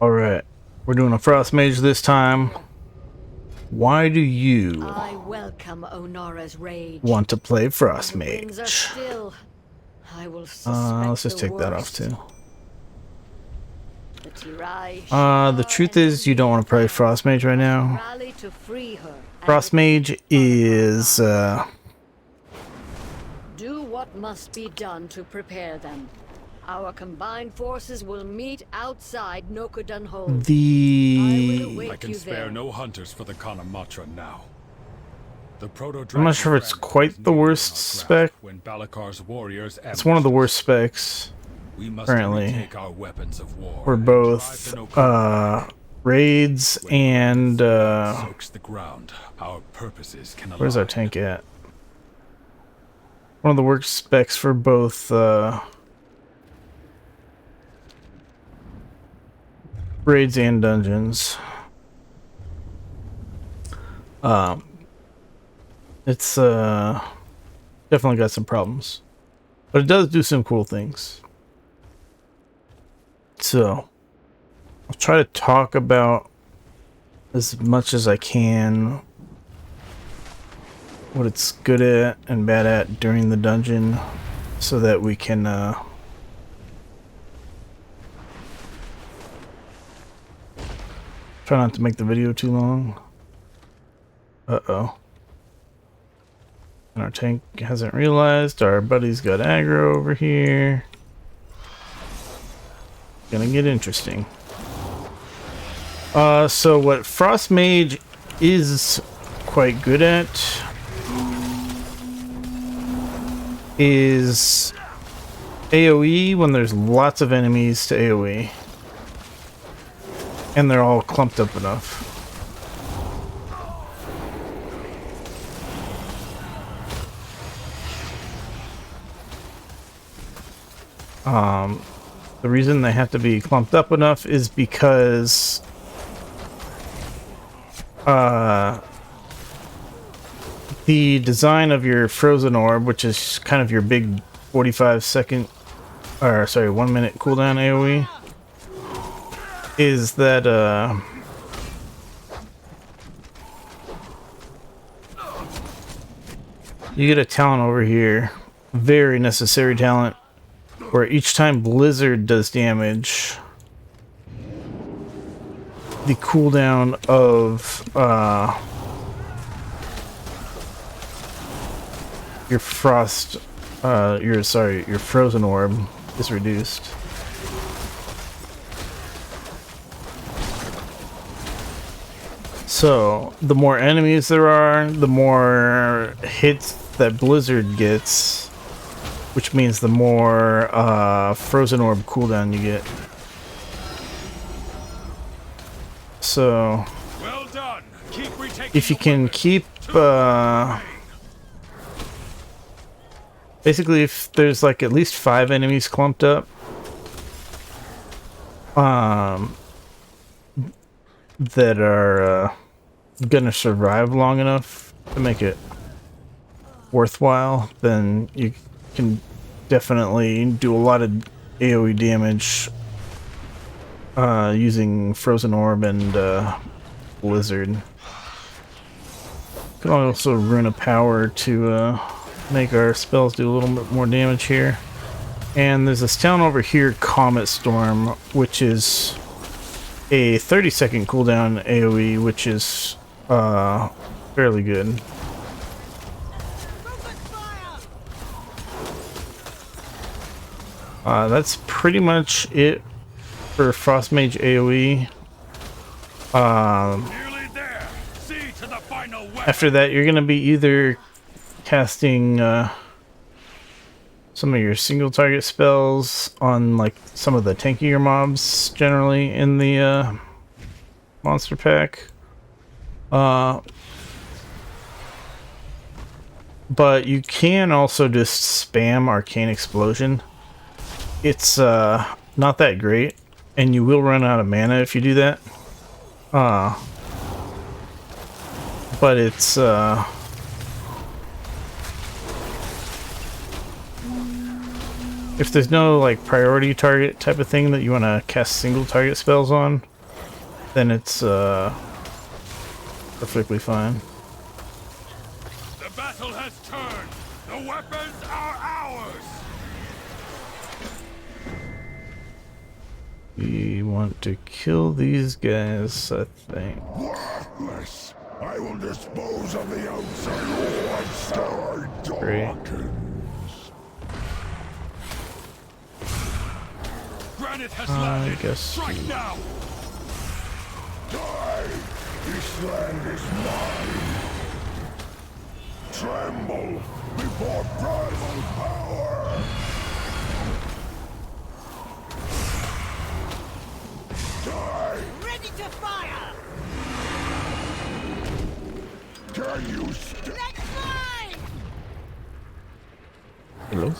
Alright, we're doing a Frost Mage this time. Why do you I welcome Onora's rage. want to play Frost When the winds are Mage? still, I will suspect Let's just the take that off worst. too. The Tirai The shiver truth and is you don't want to play despair Frost Mage right must now. rally to free her and Frost the Mage people is, of our lives. Do what must be done to prepare them. Our combined forces will meet outside Nokodan Hold. I will the... await I can you spare there. no hunters for the Kanamatra now. The proto I'm not sure if it's quite the worst spec. When Balakar's warriors It's one of the worst specs we must currently retake our weapons of war for and both, drive the Nokodan. raids When and, soaks the ground, our purposes can where's our align. tank at? One of the worst specs for both, raids and dungeons. It's definitely got some problems, but it does do some cool things. So I'll try to talk about as much as I can what it's good at and bad at during the dungeon, so that we can try not to make the video too long. Uh-oh. And our tank hasn't realized our buddy's got aggro over here. Gonna get interesting. So what Frost Mage is quite good at is AoE when there's lots of enemies to AoE. And they're all clumped up enough. The reason they have to be clumped up enough is because the design of your frozen orb, which is kind of your big 45-second, or sorry, 1 minute cooldown AoE, is that you get a talent over here, very necessary talent, where each time Blizzard does damage, the cooldown of your frost, your frozen orb is reduced. So the more enemies there are, the more hits that Blizzard gets, which means the more frozen orb cooldown you get. So Well done. Keep retaking if you the can weapons. keep basically, if there's like at least 5 enemies clumped up, that are gonna survive long enough to make it worthwhile, then you can definitely do a lot of AoE damage using Frozen Orb and Blizzard. Can also rune a power to make our spells do a little bit more damage here. And there's this town over here, Comet Storm, which is a 30-second cooldown AoE, which is fairly good. That's pretty much it for Frost Mage AoE. Nearly there. See to the final weapon. After that, you're gonna be either casting some of your single target spells on like some of the tankier mobs generally in the monster pack, but you can also just spam Arcane Explosion. It's not that great, and you will run out of mana if you do that, but it's if there's no like priority target type of thing that you want to cast single target spells on, then it's perfectly fine. The battle has turned. The weapons are ours. We want to kill these guys, I think. Worthless! I will dispose of the outside once I darkens. Granite has landed. I guess. Strike now. Die! This land is mine! Tremble before primal power! Die! Ready to fire! Can you Let's fly! Hello?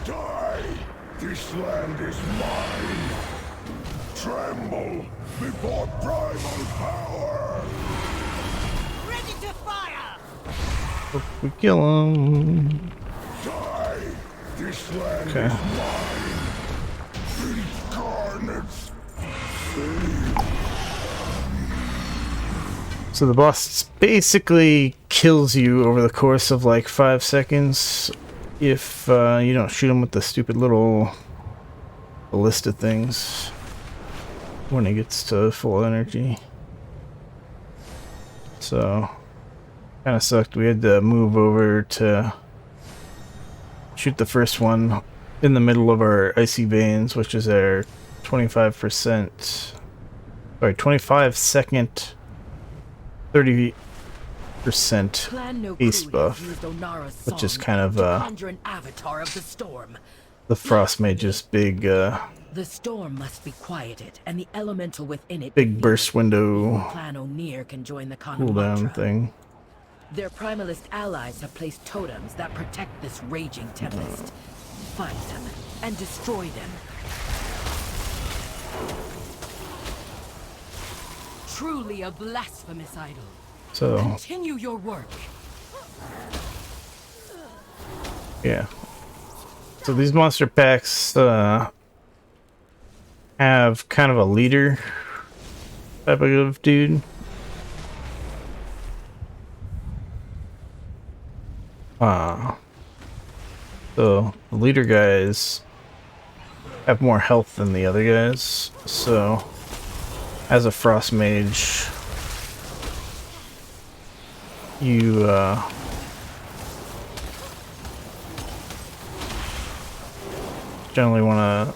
die? This land is mine! Tremble before primal power! Ready to fire! Hope we kill him. Die! This land Okay. is mine! These garnets! So the boss basically kills you over the course of like 5 seconds if you don't shoot him with the stupid little ballista things when he gets to full energy. So kind of sucked. We had to move over to shoot the first one in the middle of our icy veins, which is our 25%, sorry, 25-second 30% haste buff, which is kind of an avatar of the storm. the Frost Mage's big The storm must be quieted, and the elemental within it. big burst window Clan O'Neill can join the cooldown Mantra. thing. Their primalist allies have placed totems that protect this raging tempest. Find them and destroy them. Truly a blasphemous idol. So Continue your work. yeah. So these monster packs have kind of a leader type of dude. So the leader guys have more health than the other guys. So as a Frost Mage, you generally want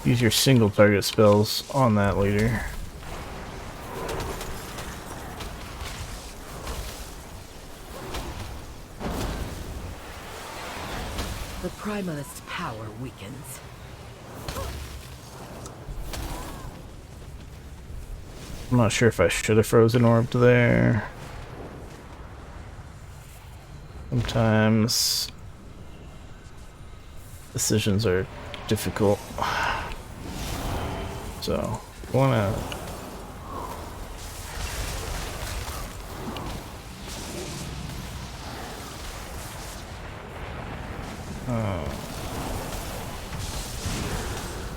to use your single target spells on that leader. The primalist's power weakens. I'm not sure if I should have frozen orbed there. Sometimes decisions are difficult. So, wanna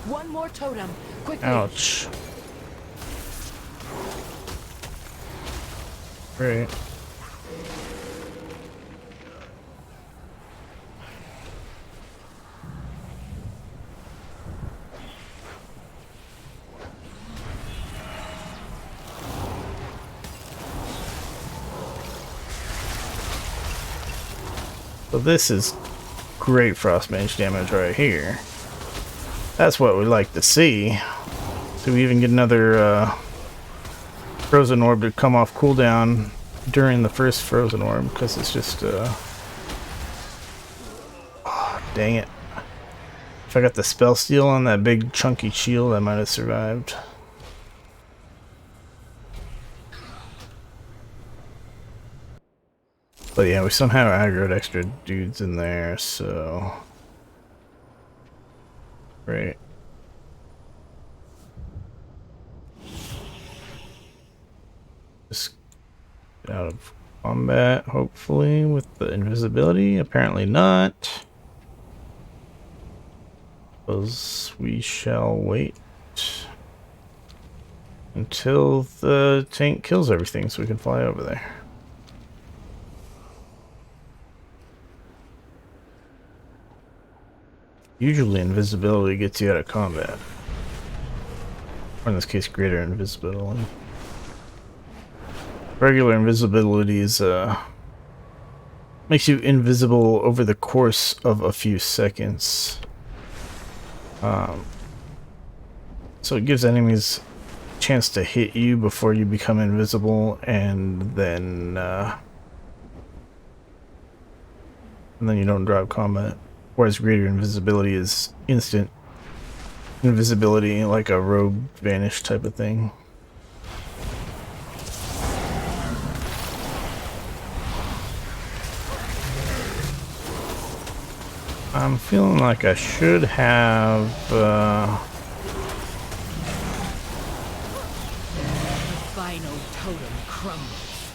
One more totem, quickly. ouch. Great. So this is great Frost Mage damage right here. That's what we like to see. So we even get another Frozen Orb to come off cooldown during the first Frozen Orb, because it's just oh, dang it. If I got the spell steal on that big chunky shield, I might have survived. But yeah, we somehow aggroed extra dudes in there, so Great. Just get out of combat, hopefully, with the invisibility. Apparently not. Because we shall wait until the tank kills everything so we can fly over there. Usually invisibility gets you out of combat. Or in this case, greater invisibility. Regular invisibility is, makes you invisible over the course of a few seconds. So it gives enemies a chance to hit you before you become invisible, and then you don't drop combat. Whereas greater invisibility is instant invisibility, like a rogue vanish type of thing. I'm feeling like I should have The final totem crumbles.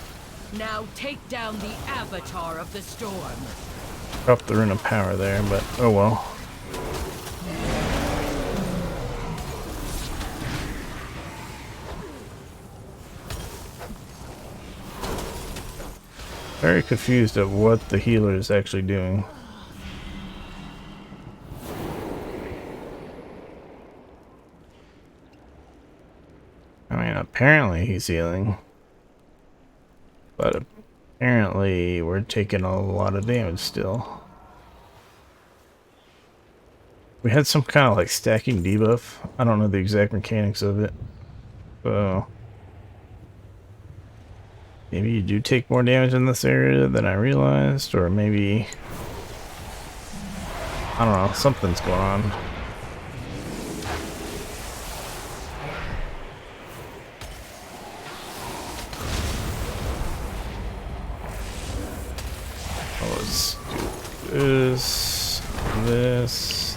Now take down the avatar of the storm. dropped the rune of power there, but oh well. Very confused at what the healer is actually doing. I mean, apparently he's healing, but apparently we're taking a lot of damage still. We had some kind of like stacking debuff. I don't know the exact mechanics of it. So maybe you do take more damage in this area than I realized, or maybe, I don't know, something's going on. Let's do this.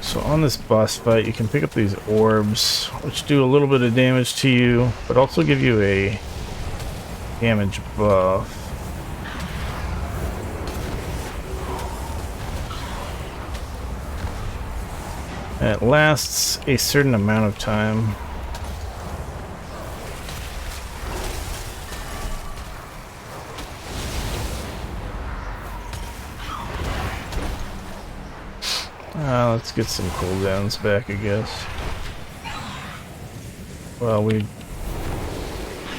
So on this boss fight, you can pick up these orbs, which do a little bit of damage to you, but also give you a damage buff. And it lasts a certain amount of time. Let's get some cooldowns back, I guess. Well,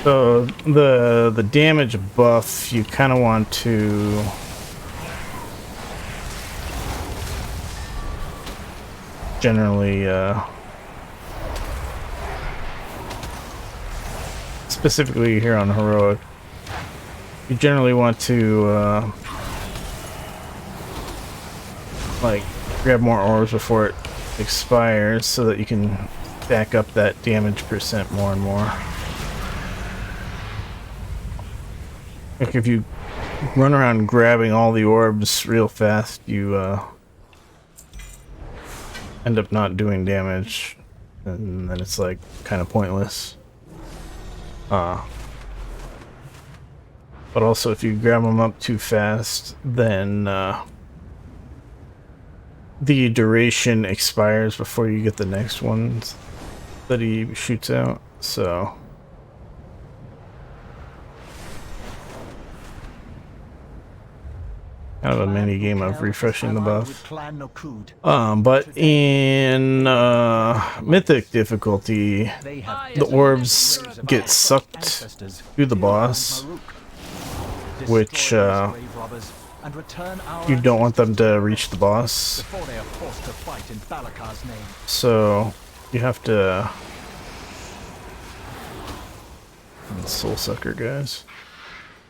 so the damage buff, you kind of want to generally specifically here on heroic, you generally want to like grab more orbs before it expires so that you can back up that damage percent more and more. Like if you run around grabbing all the orbs real fast, you end up not doing damage, and then it's like kind of pointless. But also if you grab them up too fast, then the duration expires before you get the next ones that he shoots out, so kind of a mini game of refreshing the buff. But in mythic difficulty, the orbs get sucked through the boss, which you don't want them to reach the boss, so you have to soul sucker, guys.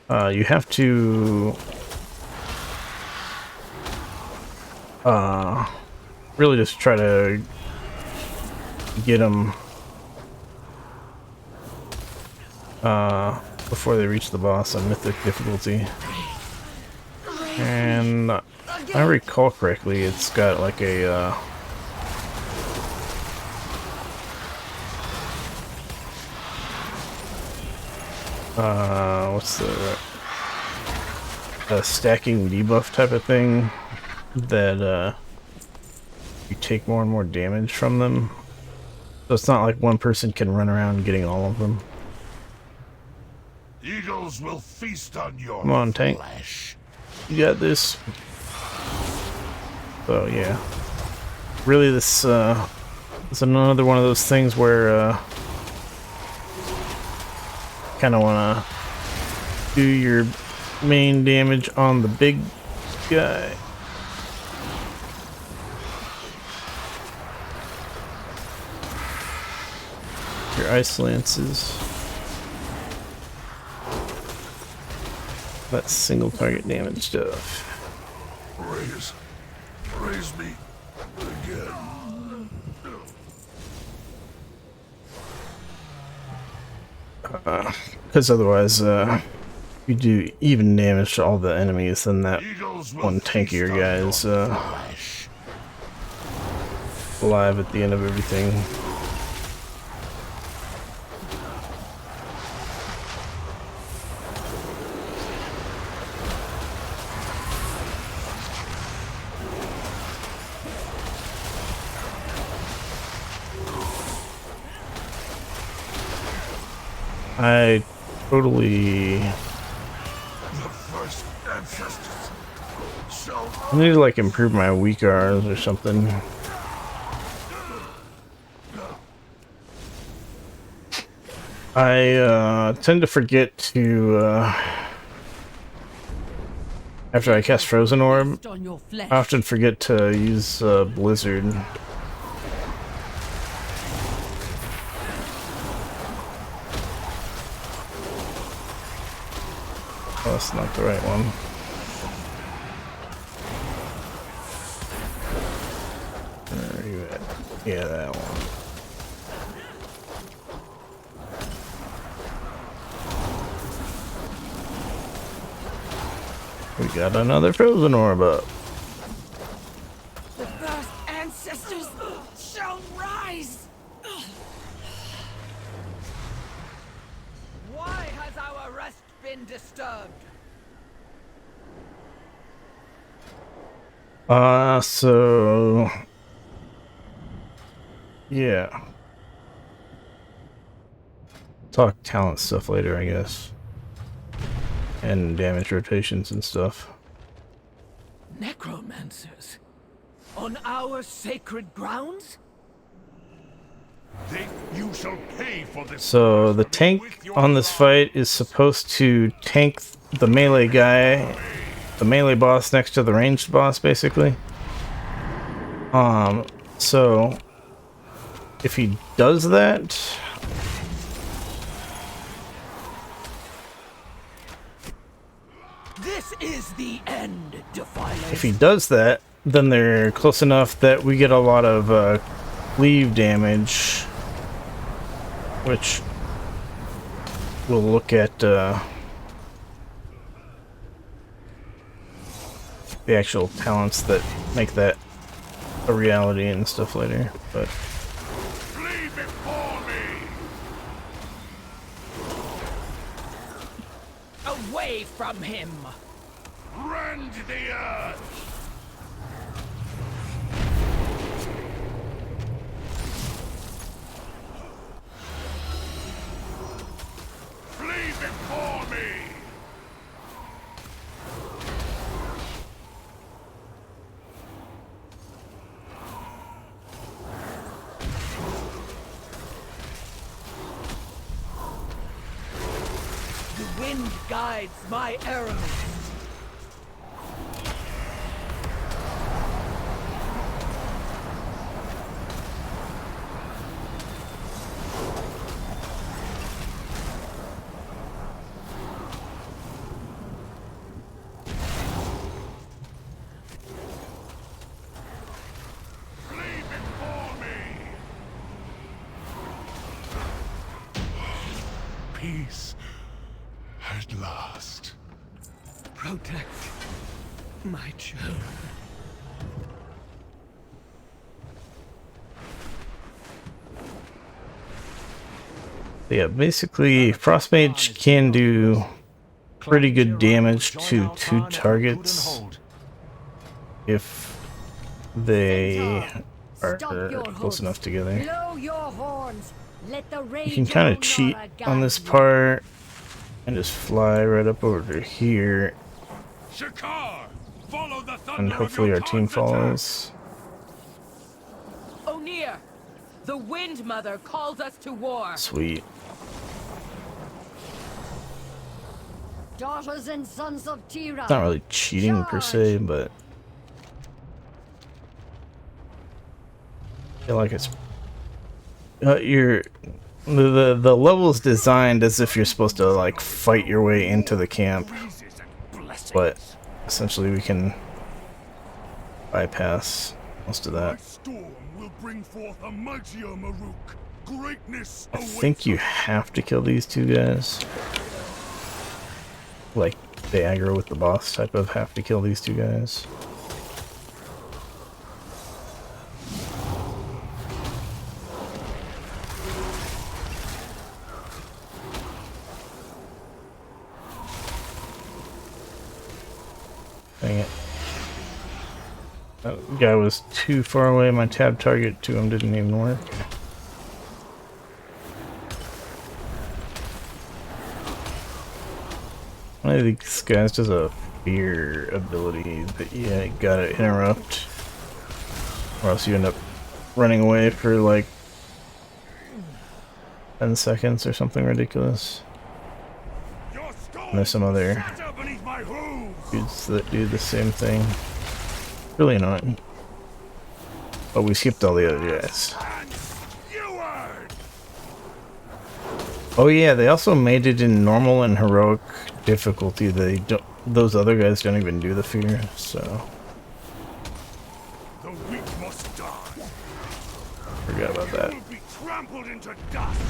You have to really just try to get them before they reach the boss on mythic difficulty. And if I recall correctly, it's got like a what's a stacking debuff type of thing that you take more and more damage from them. So it's not like one person can run around getting all of them. Eagles will feast on your Come on, tank. flesh. You got this. So yeah, really this is another one of those things where kind of want to do your main damage on the big guy. Your ice lances. That single target damage stuff. Raise me again. Because otherwise, you do even damage to all the enemies, then that one tankier guy is alive at the end of everything. I totally I need to like improve my weak R's or something. I tend to forget to after I cast Frozen Orb, I often forget to use Blizzard. Oh, that's not the right one. Where are you at? Yeah, that one. We got another Frozen Orb up. The first ancestors shall rise! Why has our rest been disturbed? So yeah. Talk talent stuff later, I guess. And damage rotations and stuff. Necromancers? On our sacred grounds? You shall pay for this. So the tank on this fight is supposed to tank the melee guy, the melee boss next to the ranged boss, basically. So if he does that, This is the end, Defilers. if he does that, then they're close enough that we get a lot of cleave damage, which we'll look at the actual talents that make that a reality and stuff later. But Flee before me. Away from him! Rend the earth. Flee before me. The wind guides my arrows. Flee before me. Peace at last. Protect my children. Yeah, basically, Frost Mage can do pretty good damage to 2 targets if they are close enough together. Blow your horns. Let the You can kind of cheat on this part and just fly right up over to here, Shakar, follow the thunder and hopefully our team follows. O'Near, the Wind Mother calls us to war. Sweet. Daughters and sons of Tira. It's not really cheating per se, but I feel like it's the level is designed as if you're supposed to like fight your way into the camp, but essentially we can bypass most of My that. storm will bring forth a mightier Maruk. Greatness I awaits think you us. have to kill these 2 guys. Like they aggro with the boss type of have to kill these 2 guys. Dang it. That guy was too far away. My tab target to him didn't even work. One of these guys does a fear ability that you gotta interrupt, or else you end up running away for like 10 seconds or something ridiculous. Your storm And there's some other shatter beneath my hooves. dudes that do the same thing. Really annoying. But we skipped all the other guys. And skewered. Oh yeah, they also made it in normal and heroic difficulty. They don't. Those other guys don't even do the fear. So The weak must die. forgot about that. You will be trampled into dust.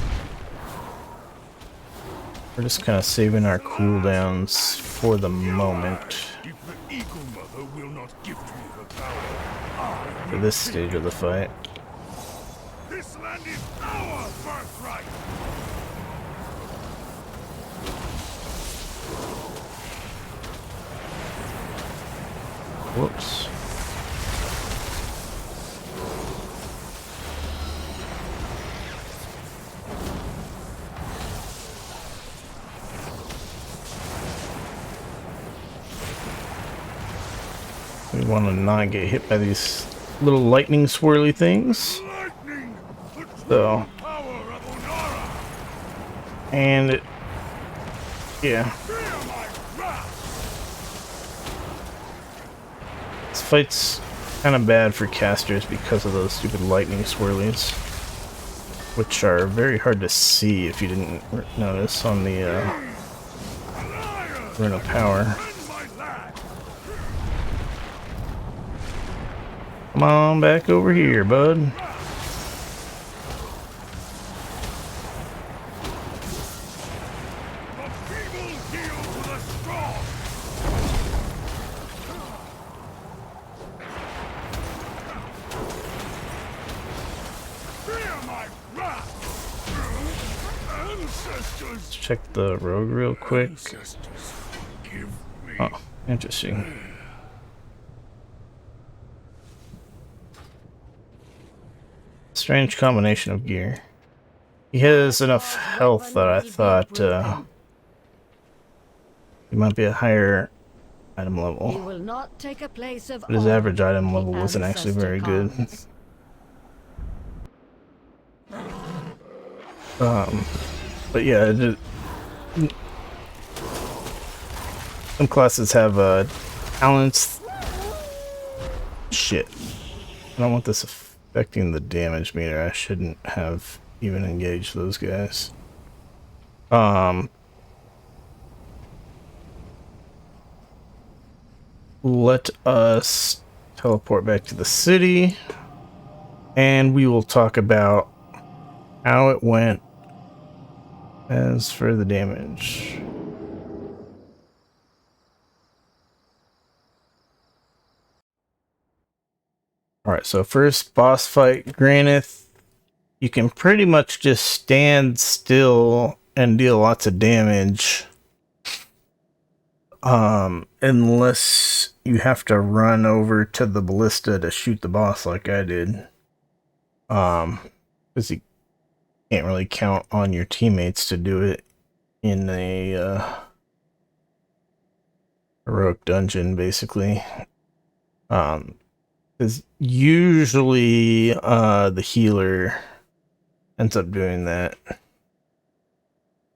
We're just kind of saving our cooldowns for the moment If the Eagle Mother will not gift me her power, for this stage of the fight. this land is our birthright. Whoops. We want to not get hit by these little lightning swirly things. Lightning, the So, power of Onara. and it, yeah, Fear my wrath. this fight's kind of bad for casters because of those stupid lightning swirlies, which are very hard to see if you didn't notice on the Rune of Power. Defend my land. Come on back over here, bud. The feeble yield to the strong. Fear my wrath. Ancestors. Check the rogue real quick. Ancestors, give me. Oh, interesting. Strange combination of gear. He has enough health that I thought he might be a higher item He level. will not take a place of But his honor average item in level the wasn't actually ancestor very good. cause. But yeah, some classes have talents. Shit. I don't want this affecting the damage meter. I shouldn't have even engaged those guys. Let us teleport back to the city, and we will talk about how it went as for the damage. Alright, so first boss fight, Granith. You can pretty much just stand still and deal lots of damage. Unless you have to run over to the ballista to shoot the boss like I did. Because you can't really count on your teammates to do it in a heroic dungeon, basically. Because usually the healer ends up doing that.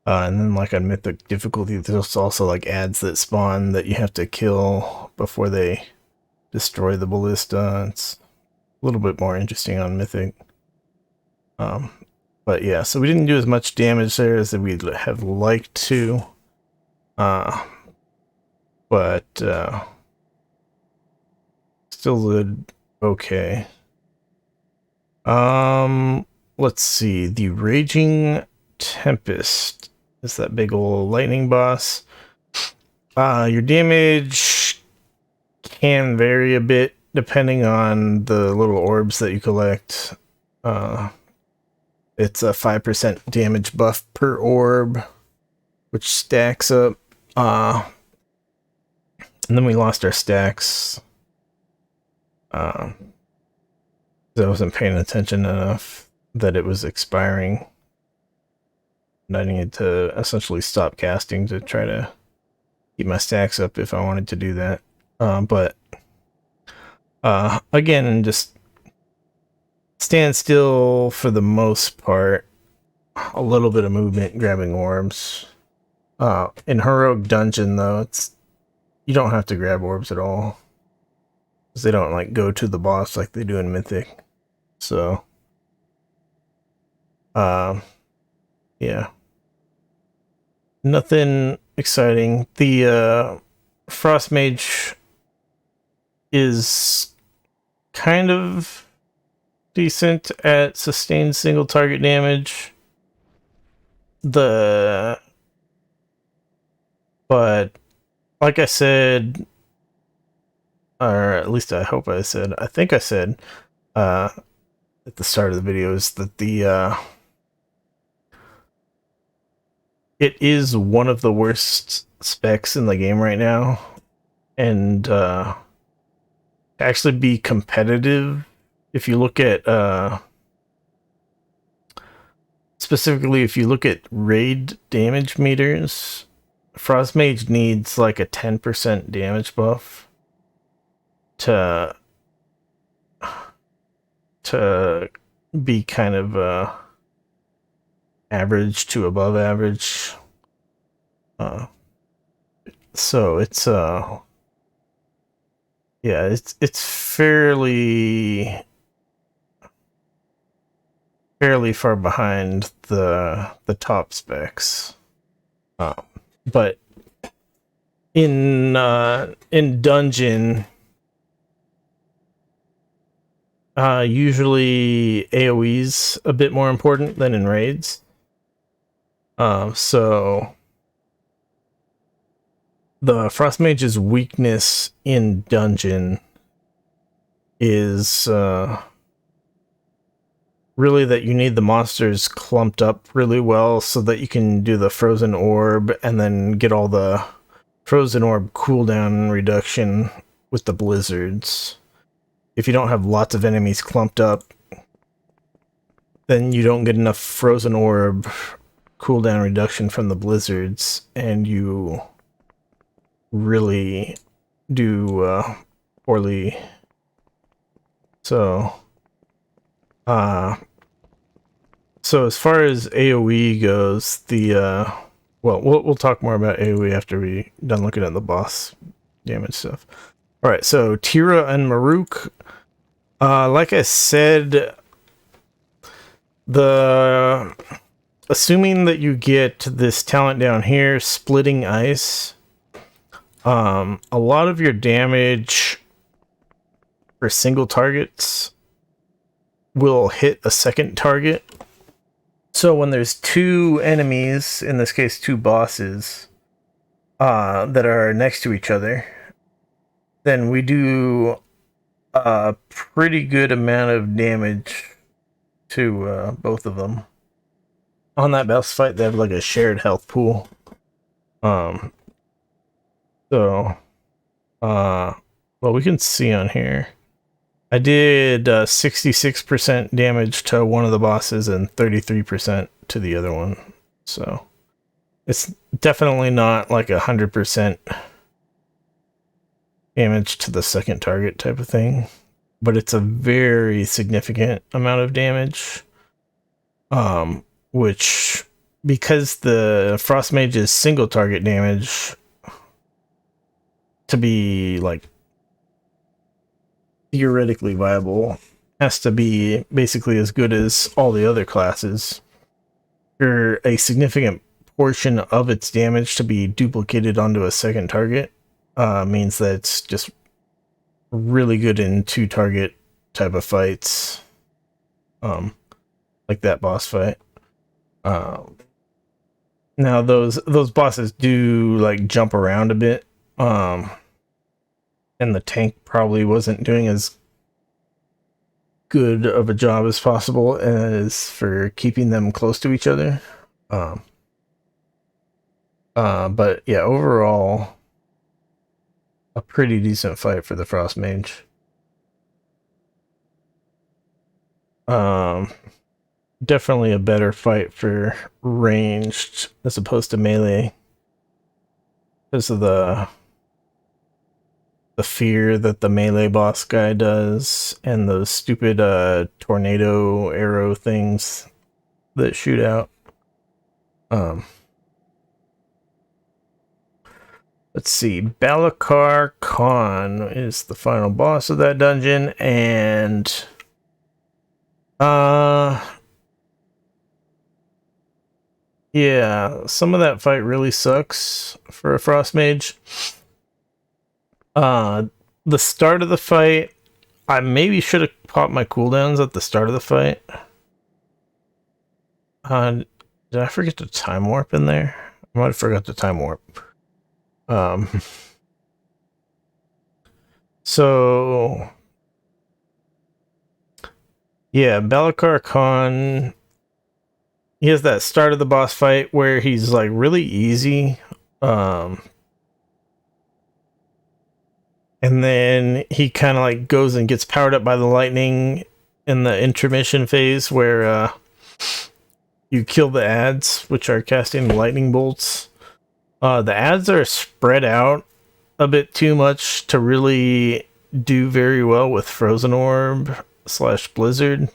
And then like on mythic difficulty, there's also like adds that spawn that you have to kill before they destroy the ballista. It's a little bit more interesting on mythic. But yeah, so we didn't do as much damage there as we'd have liked to. But still did okay. Let's see. The Raging Tempest is that big old lightning boss. Your damage can vary a bit depending on the little orbs that you collect. It's a 5% damage buff per orb, which stacks up. And then we lost our stacks. I wasn't paying attention enough that it was expiring. And I needed to essentially stop casting to try to keep my stacks up if I wanted to do that. But again, just stand still for the most part. A little bit of movement, grabbing orbs. In Heroic Dungeon, though, you don't have to grab orbs at all. Because they don't like go to the boss like they do in Mythic. So, yeah. Nothing exciting. The Frost Mage is kind of decent at sustained single target damage. But like I said, or at least I hope I said, I think I said at the start of the video, is that it is one of the worst specs in the game right now, and to actually be competitive, if you look at specifically if you look at raid damage meters, Frost Mage needs like a 10% damage buff to be kind of average to above average. So it's yeah, it's fairly far behind the top specs. But in dungeon, usually AoE's a bit more important than in raids. So the Frost Mage's weakness in dungeon is really that you need the monsters clumped up really well so that you can do the frozen orb and then get all the frozen orb cooldown reduction with the blizzards. If you don't have lots of enemies clumped up, then you don't get enough frozen orb cooldown reduction from the blizzards, and you really do poorly. So as far as AoE goes, well, we'll talk more about AoE after we're done looking at the boss damage stuff. All right, so Tira and Maruk. Like I said, assuming that you get this talent down here, Splitting Ice, a lot of your damage for single targets will hit a second target. So when there's two enemies, in this case two bosses, that are next to each other, then we do a pretty good amount of damage to both of them. On that boss fight, they have like a shared health pool. Um, so, well, we can see on here. I did 66% damage to one of the bosses and 33% to the other one. So, it's definitely not like 100% damage to the second target type of thing, but it's a very significant amount of damage. Which, because the Frost Mage is single target damage, to be like theoretically viable, has to be basically as good as all the other classes. For a significant portion of its damage to be duplicated onto a second target, means that it's just really good in two target type of fights, like that boss fight. Now those bosses do like jump around a bit, and the tank probably wasn't doing as good of a job as possible as for keeping them close to each other. But yeah, overall, a pretty decent fight for the Frost Mage. Definitely a better fight for ranged as opposed to melee, because of the fear that the melee boss guy does, and those stupid tornado arrow things that shoot out. Let's see, Balakar Khan is the final boss of that dungeon, and yeah, some of that fight really sucks for a Frost Mage. The start of the fight, I maybe should have popped my cooldowns at the start of the fight. Did I forget to time warp in there? I might have forgot to time warp. So yeah, Balakar Khan, he has that start of the boss fight where he's like really easy. And then he kind of like goes and gets powered up by the lightning in the intermission phase where you kill the ads, which are casting lightning bolts. The ads are spread out a bit too much to really do very well with Frozen Orb / Blizzard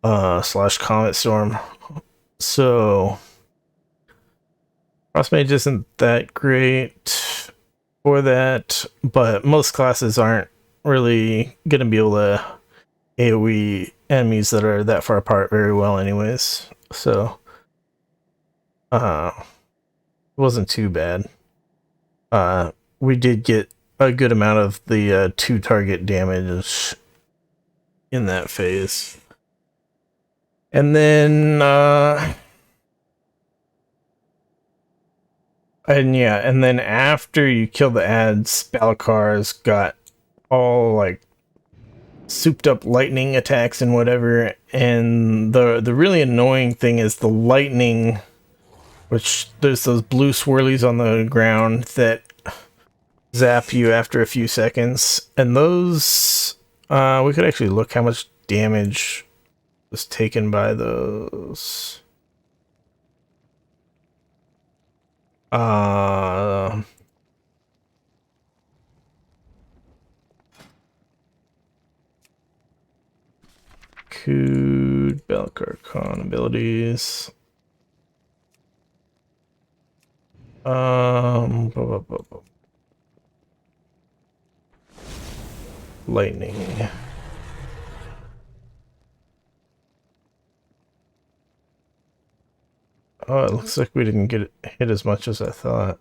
/ Comet Storm. So Frost Mage isn't that great for that, but most classes aren't really going to be able to AoE enemies that are that far apart very well anyways. So it wasn't too bad. We did get a good amount of the two target damage in that phase. And then and then after you kill the ads, Balakar's got all like souped up lightning attacks and whatever, and the really annoying thing is the lightning, which there's those blue swirlies on the ground that zap you after a few seconds, and those we could actually look how much damage was taken by those. Cood Balakar Khan abilities. Lightning. Oh, it looks like we didn't get hit as much as I thought.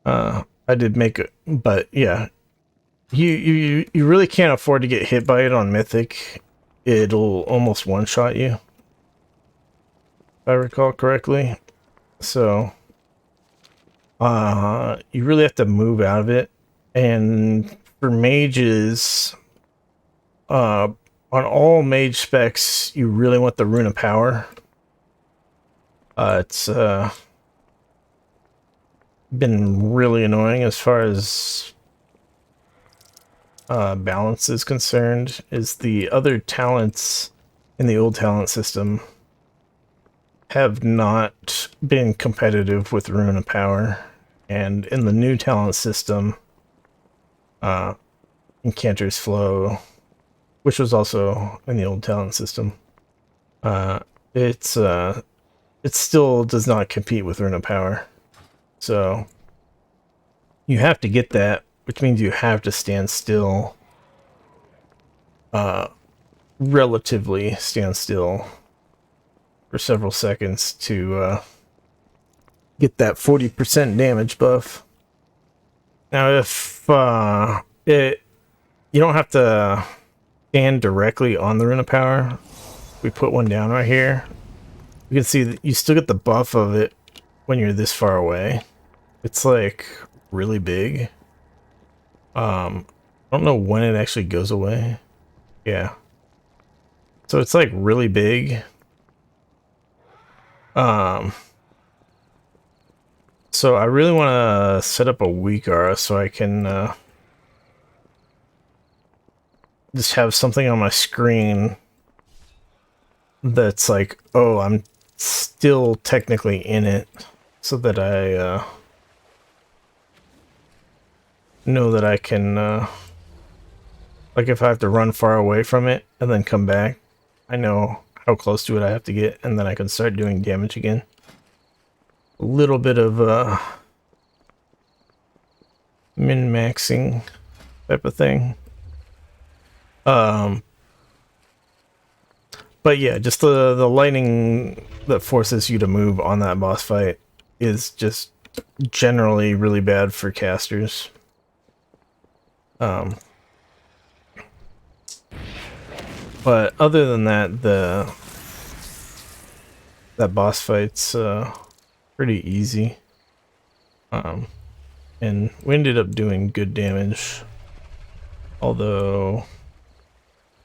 I did make it, but yeah. You really can't afford to get hit by it on Mythic. It'll almost one-shot you, if I recall correctly. So, you really have to move out of it. And for mages, on all mage specs, you really want the Rune of Power. It's been really annoying as far as balance is concerned. Is the other talents in the old talent system have not been competitive with Rune of Power, and in the new talent system, Incanter's Flow, which was also in the old talent system, it still does not compete with Rune of Power. So you have to get that, which means you have to stand still, relatively stand still for several seconds to get that 40% damage buff. Now, if you don't have to stand directly on the Rune of Power, we put one down right here. You can see that you still get the buff of it when you're this far away. It's like really big. I don't know when it actually goes away. Yeah. So it's like really big. So I really want to set up a weak aura so I can just have something on my screen that's like, oh, I'm still technically in it, so that I know that I can, like if I have to run far away from it and then come back, I know how close to it I have to get, and then I can start doing damage again. A little bit of min-maxing type of thing. But yeah, just the lightning that forces you to move on that boss fight is just generally really bad for casters. But other than that, that boss fight's pretty easy. And we ended up doing good damage. Although,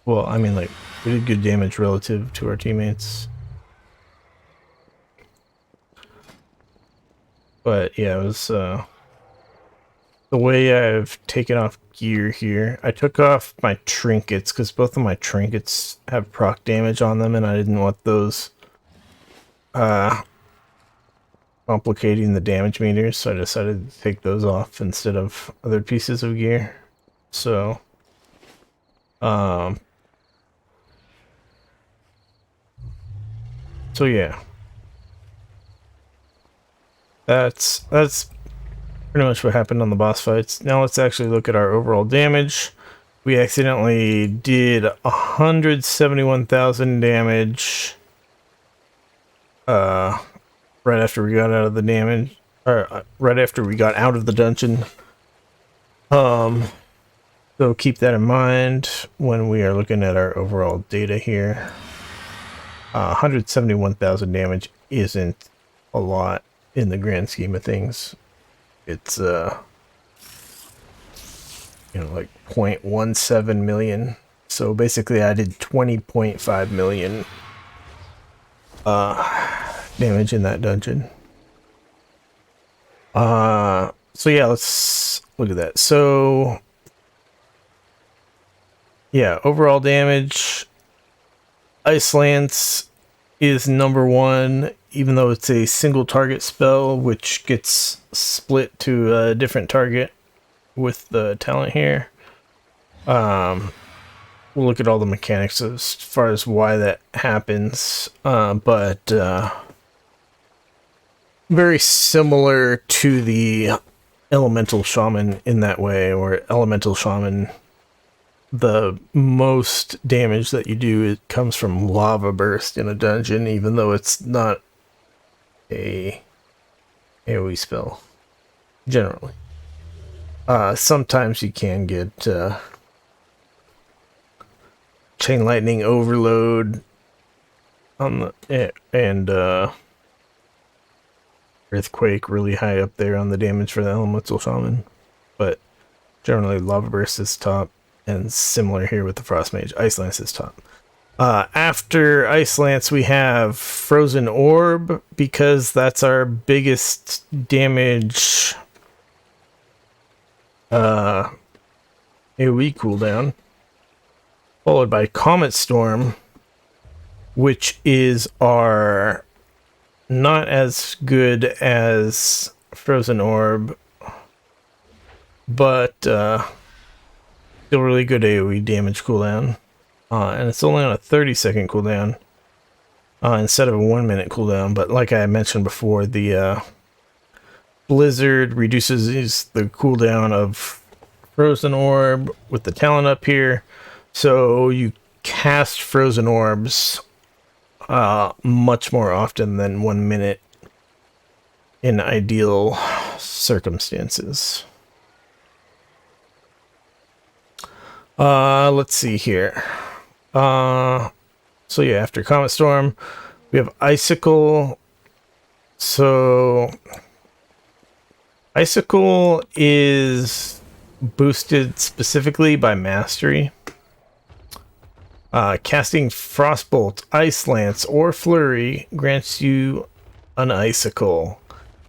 well, I mean, like, we did good damage relative to our teammates. But yeah, it was the way I've taken off gear here. I took off my trinkets because both of my trinkets have proc damage on them, and I didn't want those complicating the damage meters, so I decided to take those off instead of other pieces of gear. So so yeah, that's pretty much what happened on the boss fights. Now let's actually look at our overall damage. We accidentally did 171,000 damage right after we got out of the damage, or right after we got out of the dungeon. So keep that in mind when we are looking at our overall data here. 171,000 damage isn't a lot in the grand scheme of things. It's like 0.17 million. So basically I did 20.5 million damage in that dungeon. So yeah, let's look at that. So yeah, overall damage, Ice Lance is number one, even though it's a single target spell, which gets split to a different target with the talent here. We'll look at all the mechanics as far as why that happens, but very similar to the Elemental Shaman in that way, where Elemental Shaman, the most damage that you do, it comes from Lava Burst in a dungeon, even though it's not a AoE spell, generally. Sometimes you can get Chain Lightning Overload on the, and Earthquake really high up there on the damage for the Elemental Shaman. But Generally, Lava Burst is top, and similar here with the Frost Mage. Ice Lance is top. After Ice Lance, we have Frozen Orb, because that's our biggest damage AoE cooldown. Followed by Comet Storm, which is our not as good as Frozen Orb, but still really good AoE damage cooldown. And it's only on a 30-second cooldown instead of a 1-minute cooldown. But like I mentioned before, the Blizzard reduces the cooldown of Frozen Orb with the talent up here. So you cast Frozen Orbs much more often than 1 minute in ideal circumstances. Let's see here. So yeah, after Comet Storm, we have Icicle. So Icicle is boosted specifically by Mastery. Casting Frostbolt, Ice Lance, or Flurry grants you an Icicle.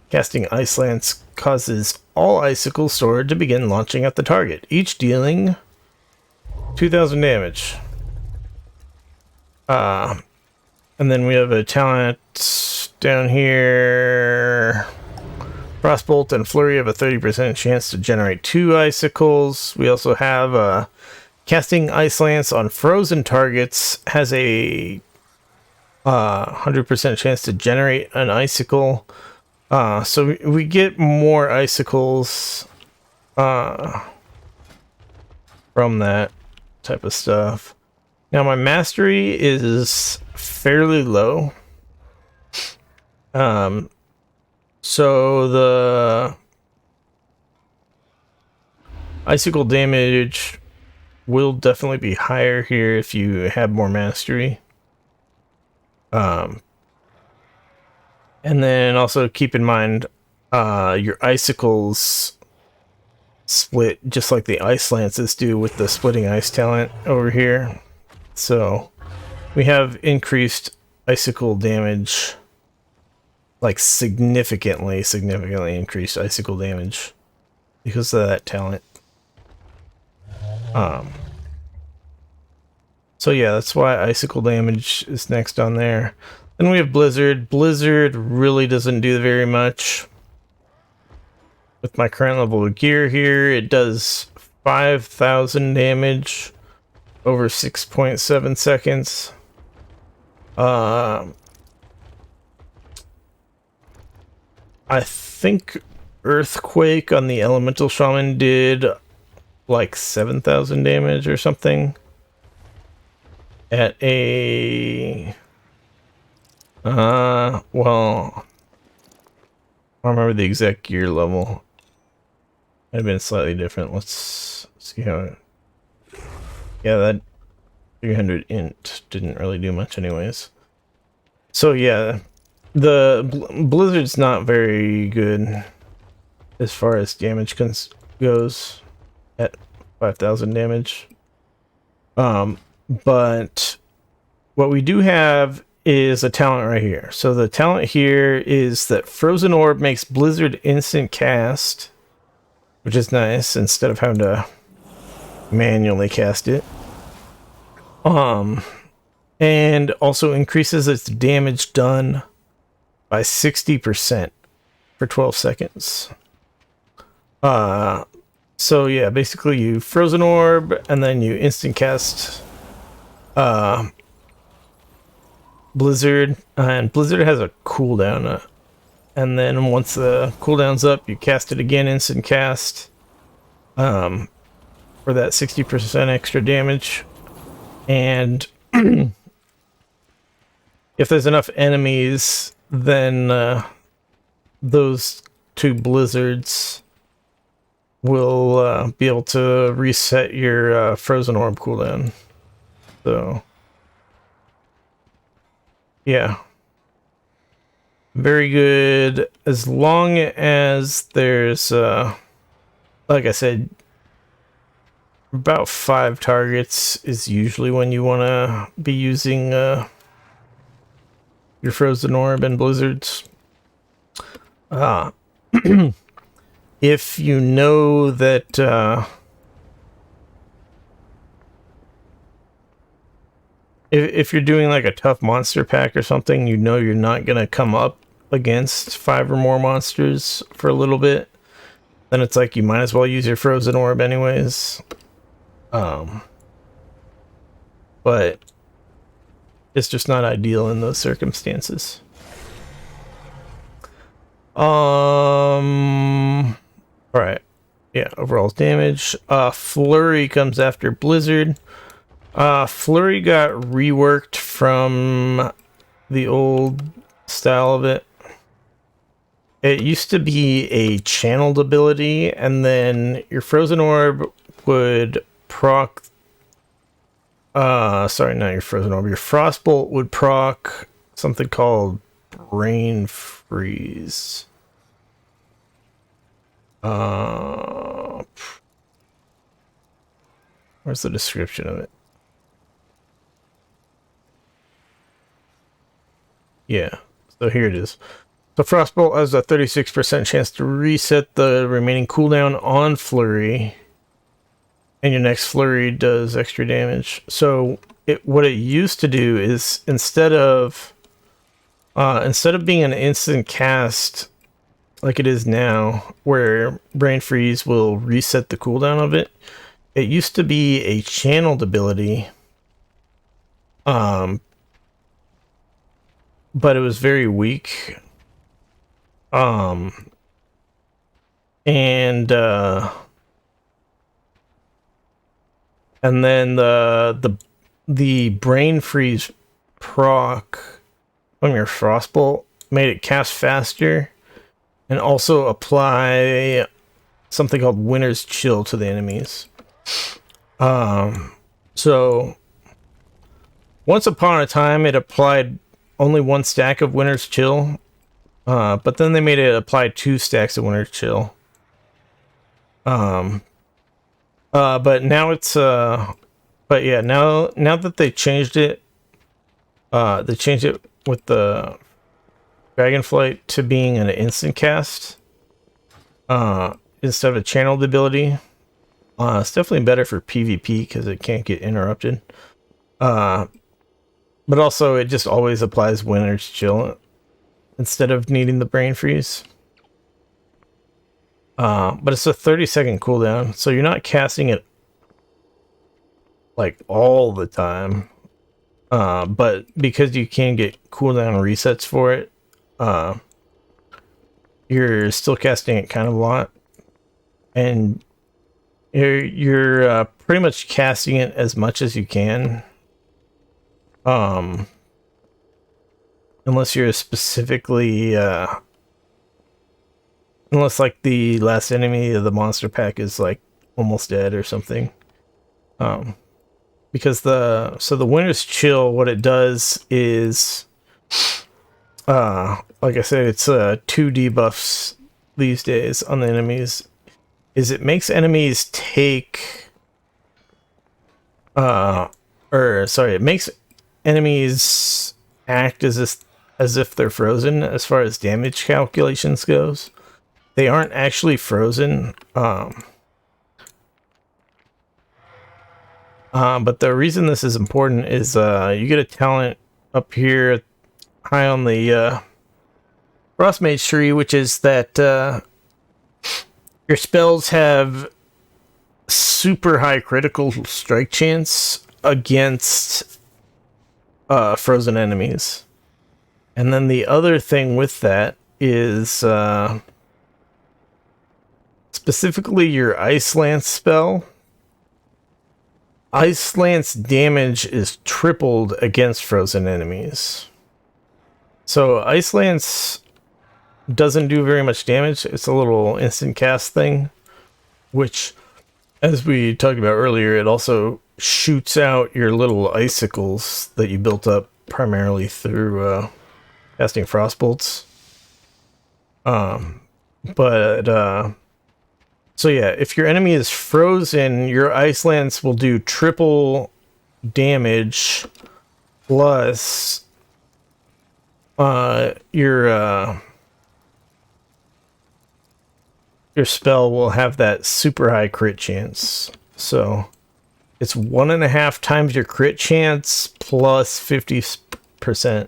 Casting Ice Lance causes all Icicles stored to begin launching at the target, each dealing 2,000 damage. And then we have a talent down here. Frostbolt and Flurry have a 30% chance to generate 2 Icicles. We also have casting Ice Lance on frozen targets has a 100% chance to generate an Icicle. So we get more Icicles from that type of stuff. Now my Mastery is fairly low. So the Icicle damage will definitely be higher here if you have more Mastery. And then also keep in mind your Icicles split just like the Ice Lances do with the Splitting Ice talent over here. So we have increased Icicle damage, like significantly increased Icicle damage because of that talent. So yeah, that's why Icicle damage is next on there. Then we have Blizzard. Blizzard really doesn't do very much. With my current level of gear here, it does 5,000 damage over 6.7 seconds. I think Earthquake on the Elemental Shaman did like 7,000 damage or something at a well, I don't remember the exact gear level. Might have been slightly different. Let's see how. Yeah, that 300 int didn't really do much anyways. So yeah, the Blizzard's not very good as far as damage goes at 5,000 damage. But what we do have is a talent right here. So the talent here is that Frozen Orb makes Blizzard instant cast, which is nice instead of having to manually cast it. And also increases its damage done by 60% for 12 seconds. So yeah, basically you Frozen Orb and then you instant cast Blizzard, and Blizzard has a cooldown, and then once the cooldown's up, you cast it again, instant cast, for that 60% extra damage. And if there's enough enemies, then those 2 blizzards will be able to reset your Frozen Orb cooldown. So yeah, very good as long as there's like I said, About 5 targets is usually when you want to be using your Frozen Orb and Blizzards. If you know that if you're doing like a tough monster pack or something, you know you're not going to come up against 5 or more monsters for a little bit, then it's like you might as well use your Frozen Orb anyways. But it's just not ideal in those circumstances. Alright. Yeah, overall damage. Flurry comes after Blizzard. Flurry got reworked from the old style of it. It used to be a channeled ability, and then your Frozen Orb would proc... sorry, not your Frozen Orb. Your Frostbolt would proc something called Brain Freeze. Where's the description of it? Yeah, so here it is. So Frostbolt has a 36% chance to reset the remaining cooldown on Flurry, and your next Flurry does extra damage. So what it used to do is instead of being an instant cast like it is now, where Brain Freeze will reset the cooldown of it, it used to be a channeled ability. But it was very weak. And then the Brain Freeze proc from your Frostbolt made it cast faster, and also apply something called Winter's Chill to the enemies. So once upon a time it applied only 1 stack of Winter's Chill, but then they made it apply 2 stacks of Winter's Chill. But now it's but yeah, now that they changed it with the Dragonflight to being an instant cast instead of a channeled ability. It's definitely better for PvP because it can't get interrupted. But also it just always applies Winter's Chill instead of needing the Brain Freeze. But it's a 30-second cooldown, so you're not casting it like all the time. But because you can get cooldown resets for it, you're still casting it kind of a lot, and you're pretty much casting it as much as you can, unless you're specifically unless like the last enemy of the monster pack is like almost dead or something. Because the Winter's Chill, what it does is like I said, it's 2 debuffs these days on the enemies. Is it makes enemies take it makes enemies act as if they're frozen as far as damage calculations goes. They aren't actually frozen. But the reason this is important is you get a talent up here high on the Frost Mage tree, which is that your spells have super high critical strike chance against frozen enemies. And then the other thing with that is specifically your Ice Lance spell. Ice Lance damage is tripled against frozen enemies. So Ice Lance doesn't do very much damage. It's a little instant cast thing, which, as we talked about earlier, it also shoots out your little icicles that you built up primarily through casting Frostbolts. But So yeah, if your enemy is frozen, your Ice Lance will do triple damage plus your spell will have that super high crit chance. So it's 1.5 times your crit chance plus 50%.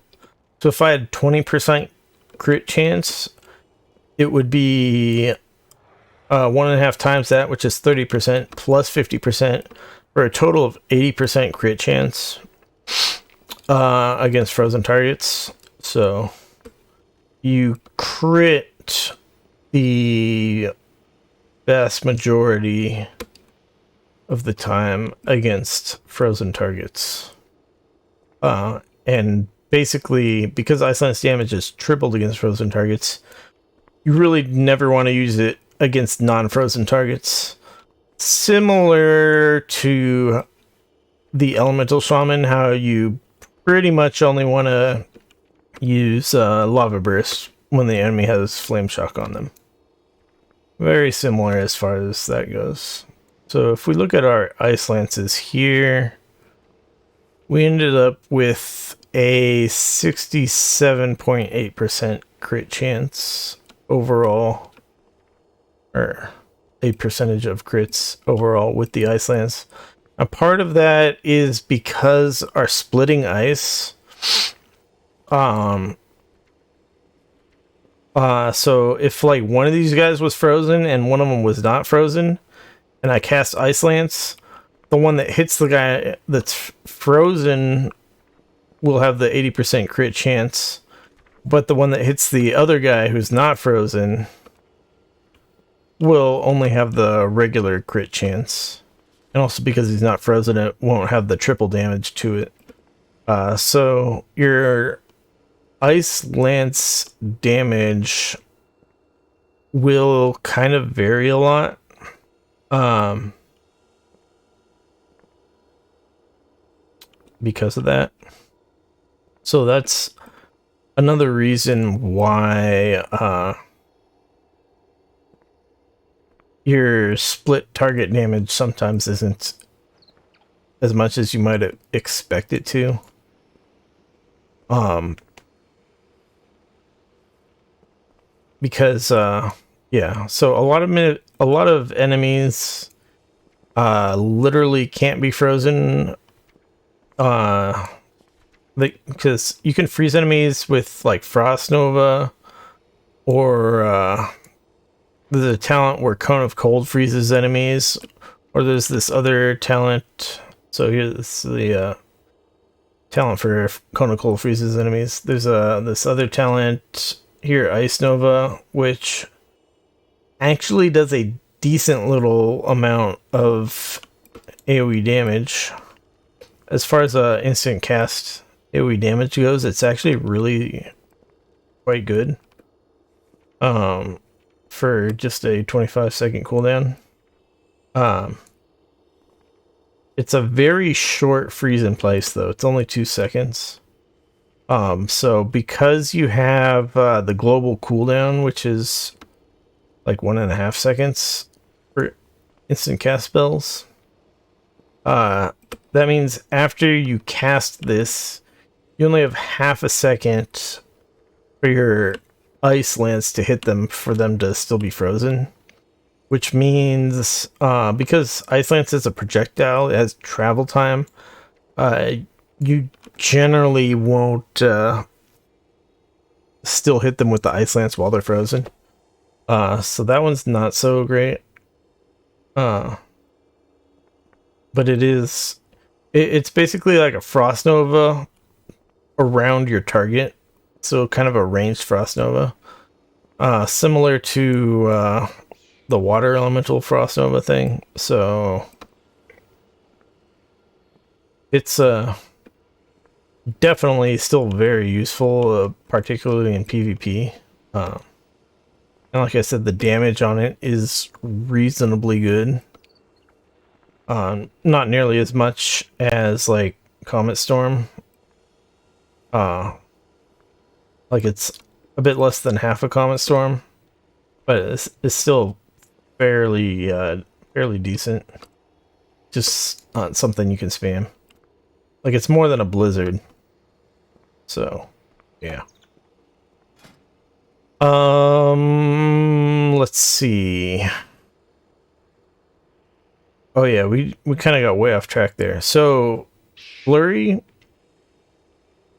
So if I had 20% crit chance, it would be 1.5 times that, which is 30% plus 50% for a total of 80% crit chance against frozen targets. So you crit the vast majority of the time against frozen targets. And basically, because Ice Lance damage is tripled against frozen targets, you really never want to use it against non-frozen targets. Similar to the Elemental Shaman, how you pretty much only want to use Lava Burst when the enemy has Flame Shock on them. Very similar as far as that goes. So if we look at our Ice Lances here, we ended up with a 67.8% crit chance overall, or a percentage of crits overall with the Ice Lance. A part of that is because our splitting ice, so if like one of these guys was frozen and one of them was not frozen, and I cast Ice Lance, the one that hits the guy that's frozen will have the 80% crit chance, but the one that hits the other guy who's not frozen will only have the regular crit chance. And also because he's not frozen, it won't have the triple damage to it. So your Ice Lance damage will kind of vary a lot. Because of that. So that's another reason why your split target damage sometimes isn't as much as you might expect it to. Because yeah, so a lot of enemies literally can't be frozen. Because you can freeze enemies with like Frost Nova, or there's a talent where Cone of Cold freezes enemies, or there's this other talent. So here's the talent for Cone of Cold freezes enemies. There's this other talent here, Ice Nova, which actually does a decent little amount of AoE damage. As far as instant cast AoE damage goes, it's actually really quite good. For just a 25-second cooldown. It's a very short freeze in place though. It's only 2 seconds. So because you have the global cooldown, which is like 1.5 seconds for instant cast spells, that means after you cast this, you only have half a second for your Ice Lance to hit them for them to still be frozen. Which means, because Ice Lance is a projectile, it has travel time, you generally won't still hit them with the Ice Lance while they're frozen. So that one's not so great. But it's basically like a Frost Nova around your target. So kind of a ranged Frost Nova. Similar to the water elemental Frost Nova thing. So it's definitely still very useful, particularly in PvP. And like I said, the damage on it is reasonably good. Not nearly as much as like Comet Storm. Like it's a bit less than half a Comet Storm, but it's still fairly decent. Just not something you can spam. Like, it's more than a blizzard. So, yeah. Let's see. Oh yeah, we kind of got way off track there. So, Flurry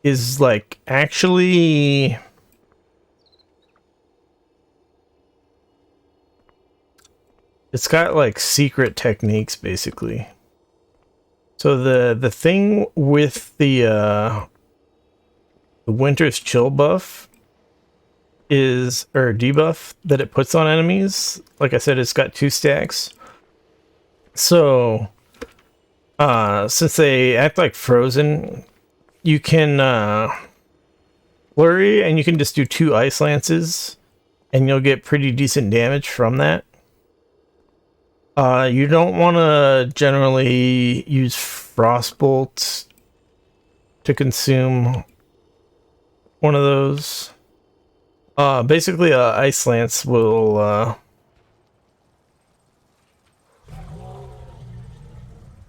is like actually it's got like secret techniques basically. So the thing with the Winter's Chill buff is, or debuff that it puts on enemies, like I said, it's got 2 stacks. So since they act like frozen, you can flurry and you can just do 2 ice lances and you'll get pretty decent damage from that. You don't want to generally use Frostbolt to consume one of those. Basically, Ice Lance will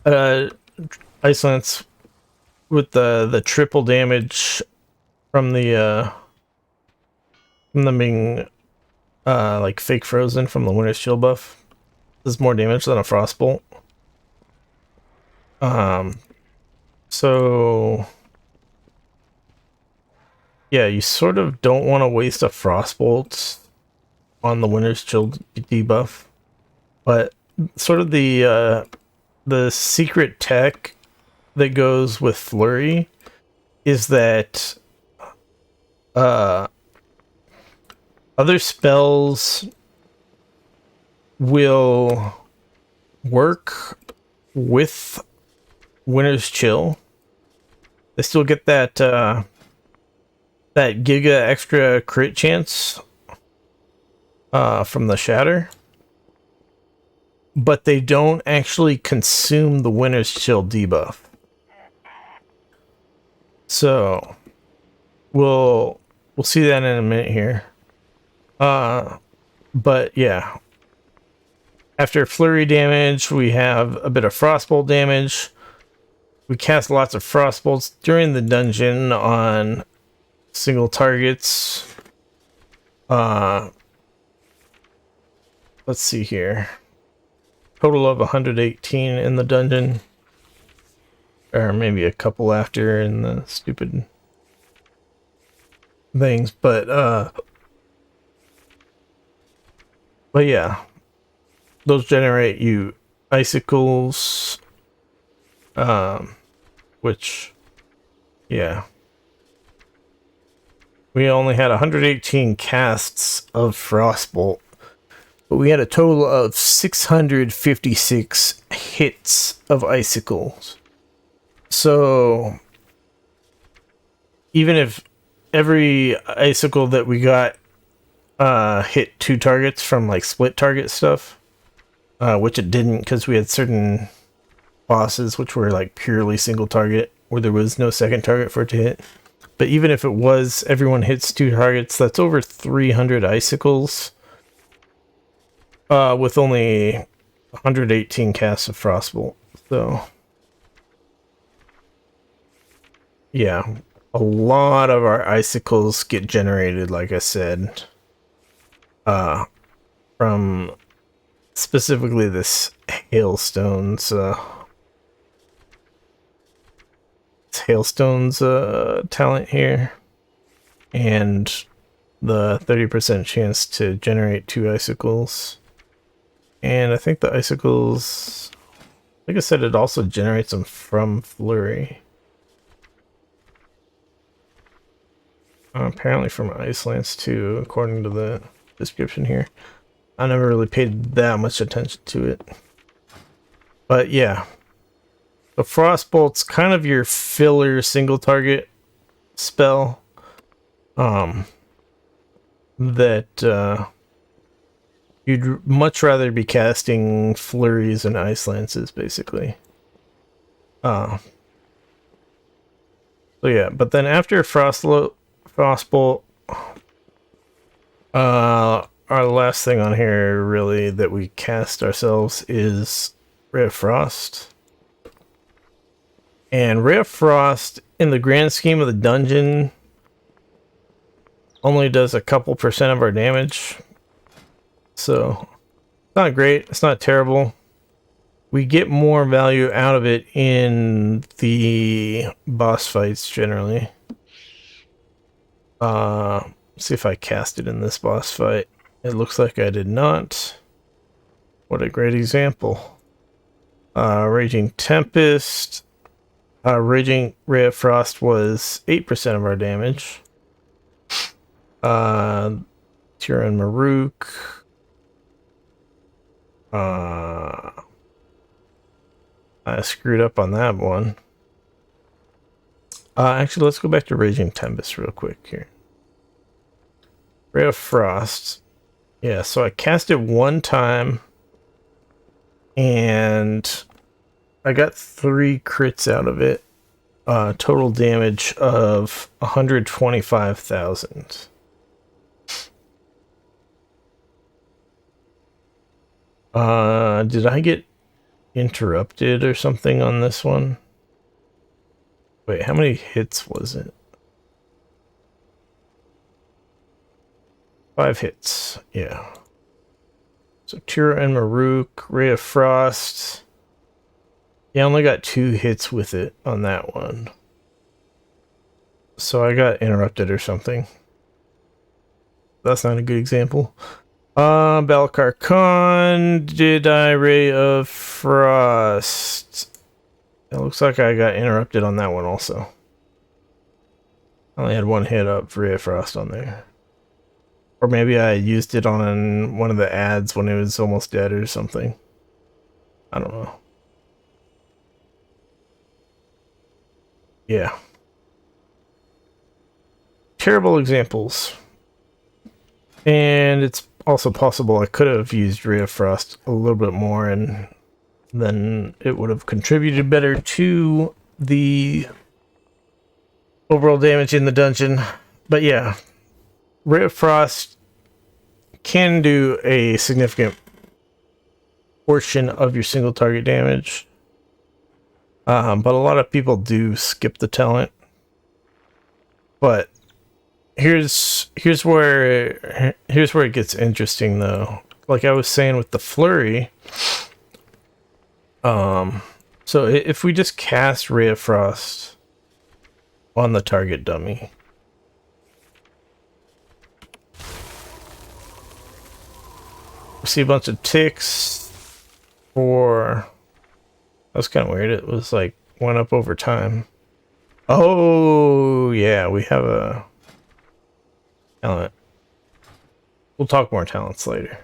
Ice Lance with the triple damage from them being like fake frozen from the Winter's Chill buff. Does more damage than a Frostbolt. So yeah, you sort of don't want to waste a Frostbolt on the Winter's Chill debuff, but sort of the secret tech that goes with Flurry is that other spells will work with Winter's Chill. They still get that that giga extra crit chance from the shatter, but they don't actually consume the Winter's Chill debuff. So we'll see that in a minute here. But yeah, after flurry damage, we have a bit of frostbolt damage. We cast lots of frostbolts during the dungeon on single targets. Let's see here. Total of 118 in the dungeon. Or maybe a couple after in the stupid things, but yeah. Those generate you icicles, which, yeah. We only had 118 casts of Frostbolt, but we had a total of 656 hits of icicles. So, even if every icicle that we got hit 2 targets from like split target stuff, which it didn't because we had certain bosses which were like purely single target where there was no second target for it to hit. But even if it was, everyone hits 2 targets, that's over 300 icicles with only 118 casts of Frostbolt. So yeah, a lot of our icicles get generated, like I said, from specifically this hailstones talent here, and the 30% chance to generate 2 icicles. And I think the icicles, like I said, it also generates them from flurry. Apparently from Ice Lance too, according to the description here. I never really paid that much attention to it. But yeah. The Frostbolt's kind of your filler single target spell. That you'd much rather be casting flurries and ice lances, basically. So yeah, but then after Frostbolt, our last thing on here, really, that we cast ourselves is Ray of Frost. And Ray of Frost, in the grand scheme of the dungeon, only does a couple percent of our damage. So, it's not great. It's not terrible. We get more value out of it in the boss fights, generally. See if I cast it in this boss fight. It looks like I did not. What a great example. Raging Tempest. Raging Ray of Frost was 8% of our damage. Tira and Maruk. I screwed up on that one. Actually, let's go back to Raging Tempest real quick here. Ray of Frost. Yeah, so I cast it one time. And I got 3 crits out of it. Total damage of 125,000. Did I get interrupted or something on this one? Wait, how many hits was it? 5 hits, yeah. So Tira and Maruk, Ray of Frost. Yeah, I only got 2 hits with it on that one. So I got interrupted or something. That's not a good example. Balakar Khan, did I Ray of Frost? It looks like I got interrupted on that one also. I only had 1 hit of Ray of Frost on there. Or maybe I used it on one of the ads when it was almost dead or something. I don't know. Yeah. Terrible examples. And it's also possible I could have used Ray of Frost a little bit more, and then it would have contributed better to the overall damage in the dungeon. But yeah, Ray of Frost can do a significant portion of your single target damage. But a lot of people do skip the talent. But here's where it gets interesting though. Like I was saying with the flurry, so if we just cast Ray of Frost on the target dummy, we see a bunch of ticks for... That's kind of weird. It was like went up over time. Oh yeah, we have a talent. We'll talk more talents later.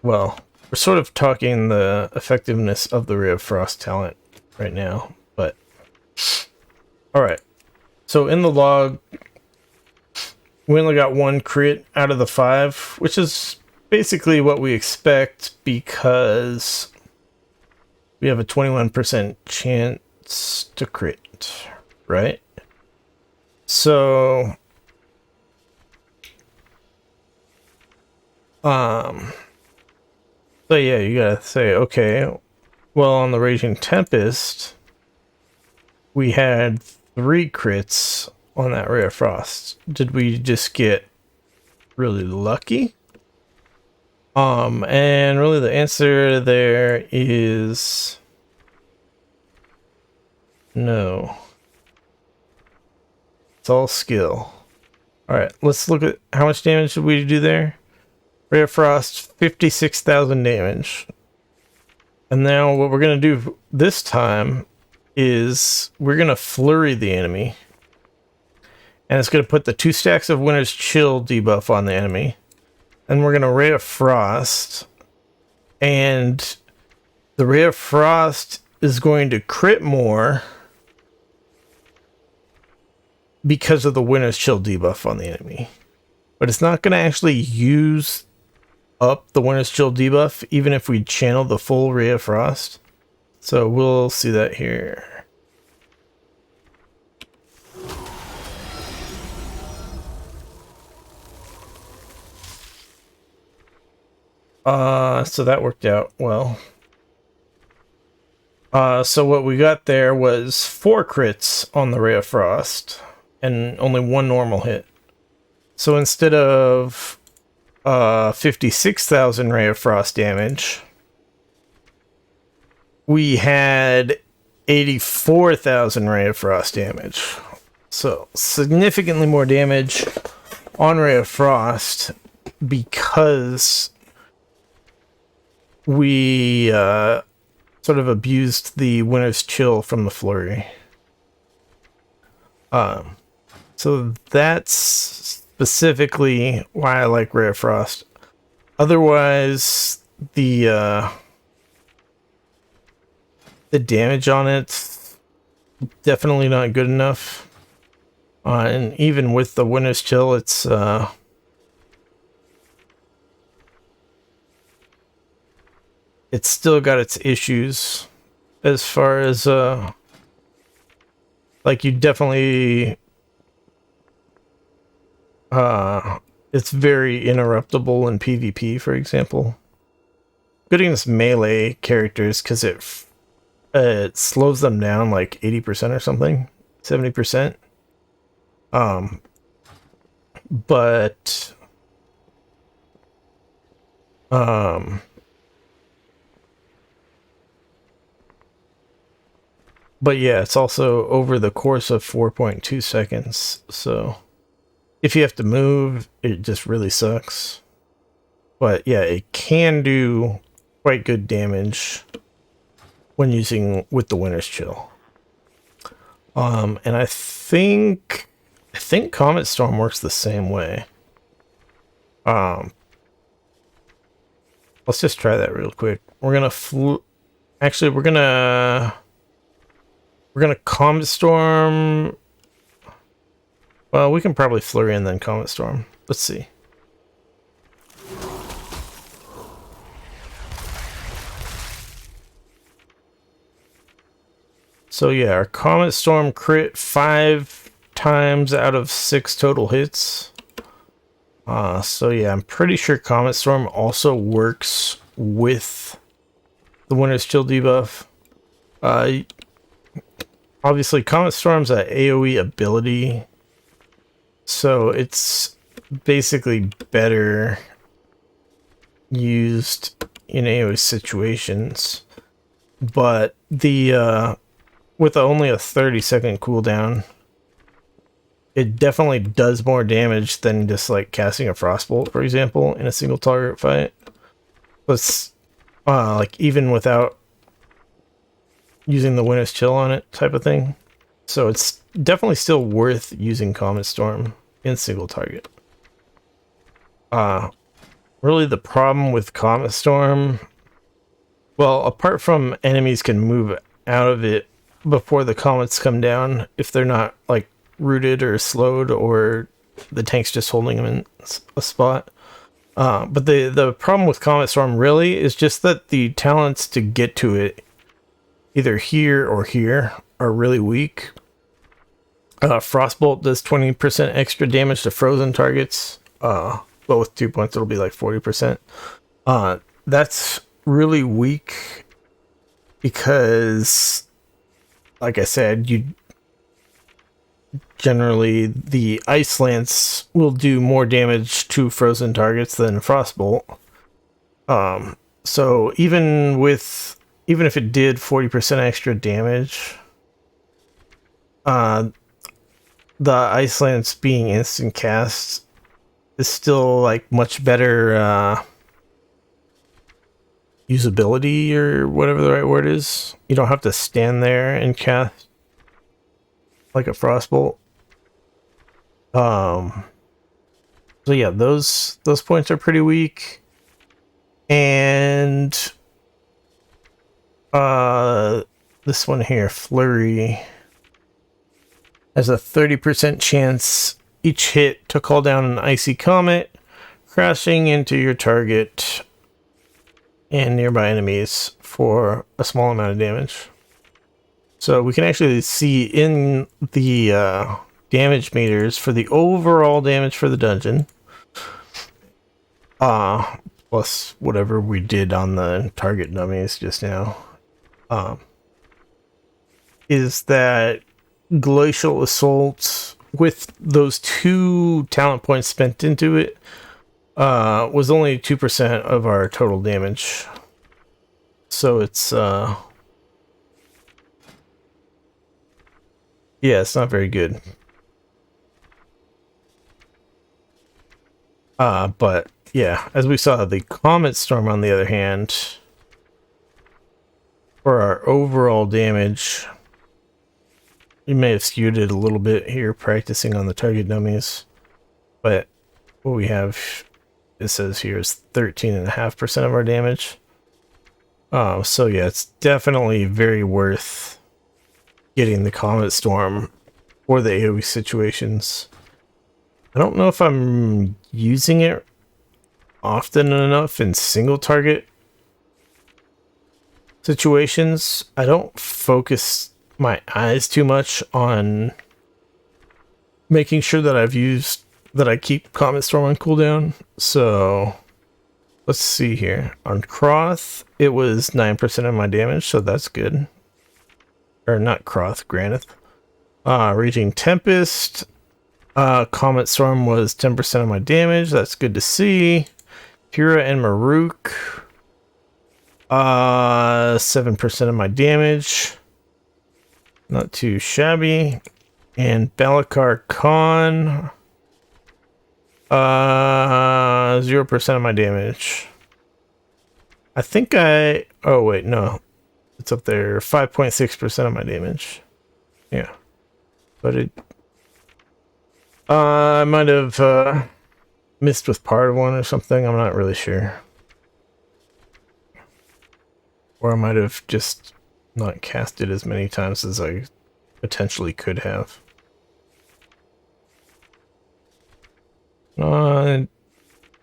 Well, we're sort of talking the effectiveness of the Ray of Frost talent right now, but alright. So in the log, we only got 1 crit out of the 5, which is basically what we expect because we have a 21% chance to crit, right? So so yeah, you gotta say, okay, well, on the Raging Tempest, we had 3 crits on that Ray of Frost. Did we just get really lucky? And really the answer there is no. It's all skill. Alright, let's look at how much damage did we do there. Ray of Frost, 56,000 damage. And now what we're going to do this time is we're going to flurry the enemy. And it's going to put the 2 stacks of Winter's Chill debuff on the enemy. And we're going to Ray of Frost. And the Ray of Frost is going to crit more because of the Winter's Chill debuff on the enemy. But it's not going to actually use up the Winter's Chill debuff, even if we channel the full Ray of Frost. So we'll see that here. So that worked out well. So what we got there was 4 crits on the Ray of Frost and only 1 normal hit. So instead of 56,000 Ray of Frost damage, we had 84,000 Ray of Frost damage. So significantly more damage on Ray of Frost because we sort of abused the Winter's Chill from the Flurry. So that's specifically why I like Ray of Frost. Otherwise, the damage on it's definitely not good enough. And even with the Winter's Chill, it's still got its issues as far as like you definitely it's very interruptible in PvP, for example. Good against melee characters because it slows them down like 80% or something, 70%. But yeah, it's also over the course of 4.2 seconds. So if you have to move, it just really sucks. But yeah, it can do quite good damage when using with the Winter's Chill. And I think Comet Storm works the same way. Let's just try that real quick. We're gonna we're gonna Comet Storm. Well, we can probably Flurry and then Comet Storm. Let's see. So yeah, our Comet Storm crit 5 times out of 6 total hits. So yeah, I'm pretty sure Comet Storm also works with the Winter's Chill debuff. Obviously, Comet Storm's an AoE ability, so it's basically better used in AoE situations. But the with only a 30-second cooldown, it definitely does more damage than just like casting a Frostbolt, for example, in a single target fight. But like even without using the Winter's Chill on it type of thing. So it's definitely still worth using Comet Storm in single target. Really the problem with Comet Storm, well, apart from enemies can move out of it before the comets come down, if they're not like rooted or slowed, or the tank's just holding them in a spot. But the problem with Comet Storm really is just that the talents to get to it, either here or here, are really weak. Frostbolt does 20% extra damage to frozen targets, but with 2 points it'll be like 40%. That's really weak because, like I said, generally the Ice Lance will do more damage to frozen targets than Frostbolt. So even if it did 40% extra damage, the Ice Lance being instant cast is still like much better usability, or whatever the right word is. You don't have to stand there and cast like a Frostbolt. So yeah, those points are pretty weak. And this one here, Flurry, has a 30% chance each hit to call down an icy comet, crashing into your target and nearby enemies for a small amount of damage. So we can actually see in the damage meters for the overall damage for the dungeon, plus whatever we did on the target dummies just now, is that Glacial Assault, with those 2 talent points spent into it, was only 2% of our total damage. So it's, yeah, it's not very good. But yeah, as we saw, the Comet Storm, on the other hand, for our overall damage, we may have skewed it a little bit here practicing on the target dummies, but what we have, it says here, is 13.5% of our damage. So yeah, it's definitely very worth getting the Comet Storm for the AoE situations. I don't know if I'm using it often enough in single target situations. I don't focus my eyes too much on making sure that I keep Comet Storm on cooldown. So let's see here. On Croth, it was 9% of my damage, so that's good. Or not Croth, Granith. Raging Tempest, Comet Storm was 10% of my damage. That's good to see. Kira and Maruk, 7% of my damage. Not too shabby. And Balakar Khan, 0% of my damage. I think oh wait, no. It's up there, 5.6% of my damage. Yeah. But I might have missed with part of one or something. I'm not really sure. Or I might have just not cast it as many times as I potentially could have.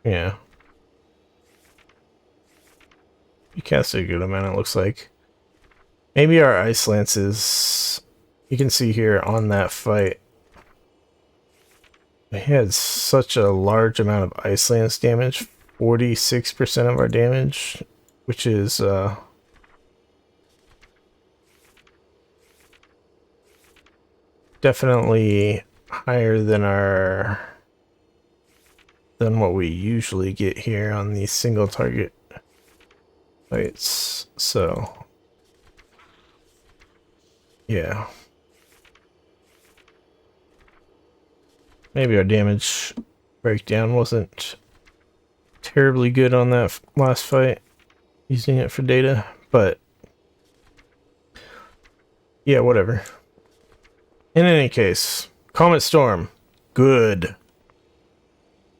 Yeah. You cast a good amount, it looks like. Maybe our Ice Lances, you can see here on that fight, we had such a large amount of Ice Lance damage, 46% of our damage, which is definitely higher than what we usually get here on these single target fights. So yeah, maybe our damage breakdown wasn't terribly good on that last fight, using it for data, but yeah, whatever. In any case, Comet Storm, good.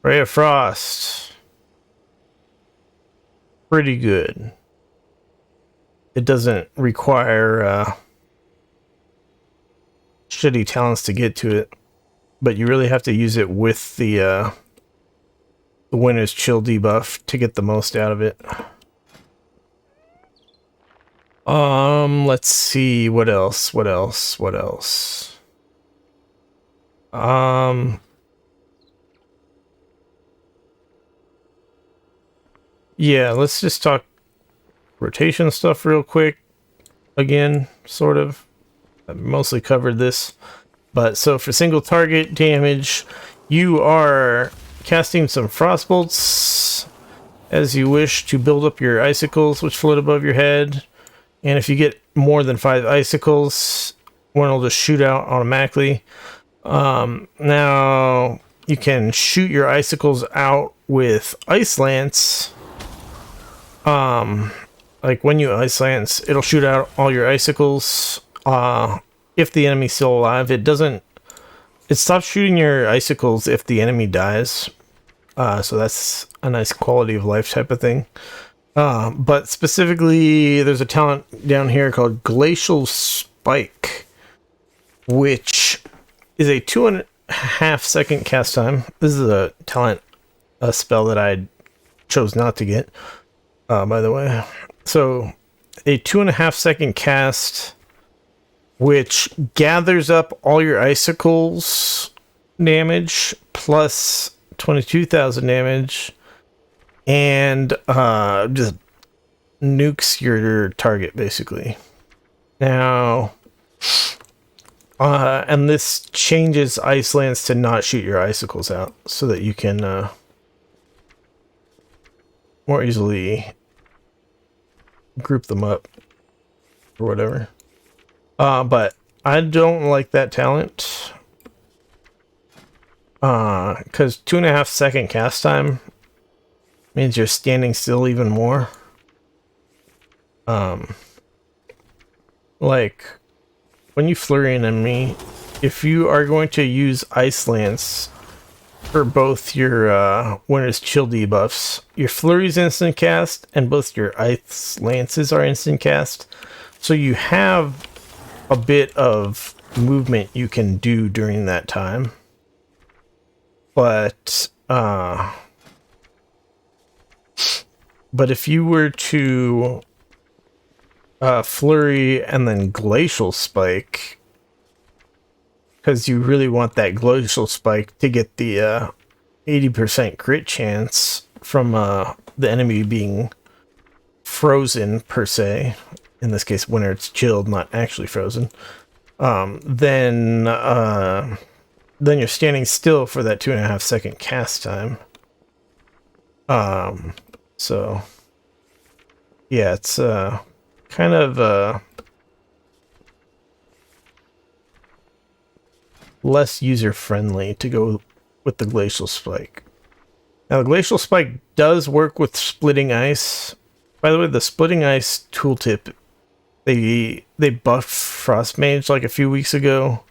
Ray of Frost, pretty good. It doesn't require shitty talents to get to it, but you really have to use it with the Winter's Chill debuff to get the most out of it. Let's see, what else? Yeah, let's just talk rotation stuff real quick. Again, sort of. I've mostly covered this. But so for single target damage, you are casting some Frostbolts as you wish to build up your icicles, which float above your head. And if you get more than 5 icicles, one will just shoot out automatically. Now, you can shoot your icicles out with Ice Lance. Like when you Ice Lance, it'll shoot out all your icicles. If the enemy's still alive, it stops shooting your icicles if the enemy dies. So that's a nice quality of life type of thing. But specifically, there's a talent down here called Glacial Spike, which is a 2.5 second cast time. This is a spell that I chose not to get, by the way. So a 2.5 second cast, which gathers up all your icicles damage plus 22,000 damage and just nukes your target basically. Now, and this changes ice lance to not shoot your icicles out, so that you can more easily group them up or whatever. But I don't like that talent. Because 2.5 second cast time means you're standing still even more. Like, when you flurry an enemy, if you are going to use Ice Lance for both your Winter's Chill debuffs, your flurry's instant cast, and both your Ice Lances are instant cast. So you have a bit of movement you can do during that time. But if you were to flurry and then glacial spike, because you really want that glacial spike to get the 80% crit chance from the enemy being frozen per se, in this case when it's chilled, not actually frozen, then you're standing still for that 2.5 second cast time. So yeah, it's kind of less user-friendly to go with the glacial spike. Now the glacial spike does work with splitting ice. By the way, the splitting ice tooltip, they buffed Frost Mage like a few weeks ago.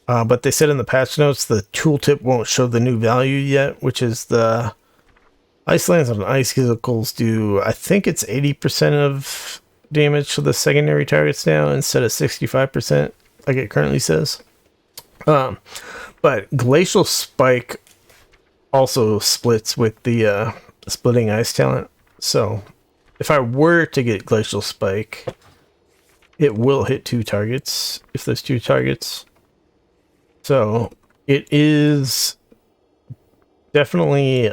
But they said in the patch notes the tooltip won't show the new value yet, which is the Ice Lance on icicles do, I think it's 80% of damage to the secondary targets now instead of 65% like it currently says. But Glacial Spike also splits with the splitting ice talent. So if I were to get Glacial Spike, it will hit 2 targets if there's 2 targets. So it is definitely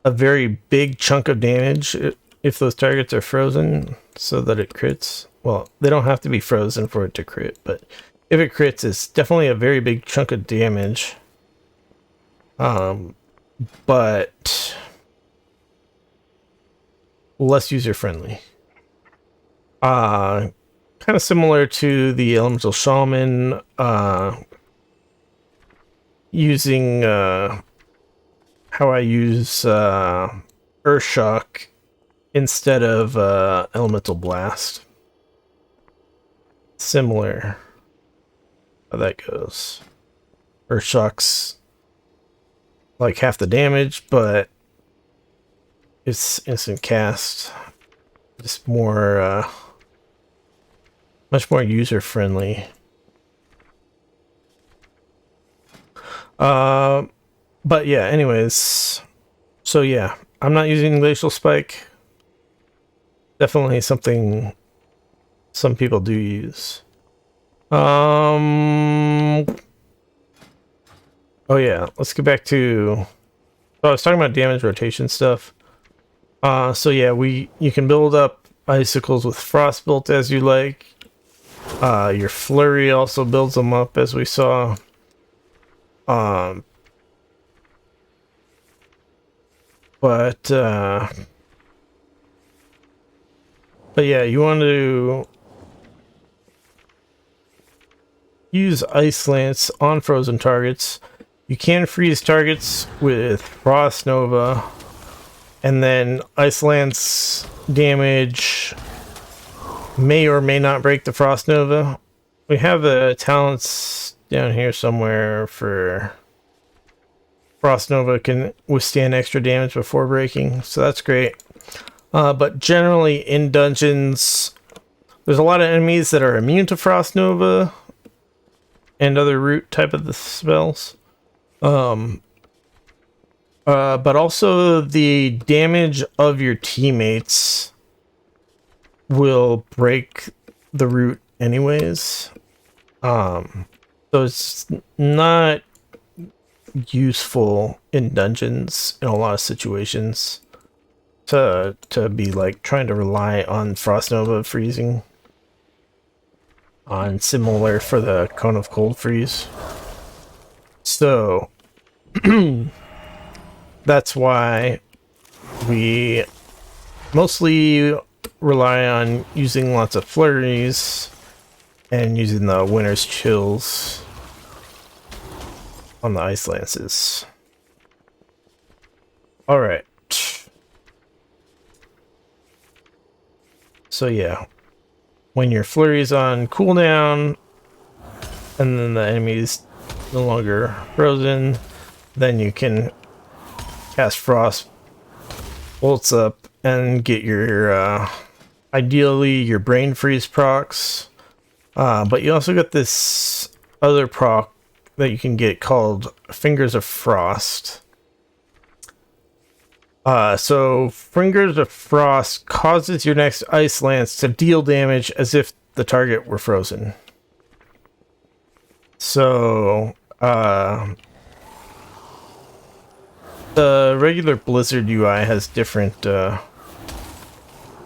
a very big chunk of damage if those targets are frozen so that it crits. Well, they don't have to be frozen for it to crit, but if it crits, it's definitely a very big chunk of damage. But less user-friendly. Kind of similar to the Elemental Shaman, using how I use Earthshock instead of Elemental Blast. Similar how that goes. Earthshock's like half the damage, but it's instant cast. Just more much more user friendly. But yeah, anyways, so yeah, I'm not using Glacial Spike. Definitely something some people do use. Oh yeah, let's get back to, I was talking about damage rotation stuff. So yeah, you can build up icicles with Frostbolt as you like. Your flurry also builds them up, as we saw. But yeah, you want to use Ice Lance on frozen targets. You can freeze targets with Frost Nova, and then Ice Lance damage may or may not break the Frost Nova. We have the talents down here somewhere for Frost Nova can withstand extra damage before breaking, so that's great. But generally in dungeons, there's a lot of enemies that are immune to Frost Nova and other root type of the spells. But also the damage of your teammates will break the root anyways. So it's not useful in dungeons in a lot of situations. to be like trying to rely on Frost Nova freezing on similar for the Cone of Cold freeze. So that's why we mostly rely on using lots of flurries and using the Winter's Chills on the Ice Lances. Alright. So yeah, when your flurry is on cooldown and then the enemy is no longer frozen, then you can cast Frost bolts up and get your ideally your brain freeze procs, but you also got this other proc that you can get called Fingers of Frost. So Fingers of Frost causes your next Ice Lance to deal damage as if the target were frozen. So the regular Blizzard UI has different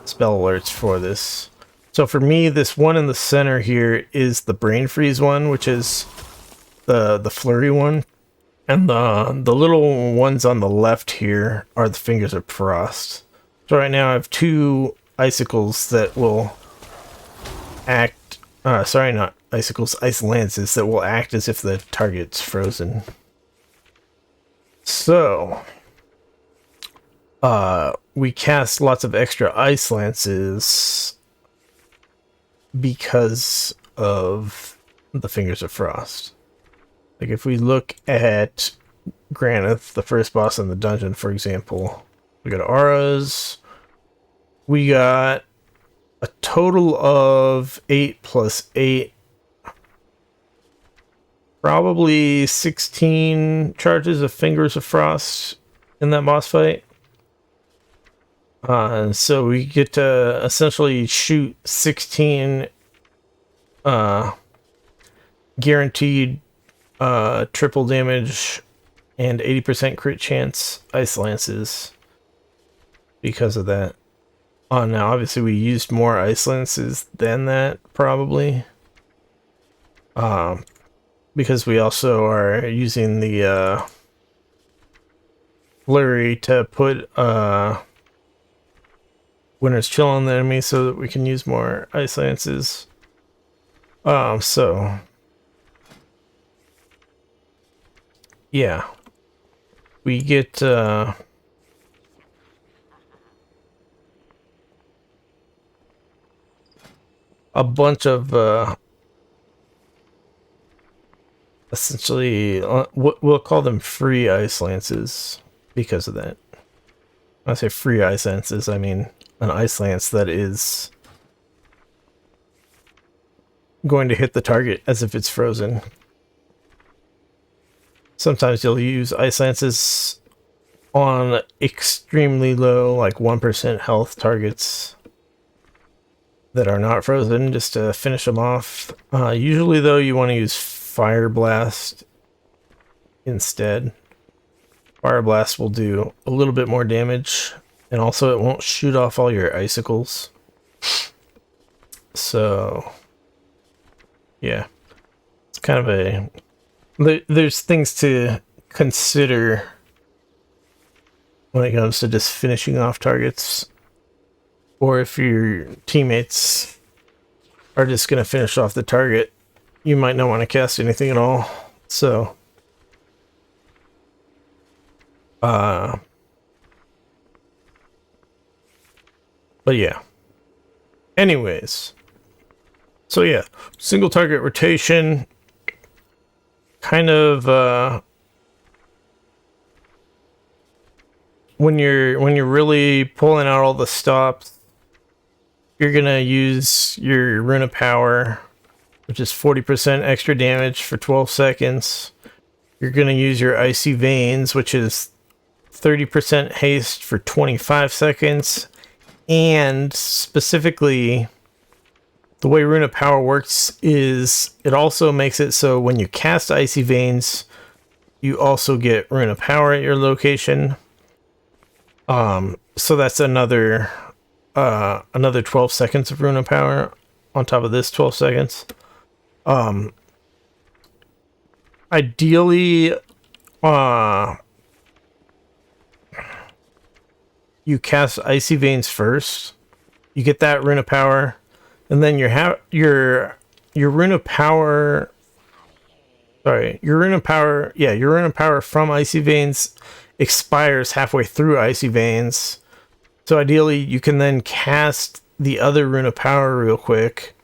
spell alerts for this. So for me, this one in the center here is the Brain Freeze one, which is the flurry one. And the little ones on the left here are the Fingers of Frost. So right now I have two icicles that will act... sorry, not icicles, ice lances that will act as if the target's frozen. So, we cast lots of extra ice lances because of the Fingers of Frost. Like if we look at Granith, the first boss in the dungeon, for example, we got auras. We got a total of 8 plus 8. Probably 16 charges of Fingers of Frost in that boss fight. So we get to essentially shoot 16 guaranteed triple damage and 80% crit chance Ice Lances because of that. Now obviously we used more Ice Lances than that, probably. Because we also are using the flurry to put Winter's Chill on the enemy so that we can use more Ice Lances. So yeah, we get a bunch of essentially we'll call them free Ice Lances because of that. When I say free Ice Lances, I mean an Ice Lance that is going to hit the target as if it's frozen. Sometimes you'll use Ice Lances on extremely low, like 1% health targets that are not frozen, just to finish them off. Usually, though, you want to use Fire Blast instead. Fire Blast will do a little bit more damage, and also it won't shoot off all your icicles. So, yeah. It's kind of a... There's things to consider when it comes to just finishing off targets, or if your teammates are just going to finish off the target, you might not want to cast anything at all. So, but yeah. Anyways, so yeah, single target rotation. Kind of when you're really pulling out all the stops, you're gonna use your Rune of Power, which is 40% extra damage for 12 seconds. You're gonna use your Icy Veins, which is 30% haste for 25 seconds, and specifically, the way Rune of Power works is it also makes it so when you cast Icy Veins, you also get Rune of Power at your location. So that's another 12 seconds of Runa power on top of this 12 seconds. Ideally, you cast Icy Veins first. You get that Runa power, and then your Runa power. Sorry, your Runa power. Yeah, your Runa power from Icy Veins expires halfway through Icy Veins. So ideally, you can then cast the other Runa power real quick,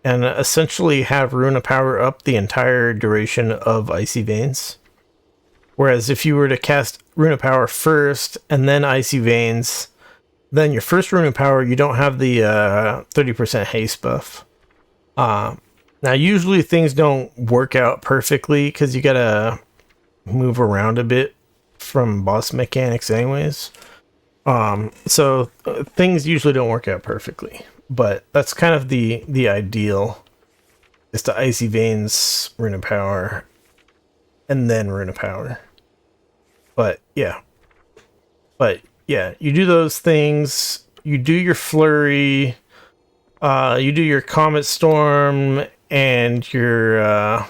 and essentially have Runa power up the entire duration of Icy Veins. Whereas if you were to cast Runa power first and then Icy Veins, then your first Runa power, you don't have the 30% haste buff. Now, usually things don't work out perfectly because you gotta move around a bit from boss mechanics anyways. So things usually don't work out perfectly, but that's kind of the ideal, is the Icy Veins Runa power and then Runa power. But yeah, you do those things, you do your flurry, you do your Comet Storm and your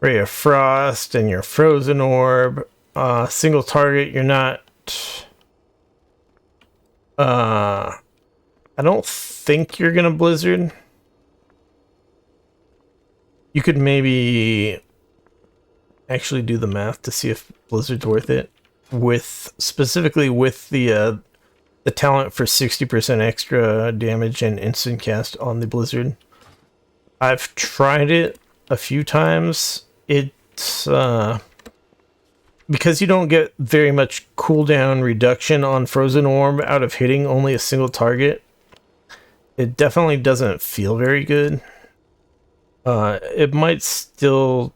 Ray of Frost and your Frozen Orb, single target. You're not I don't think you're gonna Blizzard. You could maybe actually do the math to see if Blizzard's worth it, specifically with the talent for 60% extra damage and instant cast on the Blizzard. I've tried it a few times. It's because you don't get very much cooldown reduction on Frozen Orb out of hitting only a single target. It definitely doesn't feel very good. It might still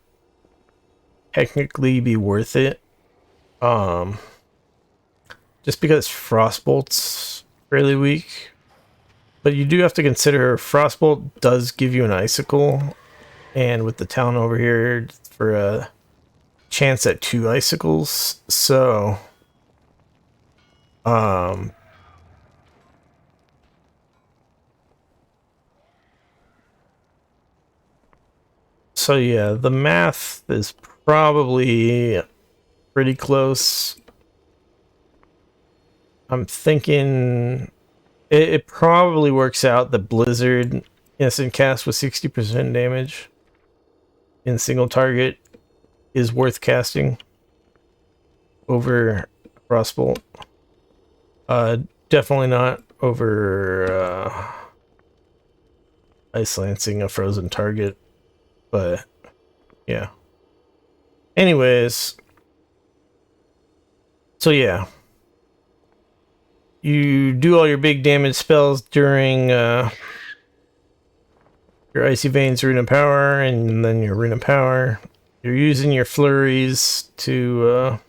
technically be worth it. Just because Frostbolt's fairly weak. But you do have to consider Frostbolt does give you an icicle, and with the talent over here for a chance at 2 icicles, so yeah, the math is probably pretty close. I'm thinking it probably works out that Blizzard instant cast with 60% damage in single target is worth casting over Frostbolt. Definitely not over Ice Lancing a frozen target, but yeah. Anyways, so yeah. You do all your big damage spells during your Icy Veins Runa Power, and then your Runa Power. You're using your flurries to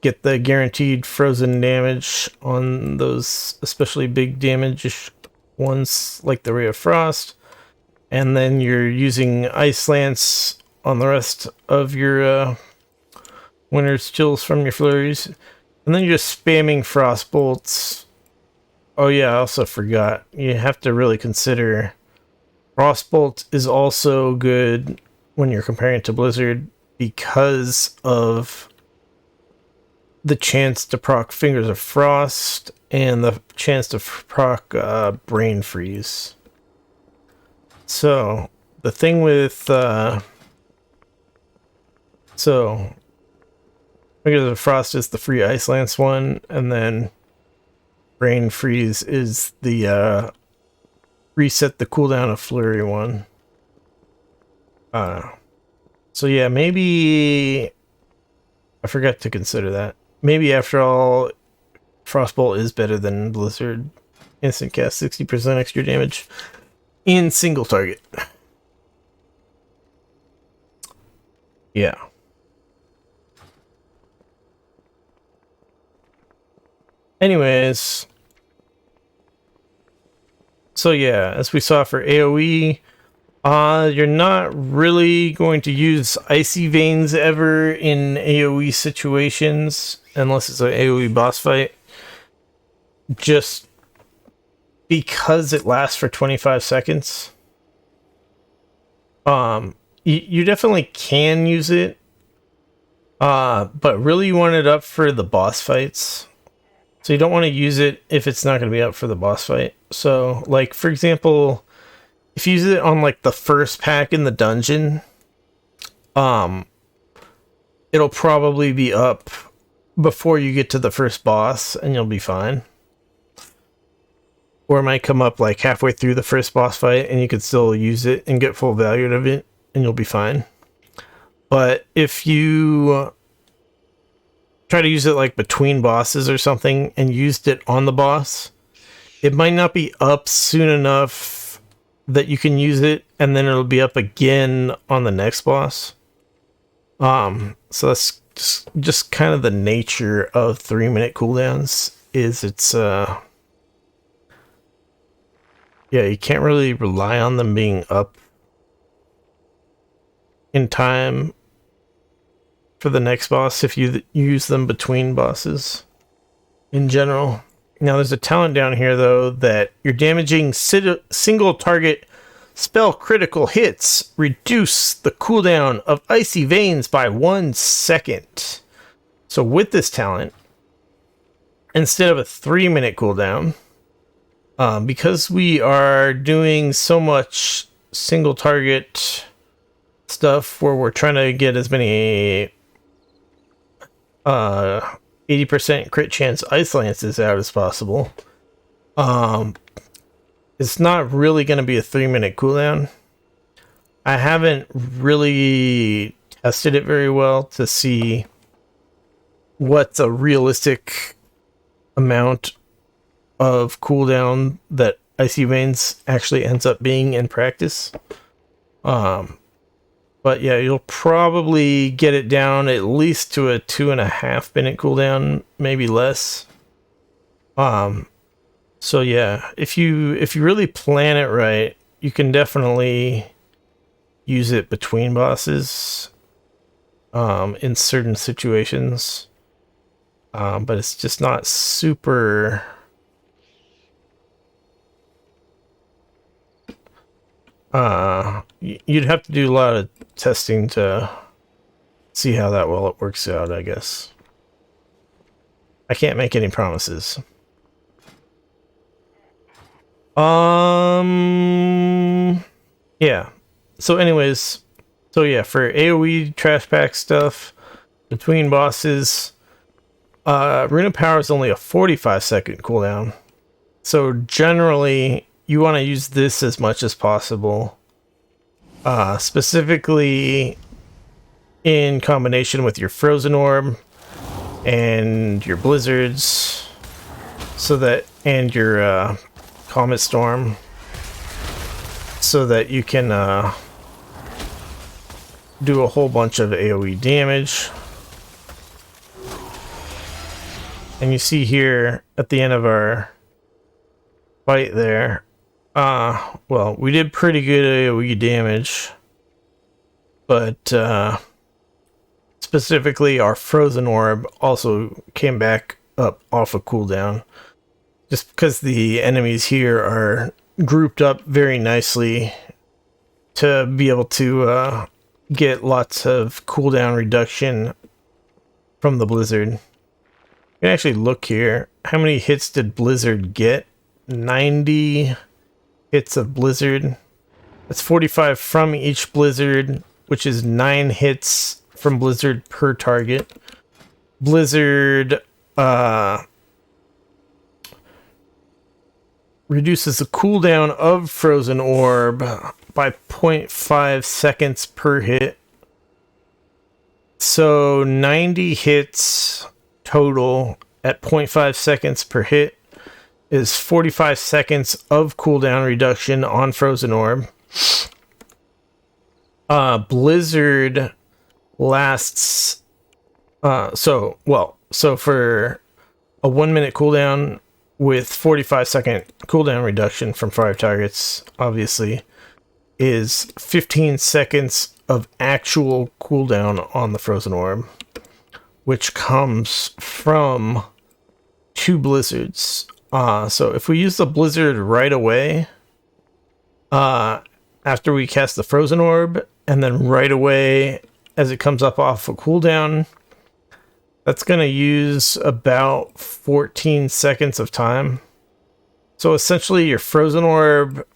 get the guaranteed frozen damage on those especially big damage ones like the Ray of Frost. And then you're using Ice Lance on the rest of your Winter's Chills from your flurries. And then you're just spamming Frostbolts. Oh yeah, I also forgot. You have to really consider Frostbolt is also good when you're comparing it to Blizzard because of the chance to proc Fingers of Frost and the chance to proc Brain Freeze. So, the thing with Fingers of Frost is the free Ice Lance one, and then Brain Freeze is the reset the cooldown of Flurry one. So yeah, maybe I forgot to consider that. Maybe after all, Frostbolt is better than Blizzard. Instant cast 60% extra damage in single target. Yeah. Anyways, so yeah, as we saw for AoE, you're not really going to use Icy Veins ever in AoE situations, unless it's an AoE boss fight. just because it lasts for 25 seconds. You definitely can use it, but really you want it up for the boss fights. So you don't want to use it if it's not going to be up for the boss fight. So, like, for example, if you use it on, like, the first pack in the dungeon, it'll probably be up before you get to the first boss, and you'll be fine. Or it might come up, like, halfway through the first boss fight, and you could still use it and get full value out of it, and you'll be fine. But if you try to use it like between bosses or something and used it on the boss, it might not be up soon enough that you can use it, and then it'll be up again on the next boss. So that's just kind of the nature of 3-minute cooldowns, is it's yeah, you can't really rely on them being up in time for the next boss if you use them between bosses in general. Now there's a talent down here though that you're damaging single target spell critical hits. Reduce the cooldown of Icy Veins by 1 second. So with this talent, instead of a 3-minute cooldown, because we are doing so much single target stuff where we're trying to get as many 80% crit chance ice lances out as possible, it's not really going to be a 3-minute cooldown. I haven't really tested it very well to see what's a realistic amount of cooldown that Icy Veins actually ends up being in practice. But yeah, you'll probably get it down at least to a 2.5-minute cooldown, maybe less. So yeah, if you really plan it right, you can definitely use it between bosses, in certain situations. But it's just not super. You'd have to do a lot of testing to see how that well it works out, I guess. I can't make any promises. Yeah. So anyways, so yeah, for AoE trash pack stuff between bosses, Rune of Power is only a 45-second cooldown. So generally you want to use this as much as possible, specifically in combination with your Frozen Orb and your Blizzards, so that, and your Comet Storm, so that you can do a whole bunch of AoE damage. And you see here at the end of our fight there, well, we did pretty good AoE damage, but specifically our Frozen Orb also came back up off a cooldown, just because the enemies here are grouped up very nicely to be able to get lots of cooldown reduction from the Blizzard. You can actually look here. How many hits did Blizzard get? 90 hits of Blizzard. That's 45 from each Blizzard, which is 9 hits from Blizzard per target. Blizzard reduces the cooldown of Frozen Orb by 0.5 seconds per hit. So 90 hits total at 0.5 seconds per hit is 45 seconds of cooldown reduction on Frozen Orb. Blizzard lasts so for a 1-minute cooldown with 45-second cooldown reduction from 5 targets, obviously, is 15 seconds of actual cooldown on the Frozen Orb, which comes from 2 Blizzards. So if we use the blizzard right away, after we cast the frozen orb, and then right away as it comes up off a cooldown, that's going to use about 14 seconds of time. So essentially your frozen orb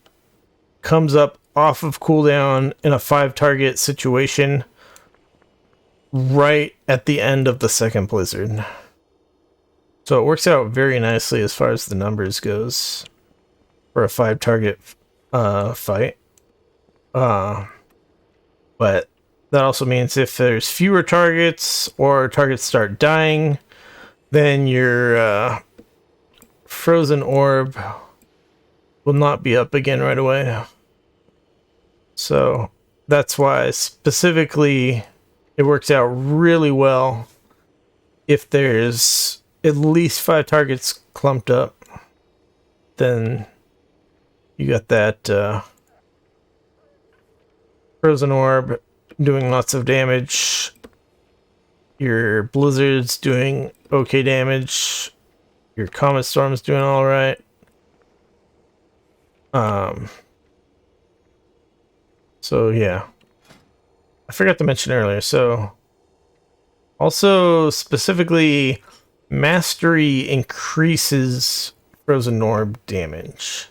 comes up off of cooldown in a 5-target situation right at the end of the second blizzard. So it works out very nicely as far as the numbers goes for a 5-target fight. But that also means if there's fewer targets or targets start dying, then your frozen orb will not be up again right away. So that's why specifically it works out really well if there's at least 5 targets clumped up. Then you got that frozen orb doing lots of damage. Your blizzard's doing okay damage. Your comet storm's doing all right. So yeah, I forgot to mention earlier. So also specifically, mastery increases frozen orb damage.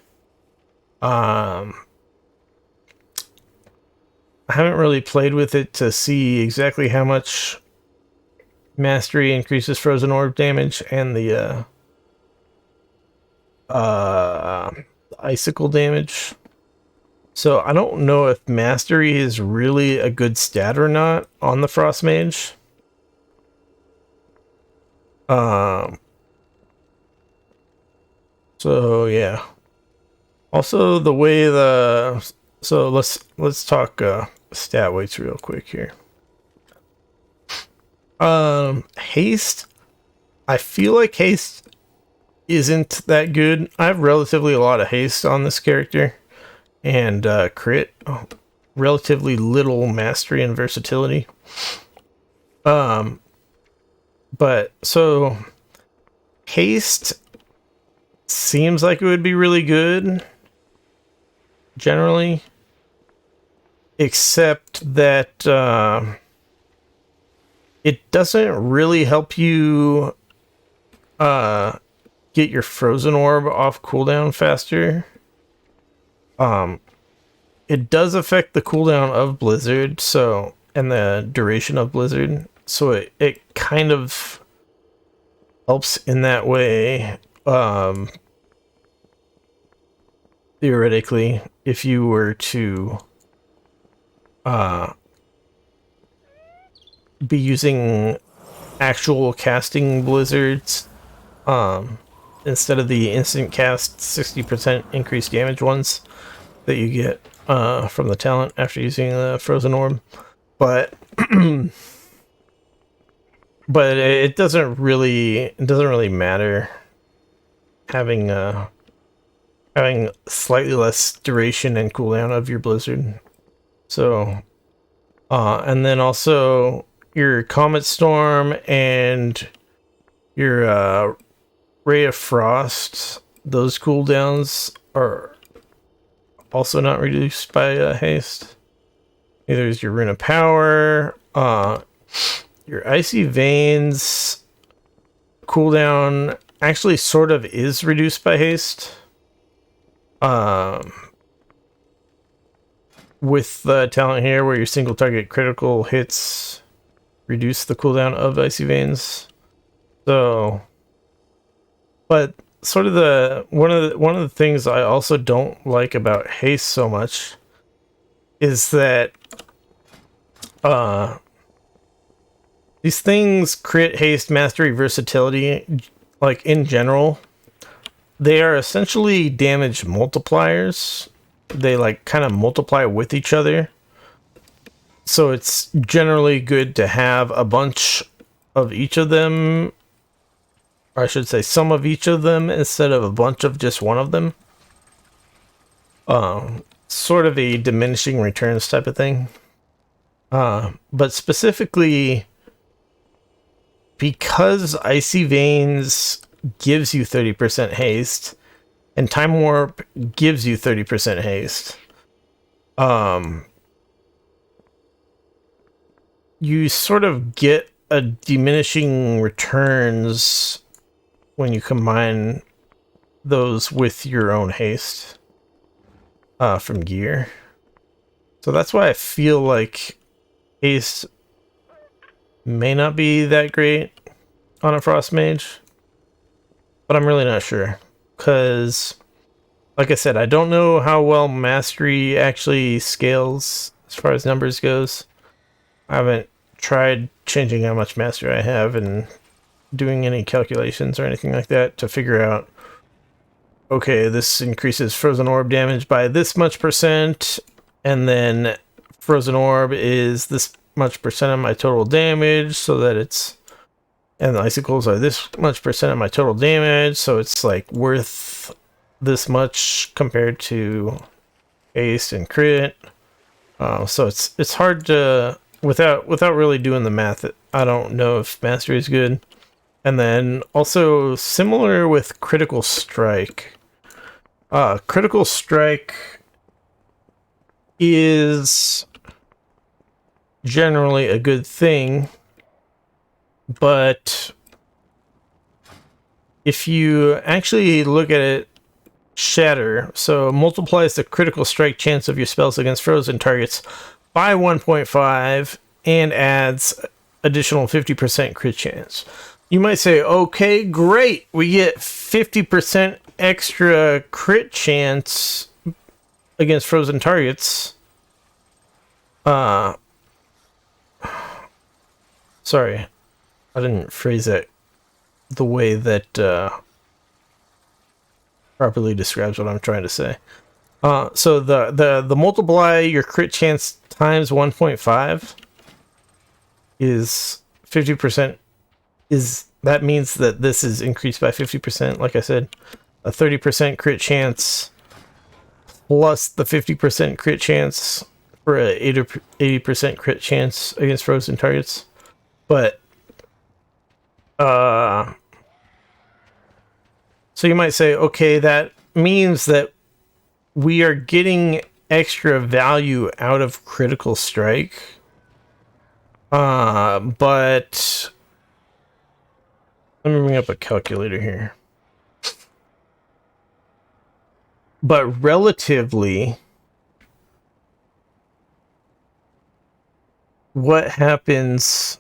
I haven't really played with it to see exactly how much mastery increases frozen orb damage and the icicle damage. So I don't know if mastery is really a good stat or not on the Frost Mage. So yeah. Also the way so let's talk stat weights real quick here. Haste. I feel like haste isn't that good. I have relatively a lot of haste on this character, and crit, relatively little mastery and versatility. But so haste seems like it would be really good generally, except that it doesn't really help you get your frozen orb off cooldown faster. It does affect the cooldown of Blizzard, so, and the duration of Blizzard, so it kind of helps in that way. Theoretically, if you were to be using actual casting blizzards instead of the instant cast 60% increased damage ones that you get from the talent after using the frozen orb. But but it doesn't really matter having slightly less duration and cooldown of your blizzard. So and then also your Comet Storm and your Ray of Frost, those cooldowns are also not reduced by haste. Neither is your Rune of Power. Your Icy Veins cooldown actually sort of is reduced by haste. With the talent here where your single target critical hits reduce the cooldown of Icy Veins. So, but sort of one of the things I also don't like about haste so much is that these things, crit, haste, mastery, versatility, like in general, they are essentially damage multipliers. They like kind of multiply with each other. So it's generally good to have a bunch of each of them, or I should say some of each of them instead of a bunch of just one of them. Sort of a diminishing returns type of thing. But specifically, because Icy Veins gives you 30% haste, and Time Warp gives you 30% haste. You sort of get a diminishing returns when you combine those with your own haste from gear. So that's why I feel like haste may not be that great on a Frost Mage, but I'm really not sure, because like I said, I don't know how well mastery actually scales as far as numbers goes. I haven't tried changing how much mastery I have and doing any calculations or anything like that to figure out, okay, this increases Frozen Orb damage by this much percent, and then Frozen Orb is this much percent of my total damage, so that it's, and the icicles are this much percent of my total damage, so it's like worth this much compared to haste and crit. So it's hard to, without really doing the math, I don't know if mastery is good. And then also similar with critical strike. Critical strike is generally a good thing, but if you actually look at it, shatter, so multiplies the critical strike chance of your spells against frozen targets by 1.5 and adds additional 50% crit chance. You might say, okay, great, we get 50% extra crit chance against frozen targets. Sorry, I didn't phrase it the way that properly describes what I'm trying to say. So the multiply your crit chance times 1.5 is 50%. That means that this is increased by 50%. Like I said, a 30% crit chance plus the 50% crit chance for a 80% crit chance against frozen targets. But so you might say, okay, that means that we are getting extra value out of critical strike. But let me bring up a calculator here. But relatively, what happens?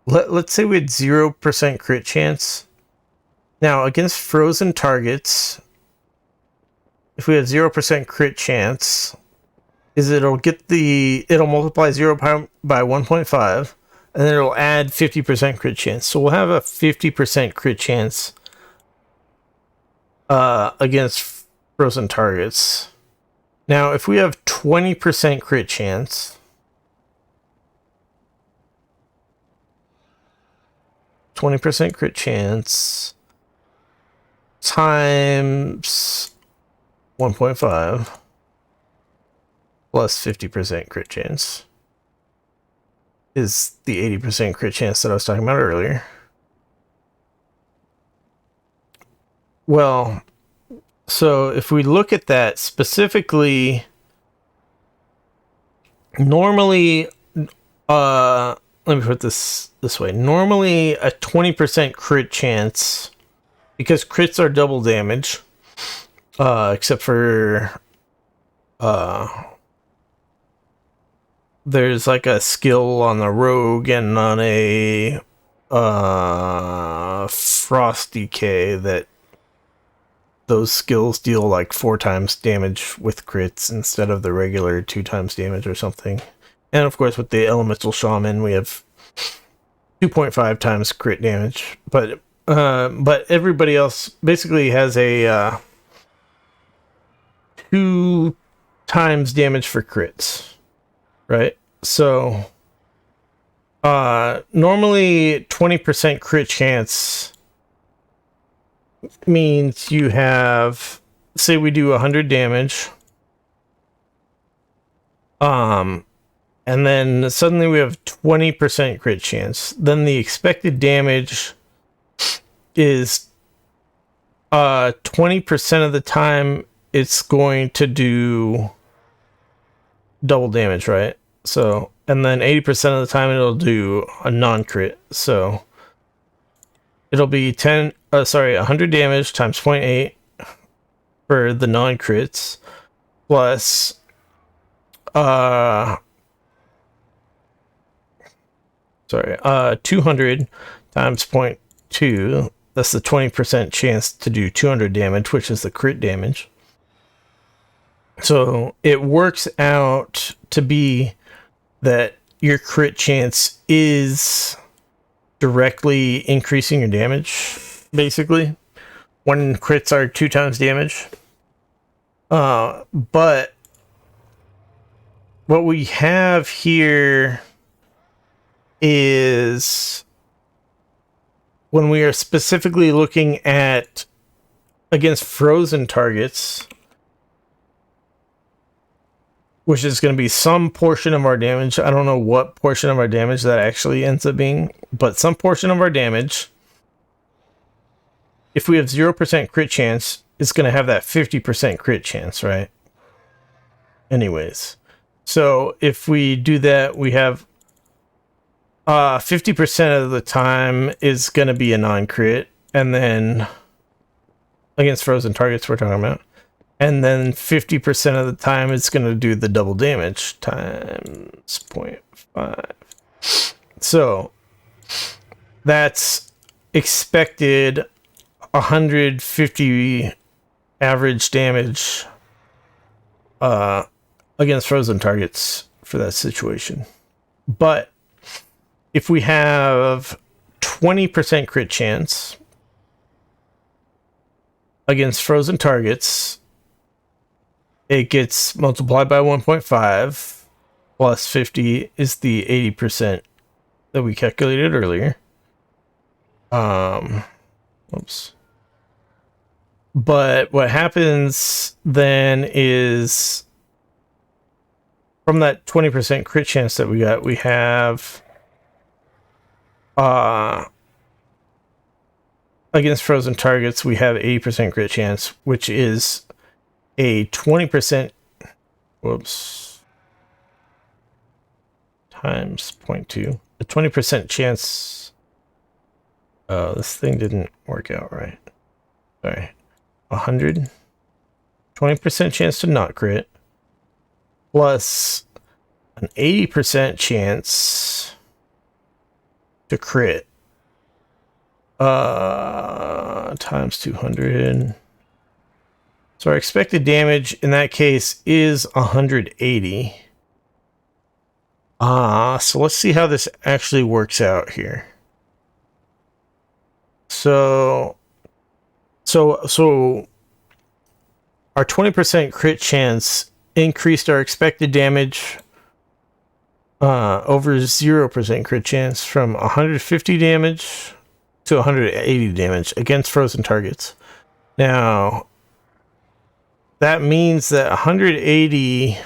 Let's say we had 0% crit chance. Now, against frozen targets, if we have 0% crit chance, it'll multiply 0 by 1.5, and then it'll add 50% crit chance. So we'll have a 50% crit chance against frozen targets. Now, if we have 20% crit chance, times 1.5 plus 50% crit chance is the 80% crit chance that I was talking about earlier. Well, so if we look at that specifically, normally, let me put this way. Normally, a 20% crit chance, because crits are double damage, except for there's like a skill on the rogue and on a frost decay that those skills deal like 4 times damage with crits instead of the regular 2 times damage or something. And of course with the elemental shaman we have 2.5 times crit damage, but everybody else basically has a 2 times damage for crits, right? So normally 20% crit chance means you have, say we do 100 damage, and then suddenly we have 20% crit chance. Then the expected damage is 20% of the time it's going to do double damage, right? So, and then 80% of the time it'll do a non-crit. So it'll be 100 damage times 0.8 for the non-crits plus 200 times 0.2. That's the 20% chance to do 200 damage, which is the crit damage. So it works out to be that your crit chance is directly increasing your damage, basically, when crits are 2 times damage. But what we have here is when we are specifically looking at against frozen targets, which is going to be some portion of our damage. I don't know what portion of our damage that actually ends up being, but some portion of our damage, if we have 0% crit chance, it's going to have that 50% crit chance, right? Anyways, so if we do that, we have 50% of the time is going to be a non-crit, and then against frozen targets we're talking about. And then 50% of the time it's going to do the double damage times 0.5. So that's expected 150 average damage against frozen targets for that situation. But if we have 20% crit chance against frozen targets, it gets multiplied by 1.5 plus 50 is the 80% that we calculated earlier. Oops. But what happens then is from that 20% crit chance that we got, we have against frozen targets, we have 80% crit chance, which is a 20%, times 0.2, a 20% chance. Oh, this thing didn't work out right. Sorry. 100, 20% chance to not crit, plus an 80% chance to crit, times 200. So our expected damage in that case is 180. So let's see how this actually works out here. So our 20% crit chance increased our expected damage over 0% crit chance from 150 damage to 180 damage against frozen targets. Now, that means that 180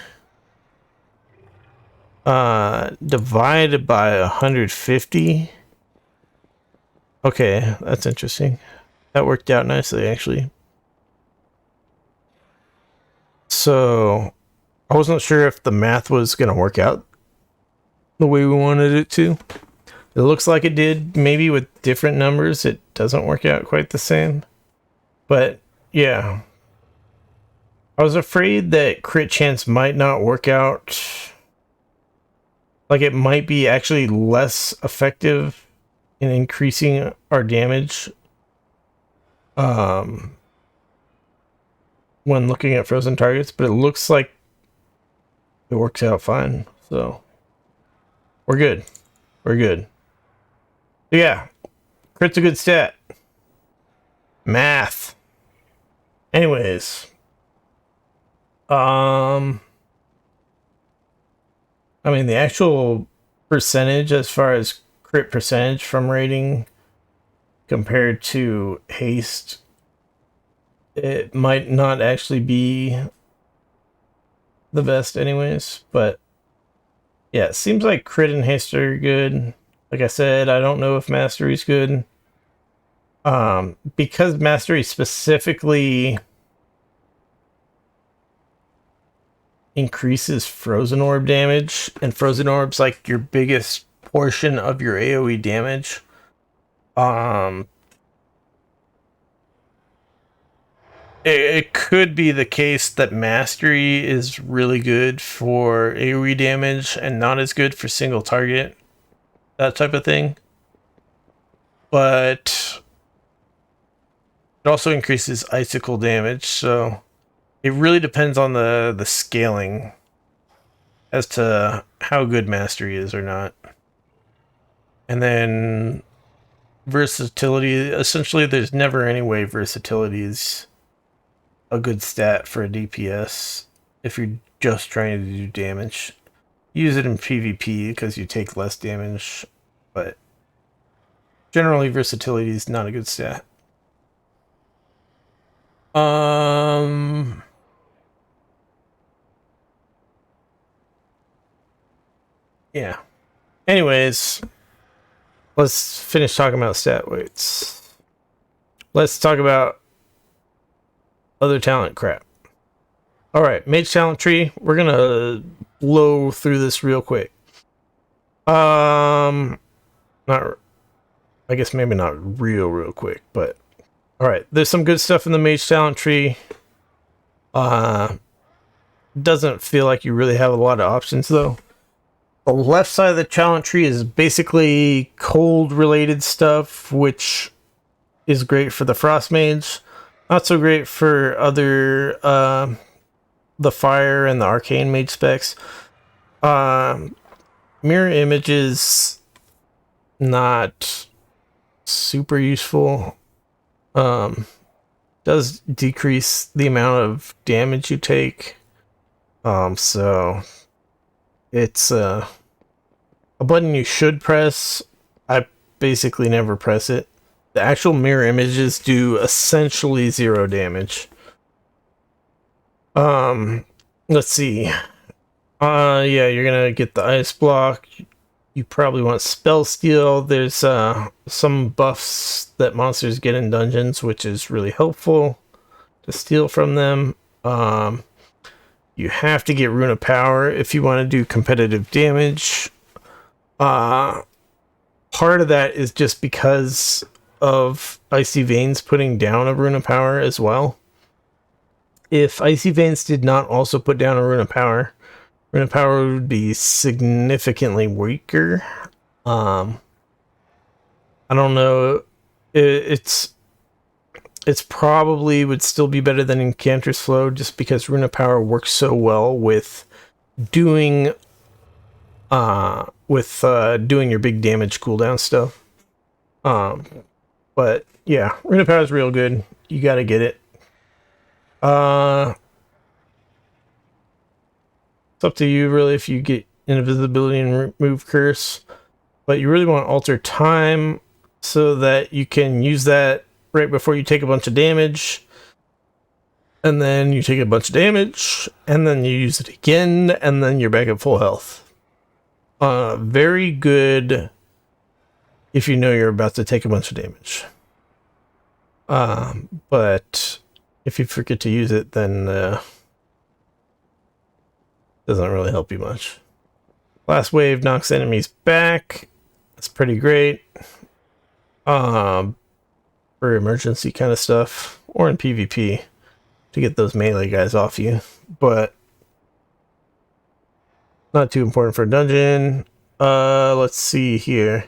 divided by 150. Okay, that's interesting. That worked out nicely, actually. So, I wasn't sure if the math was going to work out the way we wanted it to. It looks like it did. Maybe with different numbers, it doesn't work out quite the same. But, yeah. I was afraid that crit chance might not work out. Like, it might be actually less effective in increasing our damage when looking at frozen targets, but it looks like it works out fine. So we're good. We're good. But yeah, crit's a good stat. Math. Anyways, I mean, the actual percentage as far as crit percentage from rating compared to haste, it might not actually be the best anyways, but yeah, it seems like crit and haste are good. Like I said, I don't know if mastery's good. Because Mastery specifically increases Frozen Orb damage, and Frozen Orb's like your biggest portion of your AoE damage. It could be the case that Mastery is really good for AoE damage and not as good for single target, that type of thing. But it also increases icicle damage, so it really depends on the scaling as to how good Mastery is or not. And then versatility, essentially there's never any way versatility is a good stat for a DPS if you're just trying to do damage. Use it in PvP because you take less damage, but generally versatility is not a good stat. Yeah. Anyways, let's finish talking about stat weights. Let's talk about other talent crap. Alright, Mage Talent Tree. We're gonna blow through this real quick. Not, I guess maybe not real quick, but alright, there's some good stuff in the Mage Talent Tree. Doesn't feel like you really have a lot of options though. The left side of the talent tree is basically cold related stuff, which is great for the Frost Mage. Not so great for other the fire and the arcane mage specs. Mirror images, not super useful. Does decrease the amount of damage you take. So it's a button you should press. I basically never press it. The actual mirror images do essentially 0 damage. Let's see. Yeah, you're gonna get the ice block. You probably want spell steal. There's some buffs that monsters get in dungeons, which is really helpful to steal from them. You have to get Rune of Power if you want to do competitive damage. Part of that is just because of Icy Veins putting down a Rune of Power as well. If Icy Veins did not also put down a Rune of Power would be significantly weaker. I don't know. It's probably would still be better than Incanter's Flow just because Rune of Power works so well with doing doing your big damage cooldown stuff. But yeah, Rune of Power is real good. You gotta get it. It's up to you really if you get invisibility and remove curse, but you really want alter time so that you can use that right before you take a bunch of damage, and then you take a bunch of damage, and then you use it again, and then you're back at full health. Very good if you know you're about to take a bunch of damage. But if you forget to use it, then doesn't really help you much. Last wave knocks enemies back. That's pretty great. For emergency kind of stuff, or in PvP to get those melee guys off you, but not too important for a dungeon. Let's see here.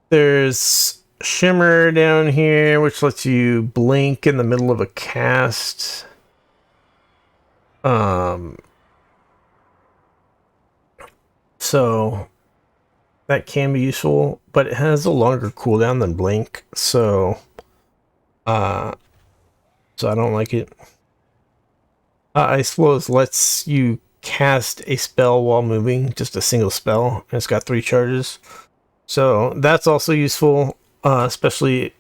There's Shimmer down here, which lets you blink in the middle of a cast. So that can be useful, but it has a longer cooldown than blink, so I don't like it. Ice Flows lets you cast a spell while moving, just a single spell, and it's got 3 charges. So that's also useful, especially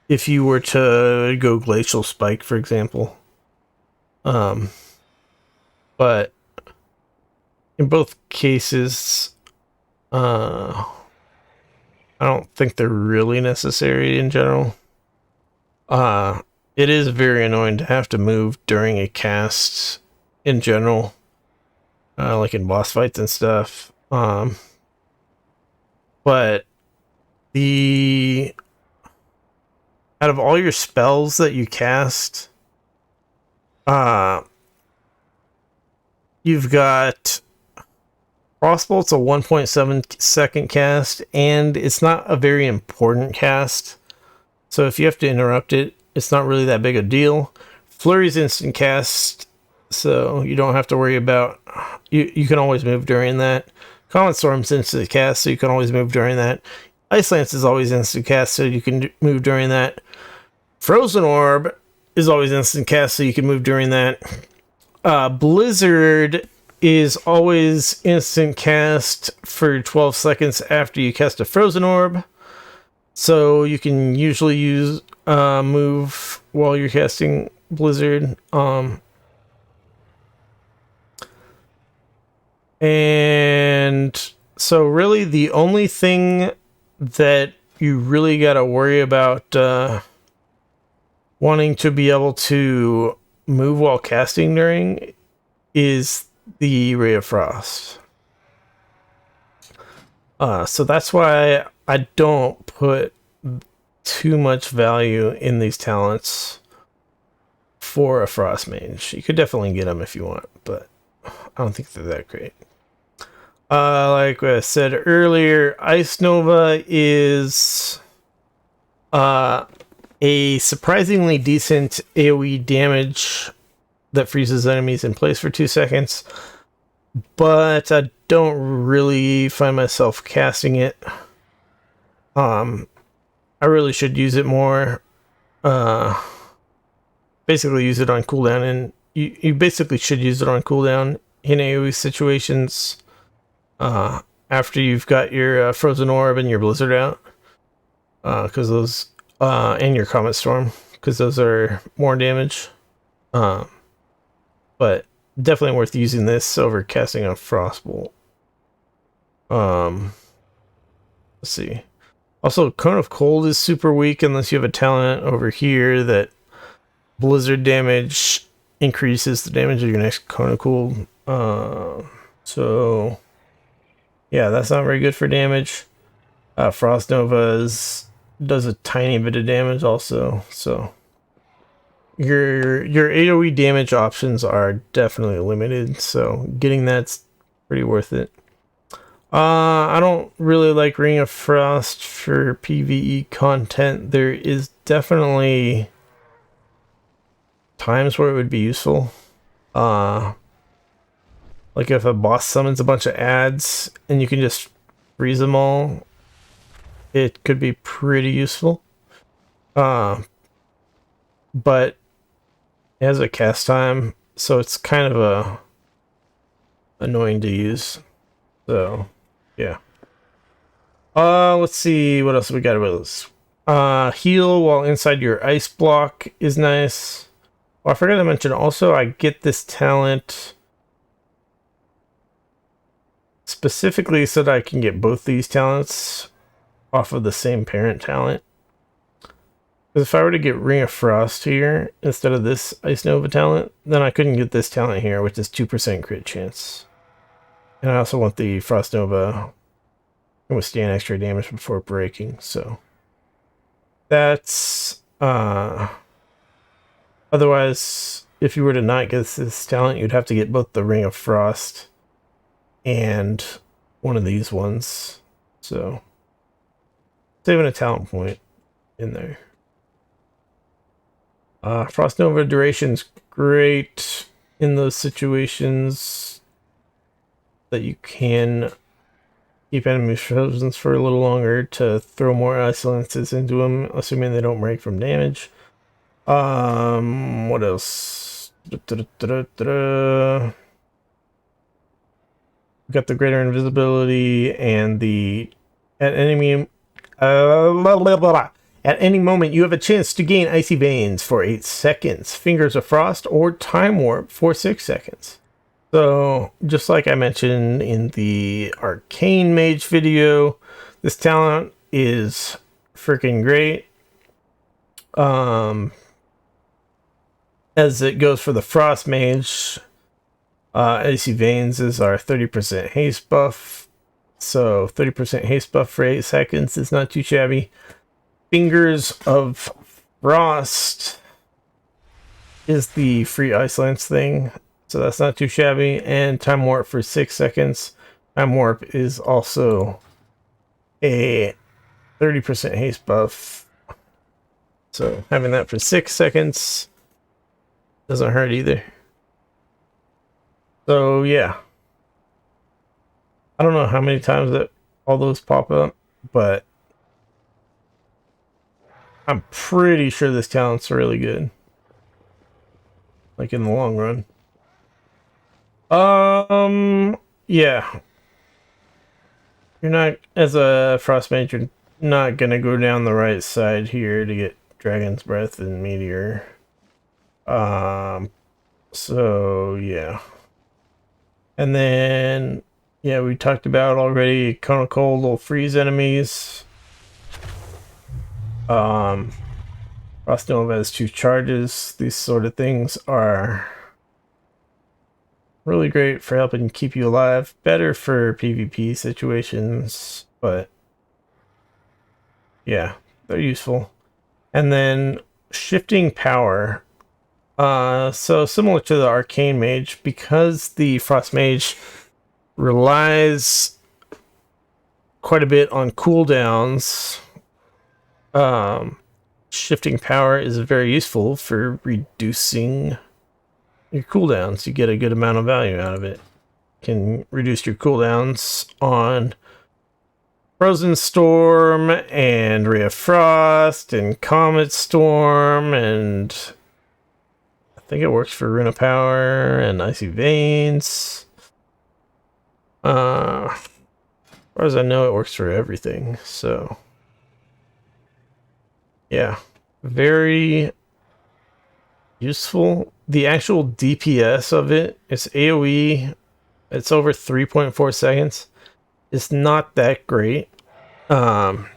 if you were to go Glacial Spike, for example. But in both cases, I don't think they're really necessary in general. It is very annoying to have to move during a cast in general, like in boss fights and stuff. But the out of all your spells that you cast, you've got Frostbolt's a 1.7 second cast, and it's not a very important cast. So if you have to interrupt it, it's not really that big a deal. Flurry's instant cast, so you don't have to worry about... You can always move during that. Comet Storm's instant cast, so you can always move during that. Ice Lance is always instant cast, so you can move during that. Frozen Orb is always instant cast, so you can move during that. Blizzard is always instant cast for 12 seconds after you cast a Frozen Orb. So you can usually use move while you're casting Blizzard. And so really the only thing that you really got to worry about wanting to be able to move while casting during is the Ray of Frost. So that's why I don't put too much value in these talents for a Frost Mage. You could definitely get them if you want, but I don't think they're that great. Like I said earlier, Ice Nova is a surprisingly decent AoE damage that freezes enemies in place for 2 seconds, but I don't really find myself casting it. I really should use it more. Basically use it on cooldown, and you basically should use it on cooldown in AoE situations after you've got your Frozen Orb and your Blizzard out, because those and your Comet Storm, because those are more damage. But definitely worth using this over casting a Frostbolt. Let's see. Also, Cone of Cold is super weak unless you have a talent over here that Blizzard damage increases the damage of your next Cone of Cold. So yeah, that's not very good for damage. Frost Nova does a tiny bit of damage also, so your AoE damage options are definitely limited, so getting that's pretty worth it. I don't really like Ring of Frost for PvE content. There is definitely times where it would be useful. Like if a boss summons a bunch of ads and you can just freeze them all, it could be pretty useful. But it has a cast time, so it's kind of annoying to use. So yeah. Let's see what else we got about this. Heal while inside your ice block is nice. Oh, I forgot to mention also I get this talent specifically so that I can get both these talents off of the same parent talent. Because if I were to get Ring of Frost here instead of this Ice Nova talent, then I couldn't get this talent here, which is 2% crit chance. And I also want the Frost Nova to withstand extra damage before breaking, so that's otherwise, if you were to not get this talent, you'd have to get both the Ring of Frost and one of these ones. So saving a talent point in there. Frost Nova duration's great in those situations that you can keep enemies frozen for a little longer to throw more ice lances into them, assuming they don't break from damage. What else? We got the greater invisibility and the at any moment you have a chance to gain Icy Veins for 8 seconds, Fingers of Frost, or Time Warp for 6 seconds. So, just like I mentioned in the Arcane Mage video, this talent is freaking great. as it goes for the Frost Mage, Icy Veins is our 30% haste buff. So 30% haste buff for 8 seconds is not too shabby. Fingers of Frost is the free Ice Lance thing. So that's not too shabby. And Time Warp for 6 seconds. Time Warp is also a 30% haste buff. So having that for 6 seconds doesn't hurt either. So yeah. I don't know how many times that all those pop up, but I'm pretty sure this talent's really good. Like in the long run. Yeah. You're not, as a Frost Mage, you're not gonna go down the right side here to get Dragon's Breath and Meteor. So yeah. And then, yeah, we talked about already, Cone of Cold will freeze enemies. Frost Nova has 2 charges. These sort of things are really great for helping keep you alive. Better for PvP situations, but yeah, they're useful. And then Shifting Power. So similar to the Arcane Mage, because the Frost Mage relies quite a bit on cooldowns, Shifting Power is very useful for reducing your cooldowns. You get a good amount of value out of it. You can reduce your cooldowns on Frozen Storm and Ray of Frost and Comet Storm, and I think it works for Rune of Power and Icy Veins. As far as I know, it works for everything, so yeah, very useful. The actual DPS of it, it's AoE, it's over 3.4 seconds. It's not that great. Less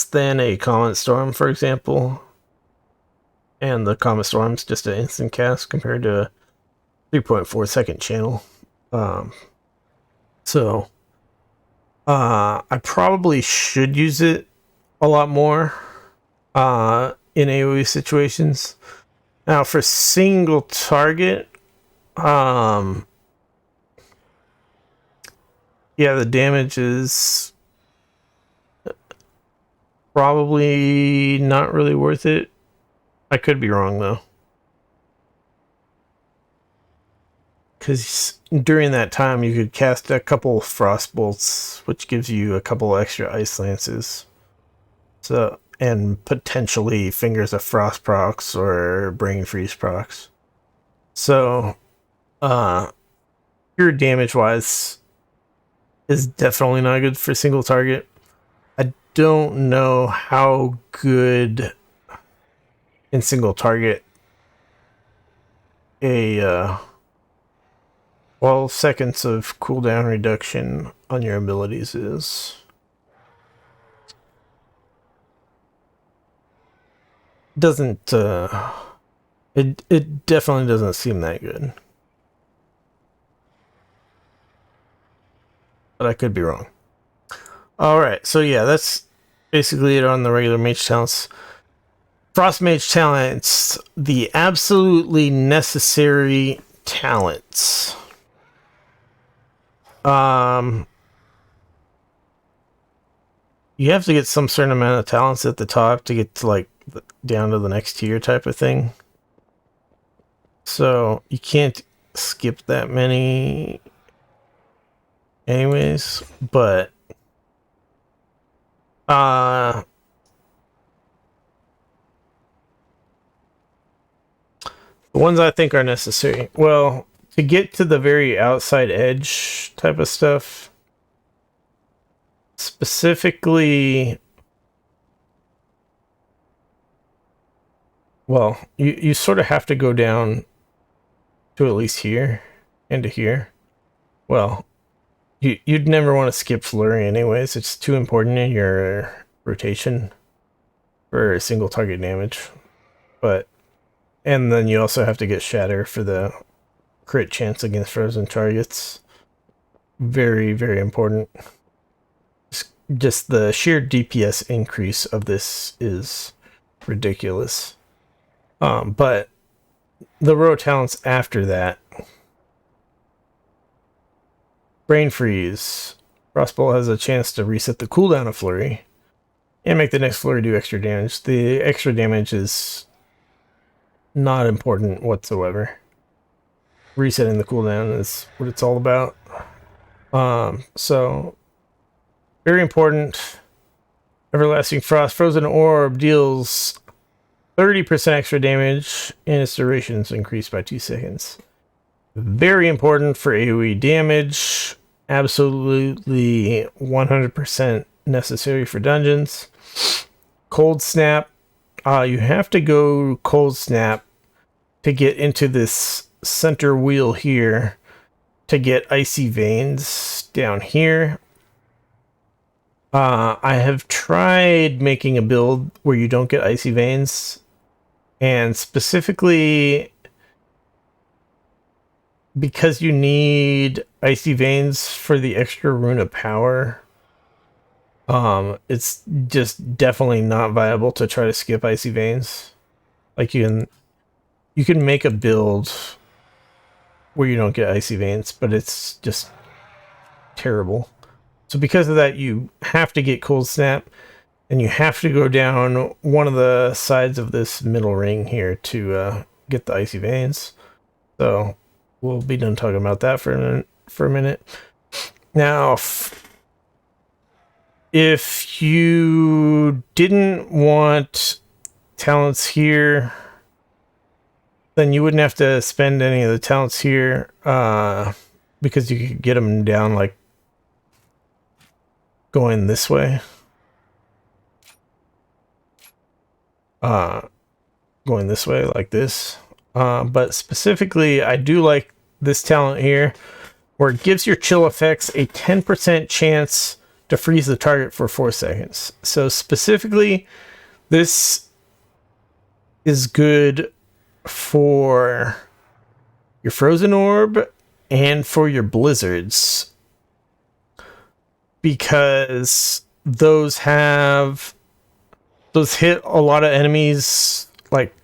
than a Comet Storm, for example. And the Comet Storm's just an instant cast compared to a 3.4 second channel. I probably should use it a lot more in AoE situations. Now for single target, yeah, the damage is probably not really worth it. I could be wrong though, because during that time you could cast a couple Frost Bolts, which gives you a couple extra Ice Lances. So, and potentially Fingers of Frost procs or Brain Freeze procs. So, pure damage wise is definitely not good for single target. I don't know how good in single target a 12 seconds of cooldown reduction on your abilities is. Doesn't it definitely doesn't seem that good, but I could be wrong. All right, so yeah, that's basically it on the regular mage talents. Frost Mage talents, the absolutely necessary talents. You have to get some certain amount of talents at the top to get to like down to the next tier type of thing. So you can't skip that many anyways, but the ones I think are necessary, well, to get to the very outside edge type of stuff, specifically, well, you sort of have to go down to at least here and to here. Well, you'd never want to skip Flurry anyways. It's too important in your rotation for single target damage. And then you also have to get Shatter for the crit chance against frozen targets. Very, very important. Just the sheer DPS increase of this is ridiculous. But the row talents after that: Brain Freeze. Frostbolt has a chance to reset the cooldown of Flurry and make the next Flurry do extra damage. The extra damage is not important whatsoever. Resetting the cooldown is what it's all about. So very important. Everlasting Frost. Frozen Orb deals 30% extra damage and its duration is increased by 2 seconds. Very important for AoE damage. Absolutely 100% necessary for dungeons. Cold Snap. You have to go Cold Snap to get into this center wheel here to get Icy Veins down here. I have tried making a build where you don't get Icy Veins, and specifically because you need Icy Veins for the extra rune of power, it's just definitely not viable to try to skip Icy Veins. Like you can make a build where you don't get Icy Veins, but it's just terrible. So because of that, you have to get Cold Snap, and you have to go down one of the sides of this middle ring here to get the Icy Veins. So we'll be done talking about that for a minute. Now, if you didn't want talents here, then you wouldn't have to spend any of the talents here, because you could get them down like going this way. Going this way like this. But specifically, I do like this talent here, where it gives your chill effects a 10% chance to freeze the target for 4 seconds. So specifically, this is good for your Frozen Orb and for your Blizzards, because those hit a lot of enemies like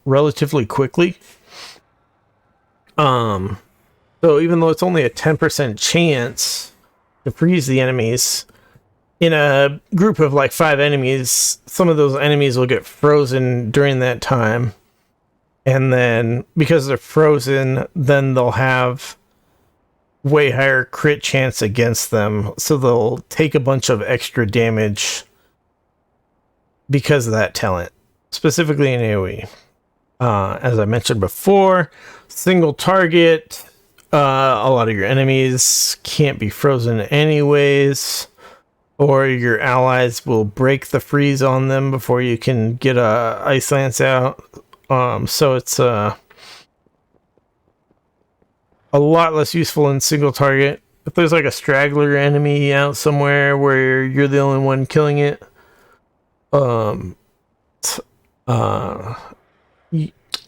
relatively quickly. So even though it's only a 10% chance to freeze the enemies, in a group of like 5 enemies, some of those enemies will get frozen during that time. And then because they're frozen, then they'll have way higher crit chance against them. So they'll take a bunch of extra damage because of that talent, specifically in AoE. As I mentioned before, single target, a lot of your enemies can't be frozen anyways, or your allies will break the freeze on them before you can get a Ice Lance out. So it's a lot less useful in single target. If there's like a straggler enemy out somewhere where you're the only one killing it,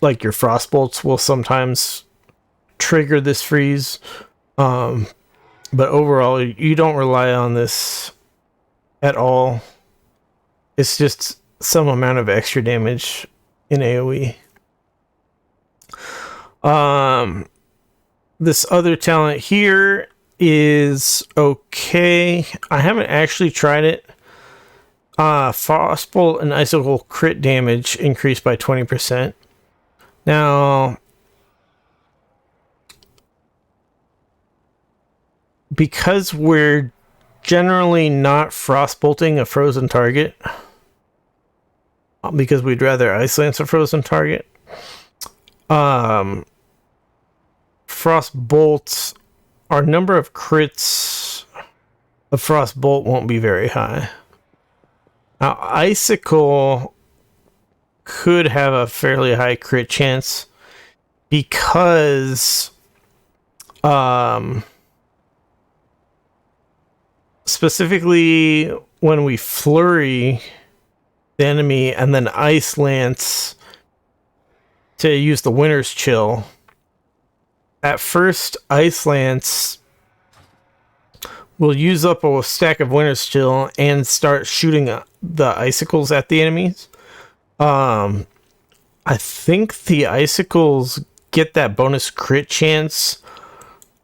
like your frost bolts will sometimes trigger this freeze. But overall, you don't rely on this at all. It's just some amount of extra damage in AoE. This other talent here is okay. I haven't actually tried it. Frostbolt and Icicle crit damage increased by 20%. Now, because we're generally not frostbolting a frozen target, because we'd rather Ice Lance a frozen target, Frostbolt, our number of crits of Frostbolt won't be very high. Now, Icicle could have a fairly high crit chance because specifically when we flurry the enemy and then Ice Lance to use the Winter's Chill, at first Ice Lance will use up a stack of Winter's Chill and start shooting the icicles at the enemies. I think the icicles get that bonus crit chance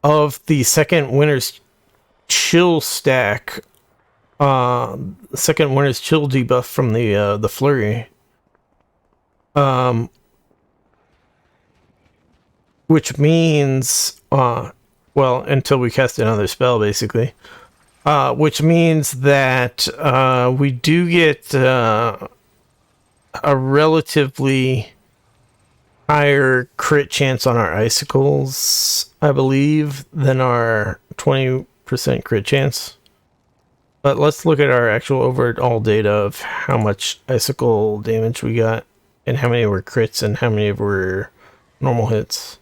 of the second Winter's Chill stack, second Winter's Chill debuff from the flurry, which means well, until we cast another spell, basically, which means that we do get a relatively higher crit chance on our icicles, I believe, than our 20% crit chance. But let's look at our actual overall data of how much icicle damage we got and how many were crits and how many were normal hits.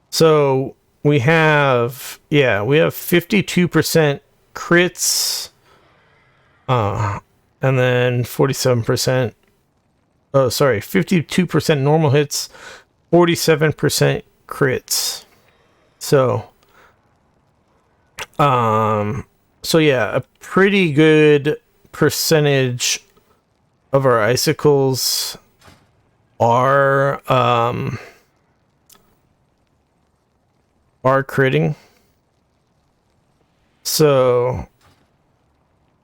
So we have 52% crits, and then 47%. Oh, sorry, 52% normal hits, 47% crits. So yeah, a pretty good percentage of our icicles are critting. So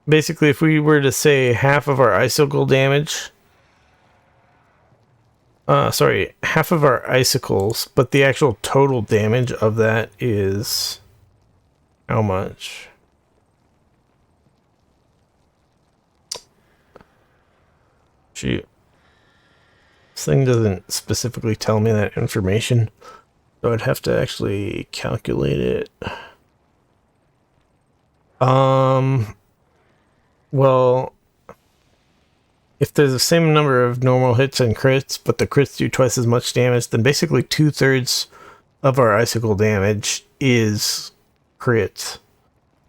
basically, if we were to say half of our icicle damage, half of our icicles, but the actual total damage of that is how much? Shoot. This thing doesn't specifically tell me that information, so I'd have to actually calculate it. Well, if there's the same number of normal hits and crits, but the crits do twice as much damage, then basically 2/3 of our icicle damage is crits.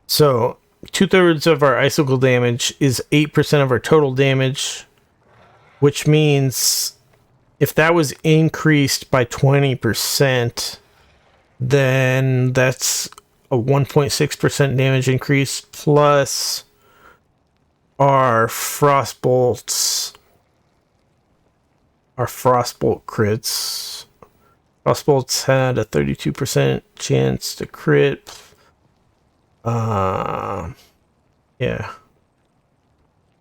So 2/3 of our icicle damage is 8% of our total damage, which means if that was increased by 20%, then that's a 1.6% damage increase plus our frostbolt crits. Frostbolts had a 32% chance to crit. Yeah.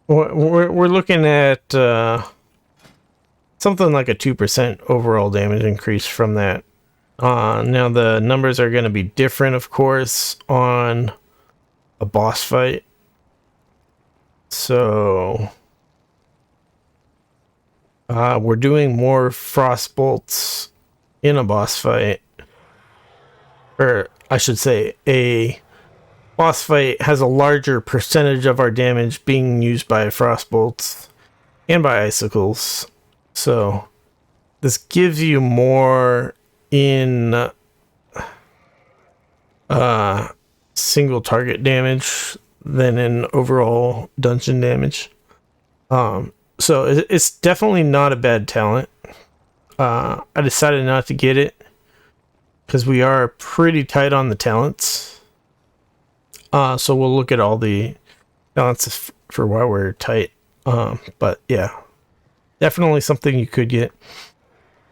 We're looking at something like a 2% overall damage increase from that. Now the numbers are going to be different, of course, on a boss fight. So we're doing more frostbolts in a boss fight, or I should say a boss fight has a larger percentage of our damage being used by frostbolts and by icicles. So this gives you more in single target damage than in overall dungeon damage. So it's definitely not a bad talent. I decided not to get it because we are pretty tight on the talents. So we'll look at all the talents for why we're tight. But yeah, definitely something you could get.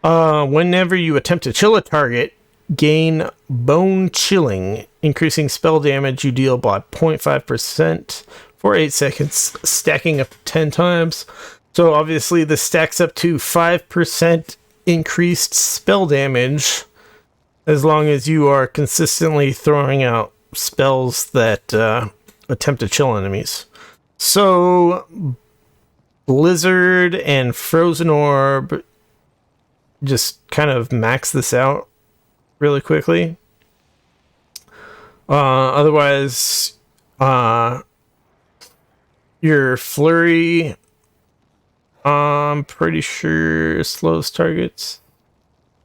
Whenever you attempt to chill a target, gain bone chilling, increasing spell damage you deal by 0.5% for 8 seconds, stacking up to 10 times. So obviously this stacks up to 5% increased spell damage as long as you are consistently throwing out spells that attempt to chill enemies. So Blizzard and Frozen Orb just kind of max this out really quickly. Otherwise, your flurry, I'm pretty sure slows targets.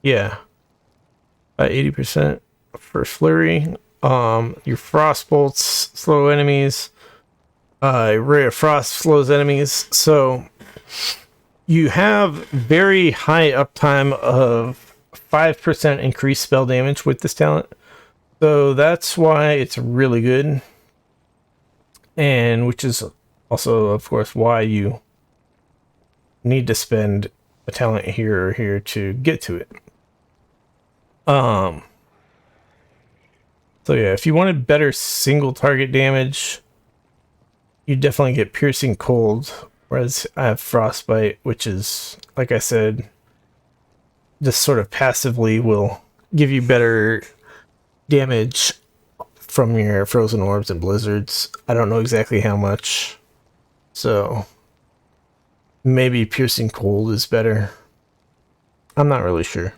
Yeah, by 80% for flurry. Your frostbolts slow enemies. Ray of Frost slows enemies, so you have very high uptime of 5% increased spell damage with this talent. So that's why it's really good. And which is also, of course, why you need to spend a talent here or here to get to it. So yeah, if you wanted better single target damage, you definitely get Piercing Cold, whereas I have Frostbite, which is, like I said, just sort of passively will give you better damage from your frozen orbs and blizzards. I don't know exactly how much, so maybe Piercing Cold is better. I'm not really sure.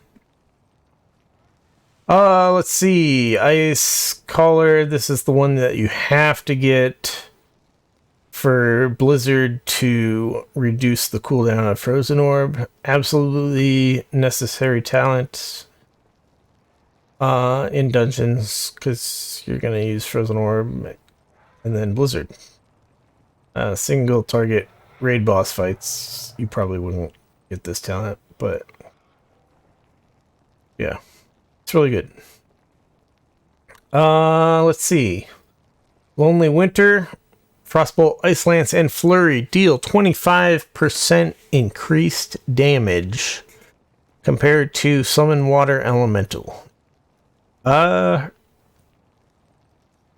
Let's see. Ice Collar. This is the one that you have to get for Blizzard to reduce the cooldown of Frozen Orb. Absolutely necessary talent in dungeons, because you're going to use Frozen Orb and then Blizzard. Single target raid boss fights, you probably wouldn't get this talent, but yeah. It's really good. Let's see. Lonely Winter, Frostbolt, Ice Lance, and Flurry deal 25% increased damage compared to Summon Water Elemental. I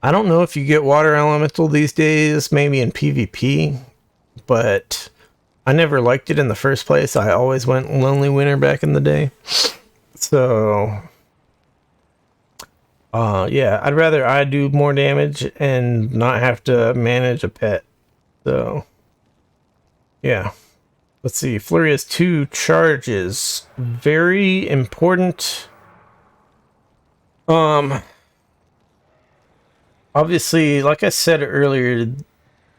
don't know if you get Water Elemental these days, maybe in PvP, but I never liked it in the first place. I always went Lonely Winter back in the day. So yeah, I'd rather I do more damage and not have to manage a pet. So, yeah. Let's see. Flurry has 2 charges. Very important. Obviously, like I said earlier,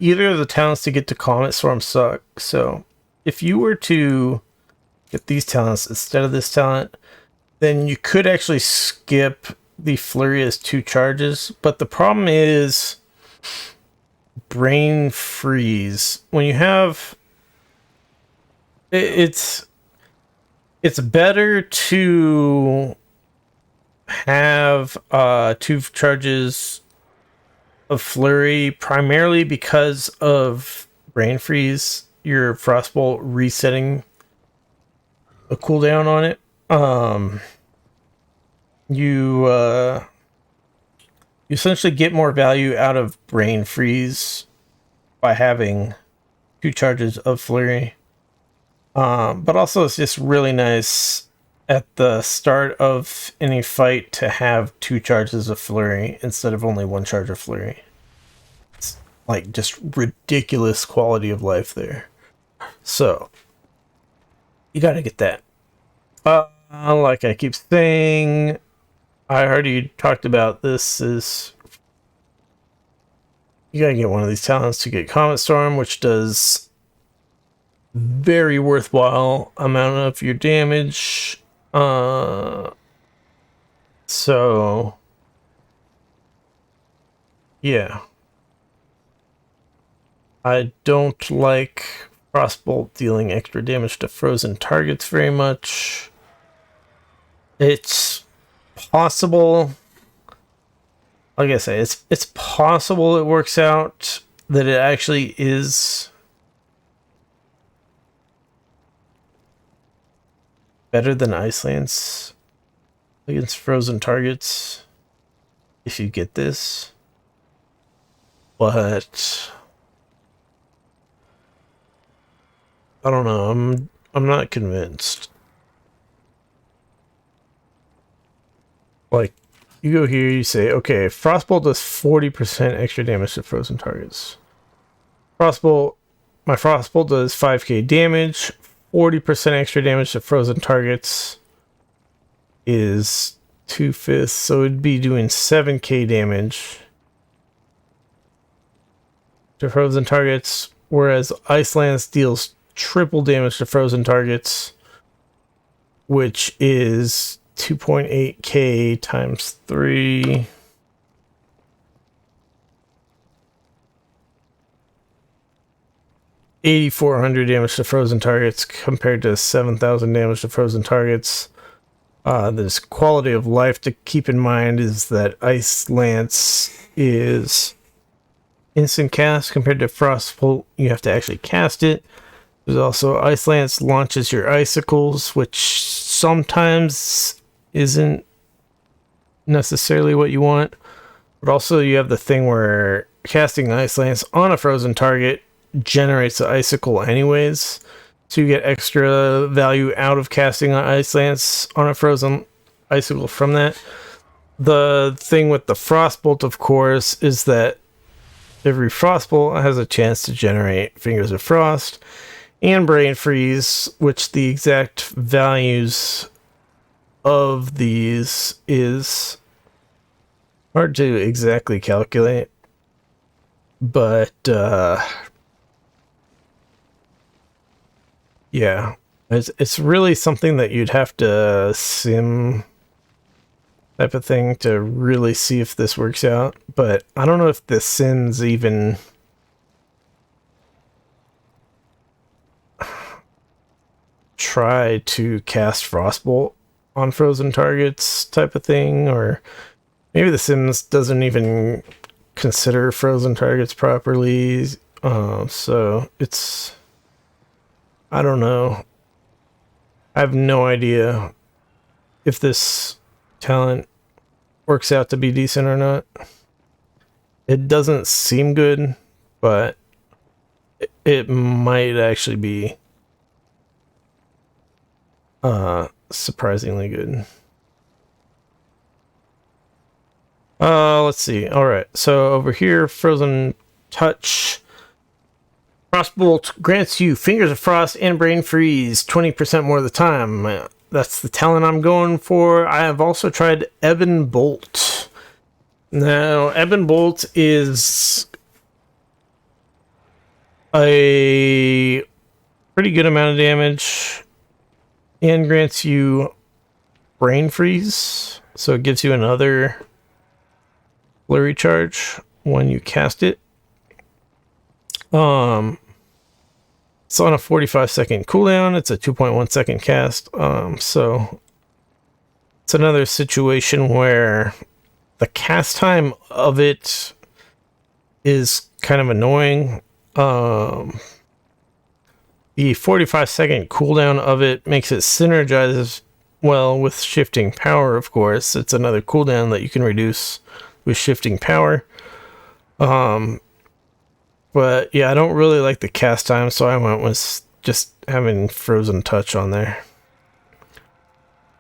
either of the talents to get to Comet Storm suck. So, if you were to get these talents instead of this talent, then you could actually skip the Flurry has 2 charges, but the problem is Brain Freeze. When you have it's better to have 2 charges of Flurry, primarily because of Brain Freeze, your Frostbolt resetting a cooldown on it. You essentially get more value out of Brain Freeze by having 2 charges of Flurry. But also it's just really nice at the start of any fight to have 2 charges of Flurry instead of only 1 charge of Flurry. It's like just ridiculous quality of life there. So you gotta get that. Like I keep saying, I already talked about this, is you gotta get one of these talents to get Comet Storm, which does very worthwhile amount of your damage. So yeah, I don't like Frostbolt dealing extra damage to frozen targets very much. It's possible, like I say, it's possible it works out that it actually is better than Ice Lance against frozen targets if you get this, but I don't know. I'm not convinced. Like, you go here, you say, okay, Frostbolt does 40% extra damage to frozen targets. My Frostbolt does 5k damage. 40% extra damage to frozen targets is 2/5, so it'd be doing 7k damage to frozen targets, whereas Ice Lance deals triple damage to frozen targets, which is 2.8k times 3. 8,400 damage to frozen targets compared to 7,000 damage to frozen targets. This quality of life to keep in mind is that Ice Lance is instant cast compared to Frostbolt. You have to actually cast it. There's also Ice Lance launches your icicles, which sometimes isn't necessarily what you want. But also you have the thing where casting Ice Lance on a frozen target generates the icicle anyways. So you get extra value out of casting an Ice Lance on a frozen icicle from that. The thing with the Frostbolt, of course, is that every Frostbolt has a chance to generate Fingers of Frost and Brain Freeze, which the exact values of these is hard to exactly calculate. But, yeah, it's really something that you'd have to sim type of thing to really see if this works out. But I don't know if the sims even try to cast Frostbolt on frozen targets type of thing, or maybe the sims doesn't even consider frozen targets properly. So it's, I don't know. I have no idea if this talent works out to be decent or not. It doesn't seem good, but it might actually be surprisingly good. Let's see. All right. So over here, Frozen Touch. Frostbolt grants you Fingers of Frost and Brain Freeze 20% more of the time. That's the talent I'm going for. I have also tried Ebon Bolt. Now, Ebon Bolt is a pretty good amount of damage and grants you Brain Freeze. So it gives you another flurry charge when you cast it. It's on a 45-second cooldown. It's a 2.1 second cast. So it's another situation where the cast time of it is kind of annoying. The 45-second cooldown of it makes it synergize well with shifting power, of course. It's another cooldown that you can reduce with shifting power. But yeah, I don't really like the cast time, so I went with just having Frozen Touch on there.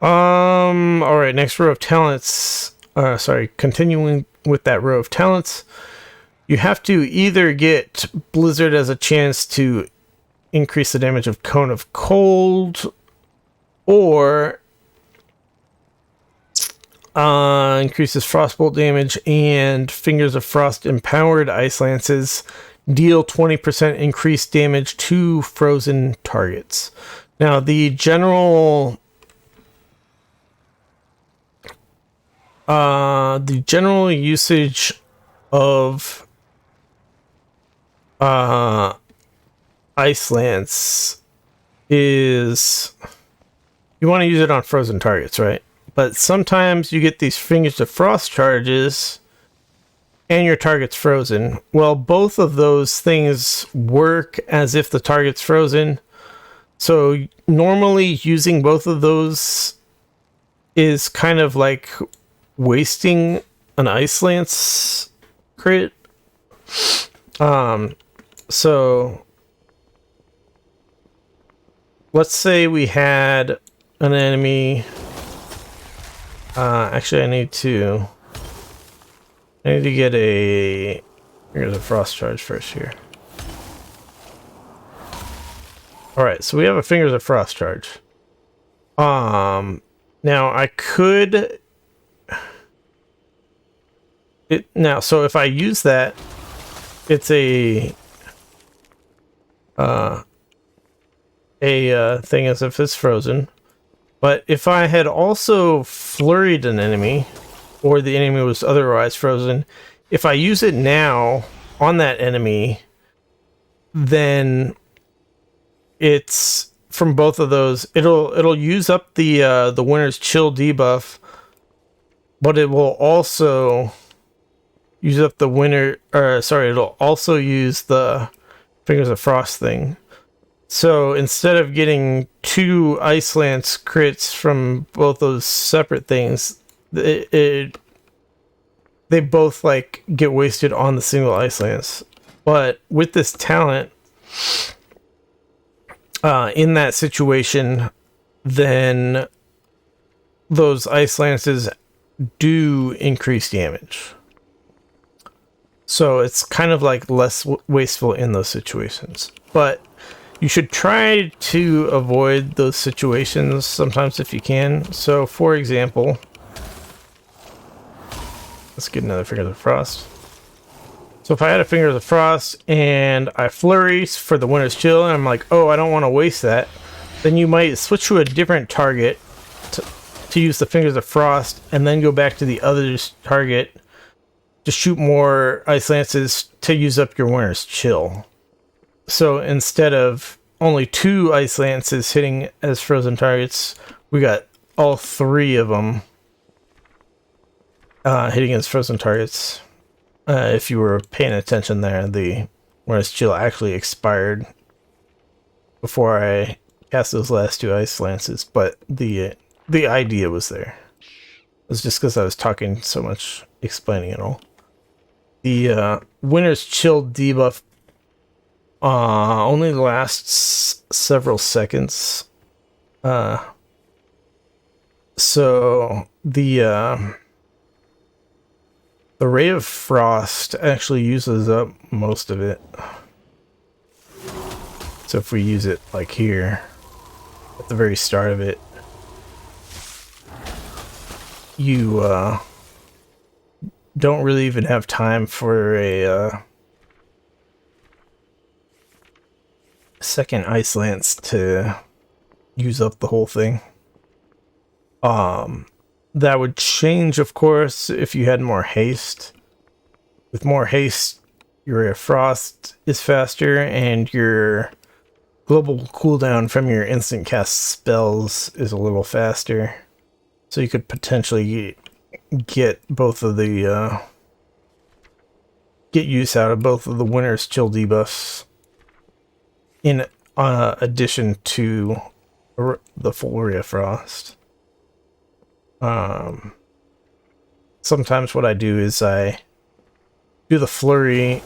Alright, next row of talents. Continuing with that row of talents. You have to either get Blizzard as a chance to increase the damage of Cone of Cold, or increases Frostbolt damage, and Fingers of Frost empowered Ice Lances deal 20% increased damage to frozen targets. Now, the general usage of Ice Lance is you want to use it on frozen targets, right? But sometimes you get these Fingers of Frost charges and your target's frozen. Well, both of those things work as if the target's frozen. So normally using both of those is kind of like wasting an Ice Lance crit. So let's say we had an enemy. Actually, I need to get a... Here's a Frost charge first here. Alright, so we have a Fingers of Frost charge. Now I could... so if I use that, it's a thing as if it's frozen. But if I had also flurried an enemy, or the enemy was otherwise frozen, if I use it now on that enemy, then it's from both of those. It'll use up the Winter's Chill debuff, but it will also use up the it'll also use the Fingers of Frost thing. So instead of getting 2 Ice Lance crits from both those separate things, they both like get wasted on the single Ice Lance. But with this talent, in that situation, then those Ice Lances do increase damage. So it's kind of like less wasteful in those situations. But you should try to avoid those situations sometimes if you can. So for example, let's get another Fingers of Frost. So if I had a Fingers of Frost and I flurry for the Winter's Chill, and I'm like, oh, I don't want to waste that, then you might switch to a different target to use the Fingers of Frost, and then go back to the other target to shoot more Ice Lances to use up your Winter's Chill. So instead of only 2 Ice Lances hitting as frozen targets, we got all 3 of them hitting as frozen targets. If you were paying attention there, the Winter's Chill actually expired before I cast those last 2 Ice Lances, but the idea was there. It was just because I was talking so much, explaining it all. The Winter's Chill debuff only lasts several seconds. So the Ray of Frost actually uses up most of it. So if we use it like here, at the very start of it, you don't really even have time for a second Ice Lance to use up the whole thing. That would change, of course, if you had more haste. With more haste, your Ray of Frost is faster, and your global cooldown from your instant cast spells is a little faster. So you could potentially get both of the get use out of both of the Winter's Chill debuffs in addition to the full Ray of Frost. Sometimes what I do is I do the flurry,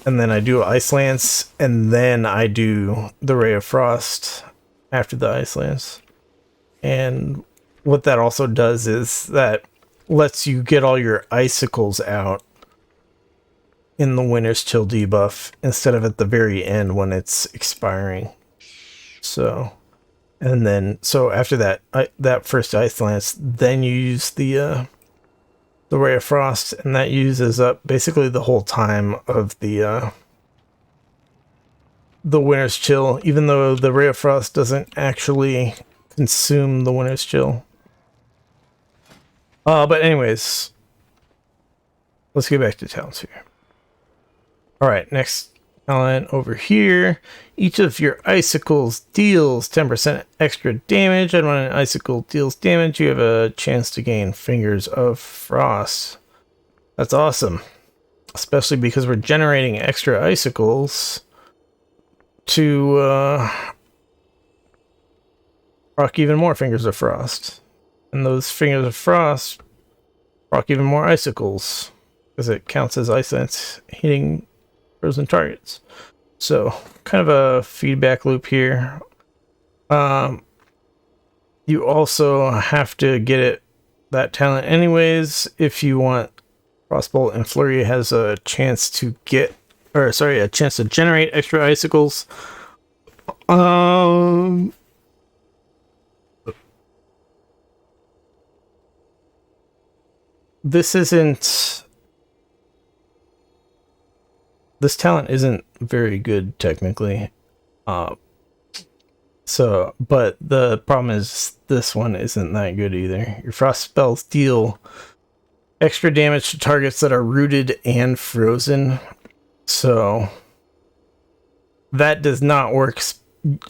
and then I do Ice Lance, and then I do the Ray of Frost after the Ice Lance. And what that also does is that lets you get all your icicles out in the Winter's Chill debuff instead of at the very end when it's expiring. So, and then so after that that first Ice Lance, then you use the Ray of Frost, and that uses up basically the whole time of the Winter's Chill, even though the Ray of Frost doesn't actually consume the Winter's Chill. But anyways, let's get back to talents here. Alright, next talent over here. Each of your icicles deals 10% extra damage, and when an icicle deals damage, you have a chance to gain Fingers of Frost. That's awesome. Especially because we're generating extra icicles to proc even more Fingers of Frost. And those Fingers of Frost proc even more icicles, because it counts as Ice Lance hitting frozen targets. So, kind of a feedback loop here. You also have to get that talent anyways if you want. Frostbolt and Flurry has a chance to a chance to generate extra icicles. This talent isn't very good technically. But the problem is this one isn't that good either. Your frost spells deal extra damage to targets that are rooted and frozen. So that does not work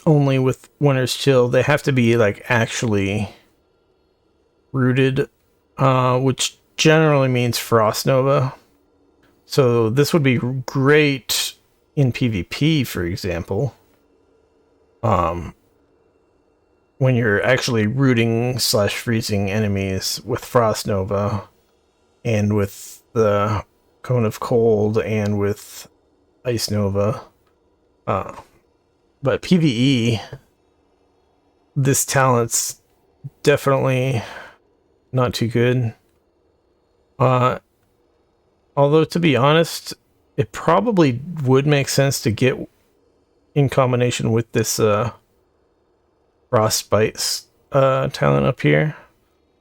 only with Winter's Chill. They have to be like actually rooted, which generally means Frost Nova. So this would be great in PvP, for example. When you're actually rooting / freezing enemies with Frost Nova and with the Cone of Cold and with Ice Nova. But PvE, this talent's definitely not too good. Although, to be honest, it probably would make sense to get in combination with this Frostbite talent up here.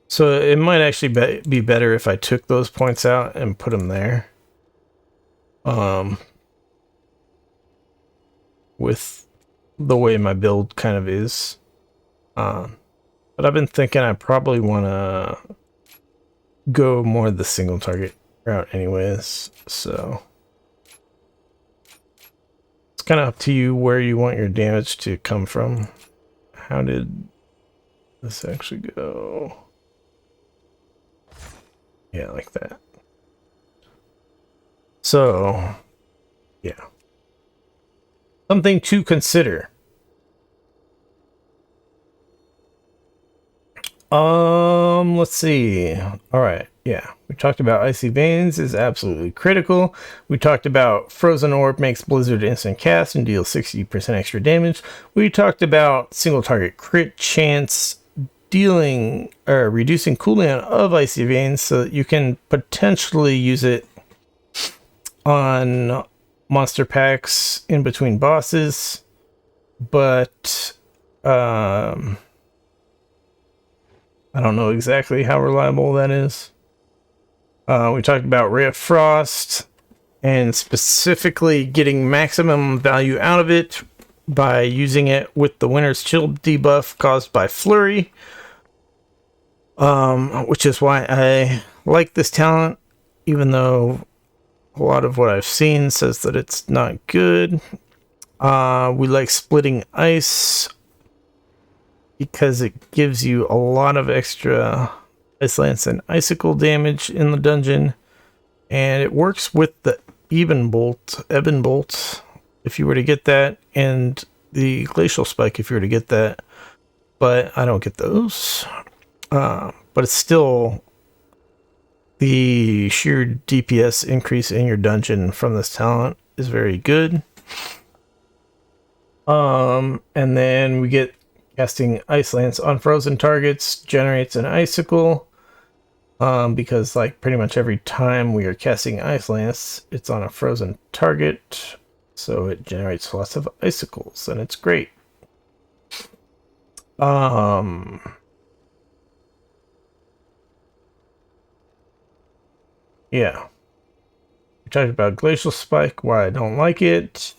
So it might actually be better if I took those points out and put them there. With the way my build kind of is. But I've been thinking I probably want to go more the single target route anyways. So it's kind of up to you where you want your damage to come from. How did this actually go? Yeah, like that. So, yeah. Something to consider. Let's see. All right. Yeah. We talked about Icy Veins is absolutely critical. We talked about Frozen Orb makes Blizzard instant cast and deals 60% extra damage. We talked about single target crit chance dealing or reducing cooldown of Icy Veins so that you can potentially use it on monster packs in between bosses. But I don't know exactly how reliable that is. We talked about Ray of Frost and specifically getting maximum value out of it by using it with the Winter's Chill debuff caused by Flurry. Which is why I like this talent, even though a lot of what I've seen says that it's not good. We like Splitting Ice because it gives you a lot of extra Ice Lance and Icicle damage in the dungeon, and it works with the Ebon Bolt, if you were to get that, and the Glacial Spike if you were to get that, but I don't get those. But it's still the sheer DPS increase in your dungeon from this talent is very good. And then we get casting Ice Lance on frozen targets generates an icicle. Because like pretty much every time we are casting Ice Lance, it's on a frozen target, so it generates lots of icicles, and it's great. Yeah. We talked about Glacial Spike, why I don't like it.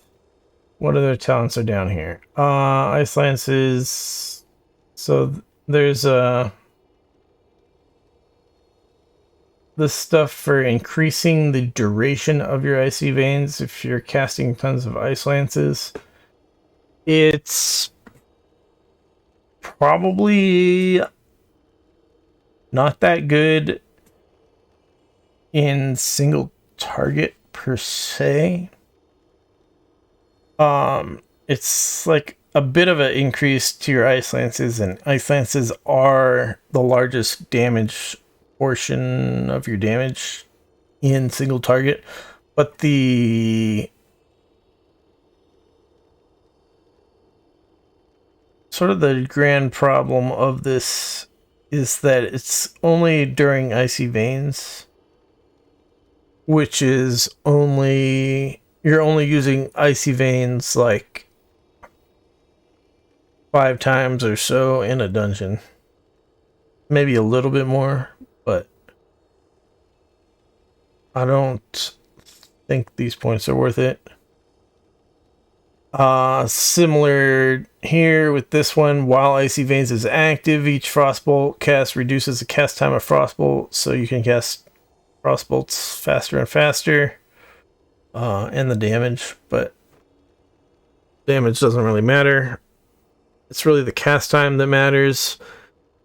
What other talents are down here? Ice Lances. So there's this stuff for increasing the duration of your Icy Veins if you're casting tons of Ice Lances. It's probably not that good in single target per se. It's like a bit of an increase to your Ice Lances, and Ice Lances are the largest damage portion of your damage in single target, but the sort of the grand problem of this is that it's only during Icy Veins, which is you're only using Icy Veins like 5 times or so in a dungeon. Maybe a little bit more, but I don't think these points are worth it. Similar here with this one, while Icy Veins is active, each Frostbolt cast reduces the cast time of Frostbolt, so you can cast Frostbolts faster and faster, and the damage, but damage doesn't really matter. It's really the cast time that matters,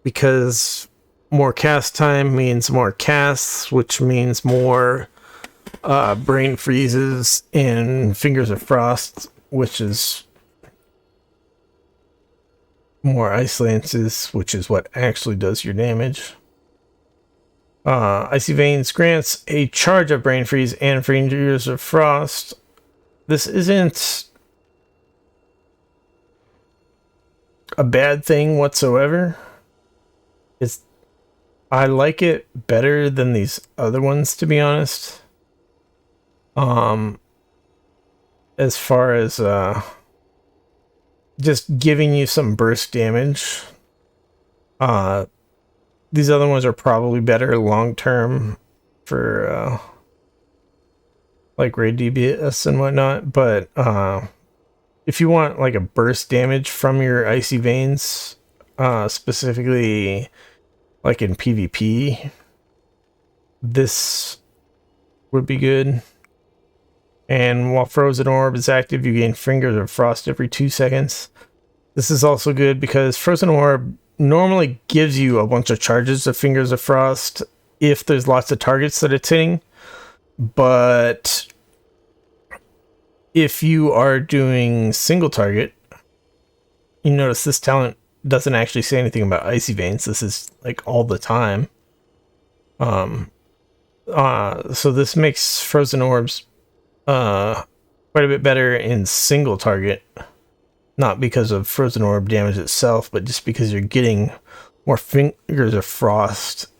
because more cast time means more casts, which means more brain freezes and Fingers of Frost, which is more ice lances, which is what actually does your damage. Icy Veins grants a charge of Brain Freeze and Fingers of Frost. This isn't a bad thing whatsoever. I like it better than these other ones, to be honest. As far as just giving you some burst damage. These other ones are probably better long term for like raid DPS and whatnot, but if you want like a burst damage from your Icy Veins, specifically like in PvP, this would be good. And while Frozen Orb is active, you gain Fingers of Frost every 2 seconds. This is also good because Frozen Orb normally gives you a bunch of charges of Fingers of Frost if there's lots of targets that it's hitting. But if you are doing single target, you notice this talent doesn't actually say anything about Icy Veins. This is like all the time. So this makes Frozen Orbs quite a bit better in single target. Not because of Frozen Orb damage itself, but just because you're getting more Fingers of Frost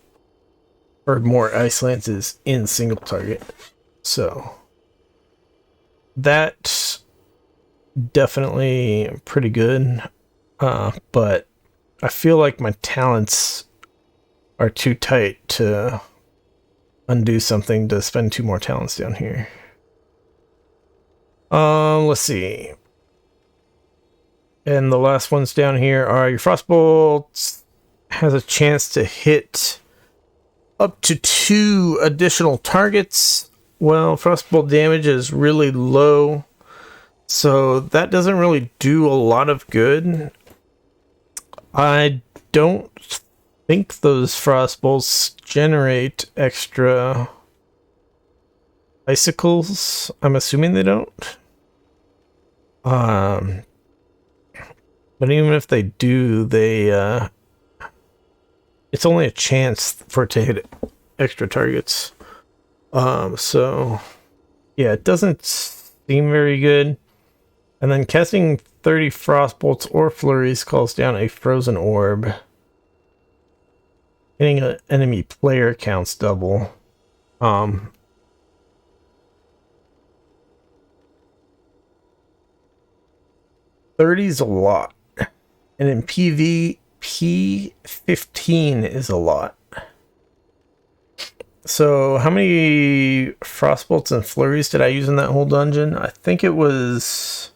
or more Ice Lances in single target. So that's definitely pretty good. But I feel like my talents are too tight to undo something to spend 2 more talents down here. Let's see. And the last ones down here are your Frostbolt has a chance to hit up to 2 additional targets. Well, Frostbolt damage is really low, so that doesn't really do a lot of good. I don't think those Frostbolts generate extra icicles. I'm assuming they don't. But even if they do, it's only a chance for it to hit extra targets. So yeah, it doesn't seem very good. And then casting 30 Frostbolts or Flurries calls down a Frozen Orb. Hitting an enemy player counts double. 30's a lot. And in PvP, 15 is a lot. So how many Frostbolts and Flurries did I use in that whole dungeon? I think it was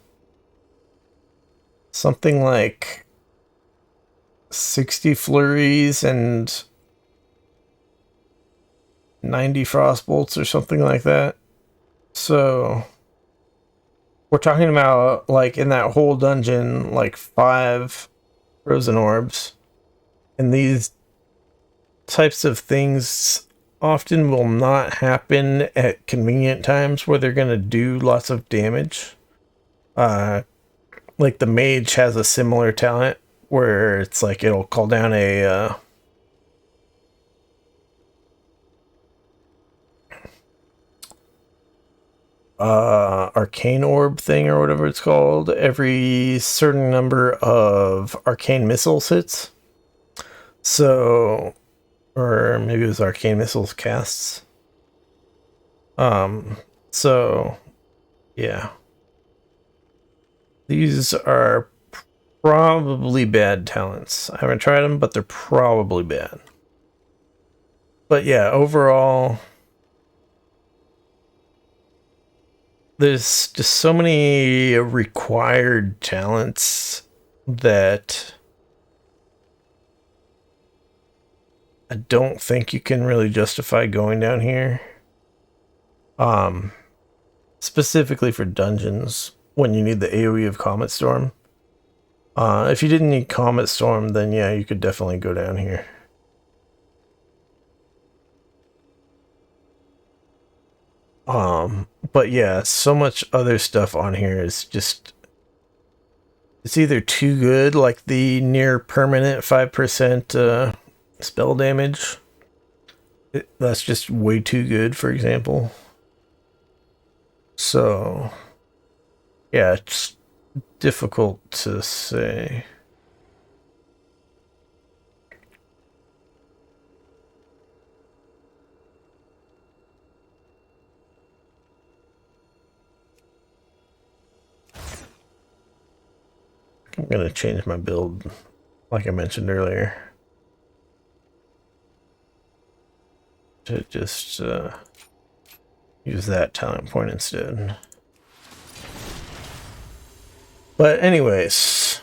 something like 60 Flurries and 90 Frostbolts or something like that. So we're talking about, like, in that whole dungeon, like 5 Frozen Orbs. And these types of things often will not happen at convenient times where they're going to do lots of damage. Like the Mage has a similar talent where it's like it'll call down a arcane orb thing or whatever it's called every certain number of arcane missiles hits. So, or maybe it was arcane missiles casts. So yeah, these are probably bad talents. I haven't tried them, but they're probably bad. But yeah, overall, there's just so many required talents that I don't think you can really justify going down here. Specifically for dungeons. when you need the AoE of Comet Storm. If you didn't need Comet Storm, then yeah, you could definitely go down here. But yeah, so much other stuff on here is just, it's either too good, like the near permanent 5% spell damage. That's just way too good, for example. So yeah, it's difficult to say. I'm gonna change my build, like I mentioned earlier, to just use that talent point instead. But anyways,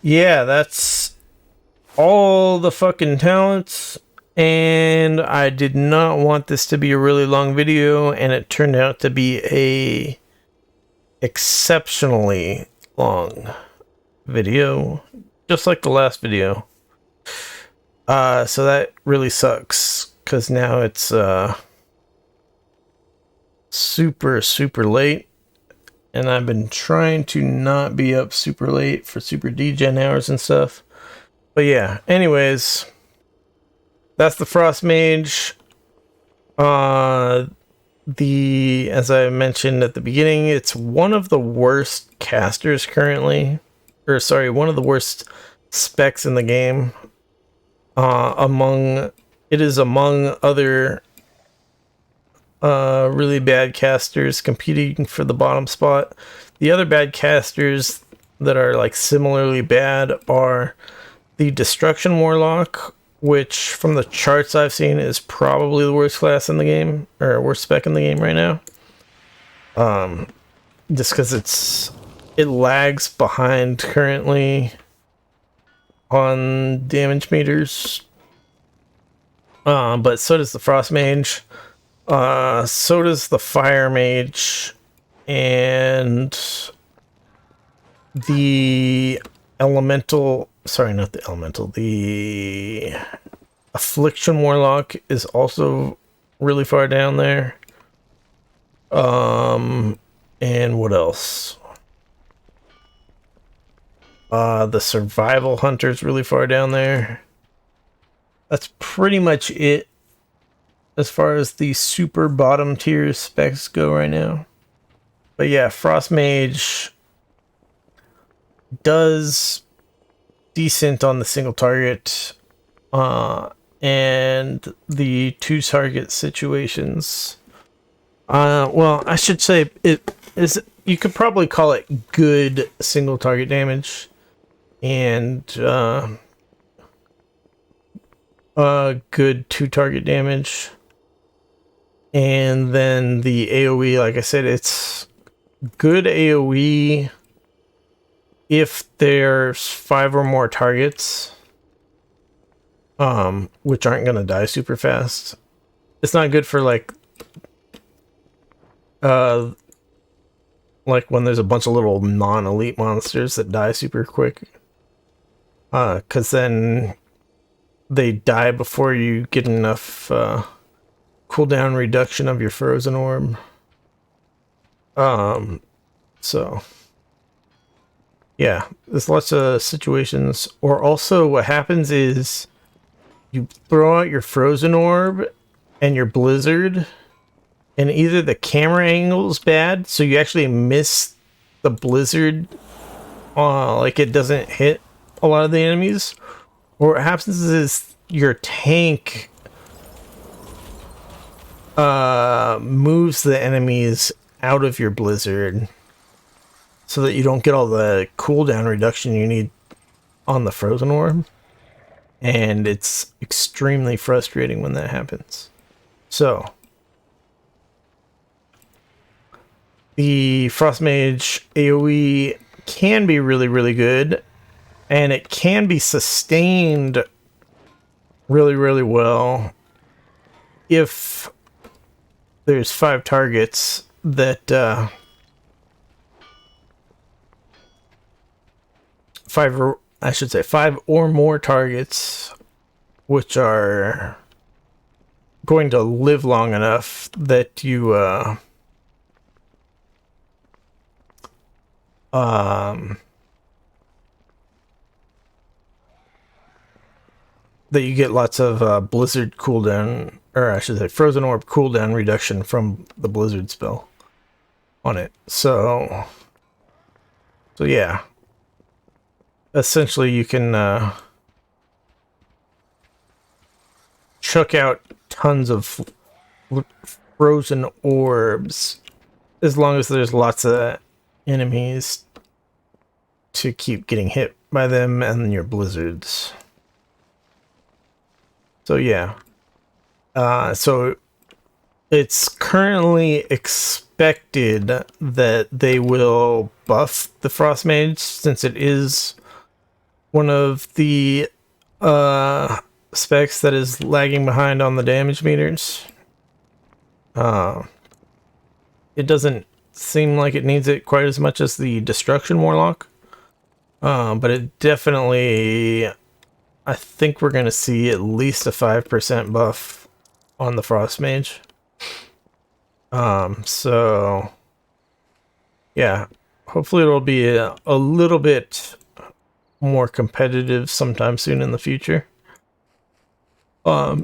yeah, that's all the fucking talents, and I did not want this to be a really long video, and it turned out to be a exceptionally long video, just like the last video. So that really sucks, because now it's super late, and I've been trying to not be up super late for super degen hours and stuff. But yeah, anyways, that's the Frost Mage. As I mentioned at the beginning, it's one of the worst casters currently, or sorry, one of the worst specs in the game. It is among other really bad casters competing for the bottom spot. The other bad casters that are like similarly bad are the Destruction Warlock, which from the charts I've seen is probably the worst class in the game, or worst spec in the game right now. Just because it lags behind currently on damage meters. But so does the Frost Mage. So does the Fire Mage, and the Elemental, sorry, not the Elemental, the Affliction Warlock is also really far down there. And what else? The Survival Hunter's really far down there. That's pretty much it as far as the super bottom tier specs go right now. But yeah, Frost Mage does decent on the single target and the two target situations. Well, I should say it is, you could probably call it good single target damage and good two target damage. And then the AoE, like I said, it's good AoE if there's 5 or more targets, which aren't gonna die super fast. It's not good for like when there's a bunch of little non-elite monsters that die super quick, because then they die before you get enough cooldown reduction of your frozen orb. So yeah, there's lots of situations. Or also what happens is you throw out your frozen orb and your blizzard, and either the camera angle is bad, so you actually miss the blizzard, like it doesn't hit a lot of the enemies, or what happens is your tank moves the enemies out of your blizzard so that you don't get all the cooldown reduction you need on the frozen orb, and it's extremely frustrating when that happens. So the Frost Mage AoE can be really good, and it can be sustained really well if there's 5 targets that five or more targets, which are going to live long enough that you that you get lots of blizzard cooldown, or I should say frozen orb cooldown reduction from the blizzard spell on it. So yeah, essentially you can chuck out tons of frozen orbs as long as there's lots of enemies to keep getting hit by them and your blizzards. So yeah, so it's currently expected that they will buff the Frost Mage, since it is one of the specs that is lagging behind on the damage meters. It doesn't seem like it needs it quite as much as the Destruction Warlock, but it definitely, I think we're going to see at least a 5% buff on the Frost Mage. So yeah, hopefully it'll be a little bit more competitive sometime soon in the future. They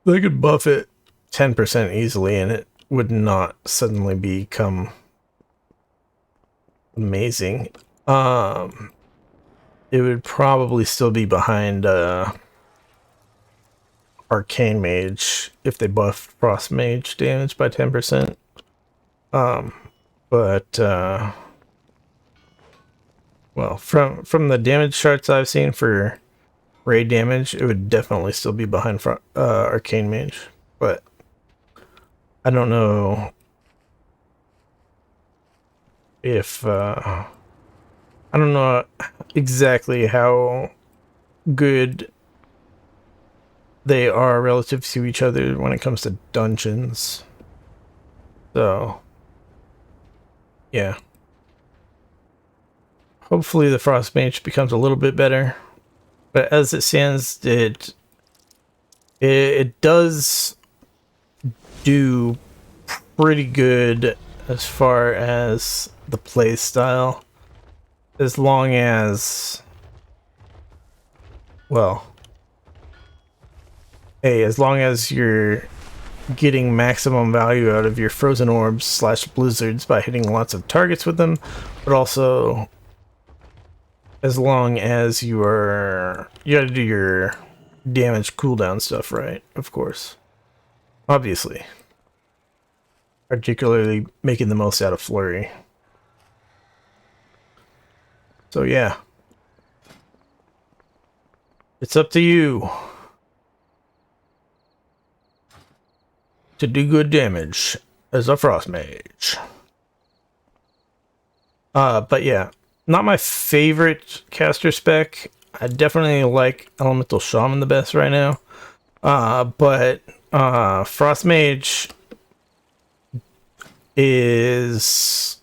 could buff it 10% easily and it would not suddenly become amazing. It would probably still be behind Arcane Mage if they buffed Frost Mage damage by 10%. Well, from the damage charts I've seen for raid damage, it would definitely still be behind Arcane Mage, but I don't know if I don't know exactly how good they are relative to each other when it comes to dungeons. So yeah, hopefully the Frost Mage becomes a little bit better, but as it stands, it does do pretty good as far as the play style, as long as, well, as long as you're getting maximum value out of your frozen orbs / blizzards by hitting lots of targets with them, but also as long as you gotta do your damage cooldown stuff right, of course. Obviously. Particularly making the most out of flurry. So yeah. It's up to you to do good damage as a Frost Mage. But yeah, not my favorite caster spec. I definitely like Elemental Shaman the best right now. But Frost Mage is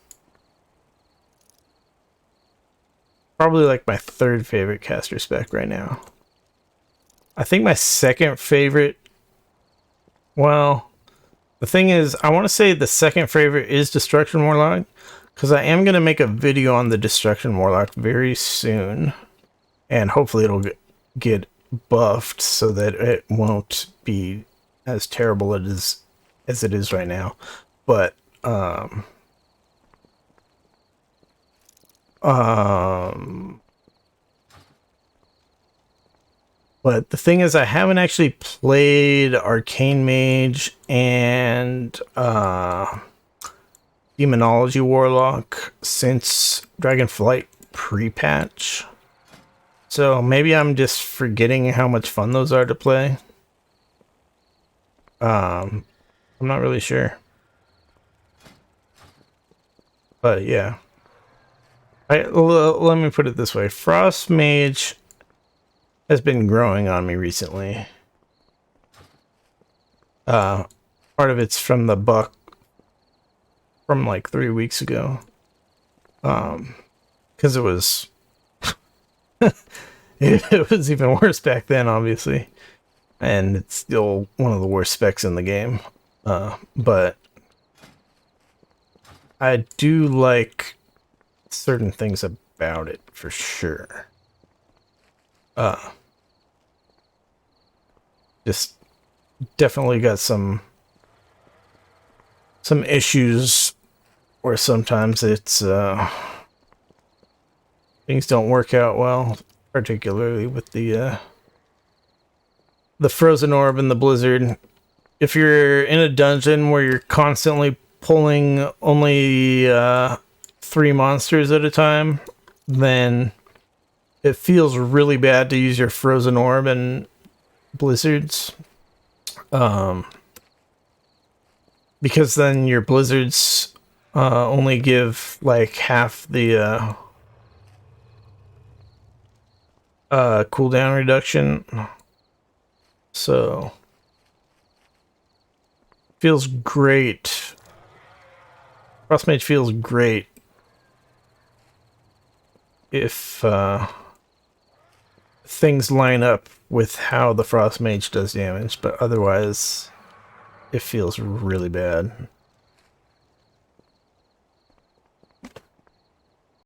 probably like my third favorite caster spec right now. I think my second favorite, well, the thing is, I want to say the second favorite is Destruction Warlock, because I am going to make a video on the Destruction Warlock very soon, and hopefully it'll get buffed so that it won't be as terrible as it is right now. But but the thing is, I haven't actually played Arcane Mage and Demonology Warlock since Dragonflight pre-patch. So maybe I'm just forgetting how much fun those are to play. I'm not really sure. But yeah. Let me put it this way. Frost Mage has been growing on me recently. Part of it's from the buck from like 3 weeks ago. Because it was It was even worse back then, obviously. And it's still one of the worst specs in the game. But I do like certain things about it, for sure. Just definitely got some issues where sometimes it's things don't work out well, particularly with the frozen orb and the blizzard. If you're in a dungeon where you're constantly pulling only 3 monsters at a time, then it feels really bad to use your frozen orb and blizzards. Because then your blizzards only give like half the cooldown reduction. So feels great. Frost Mage feels great if things line up with how the Frost Mage does damage, but otherwise it feels really bad.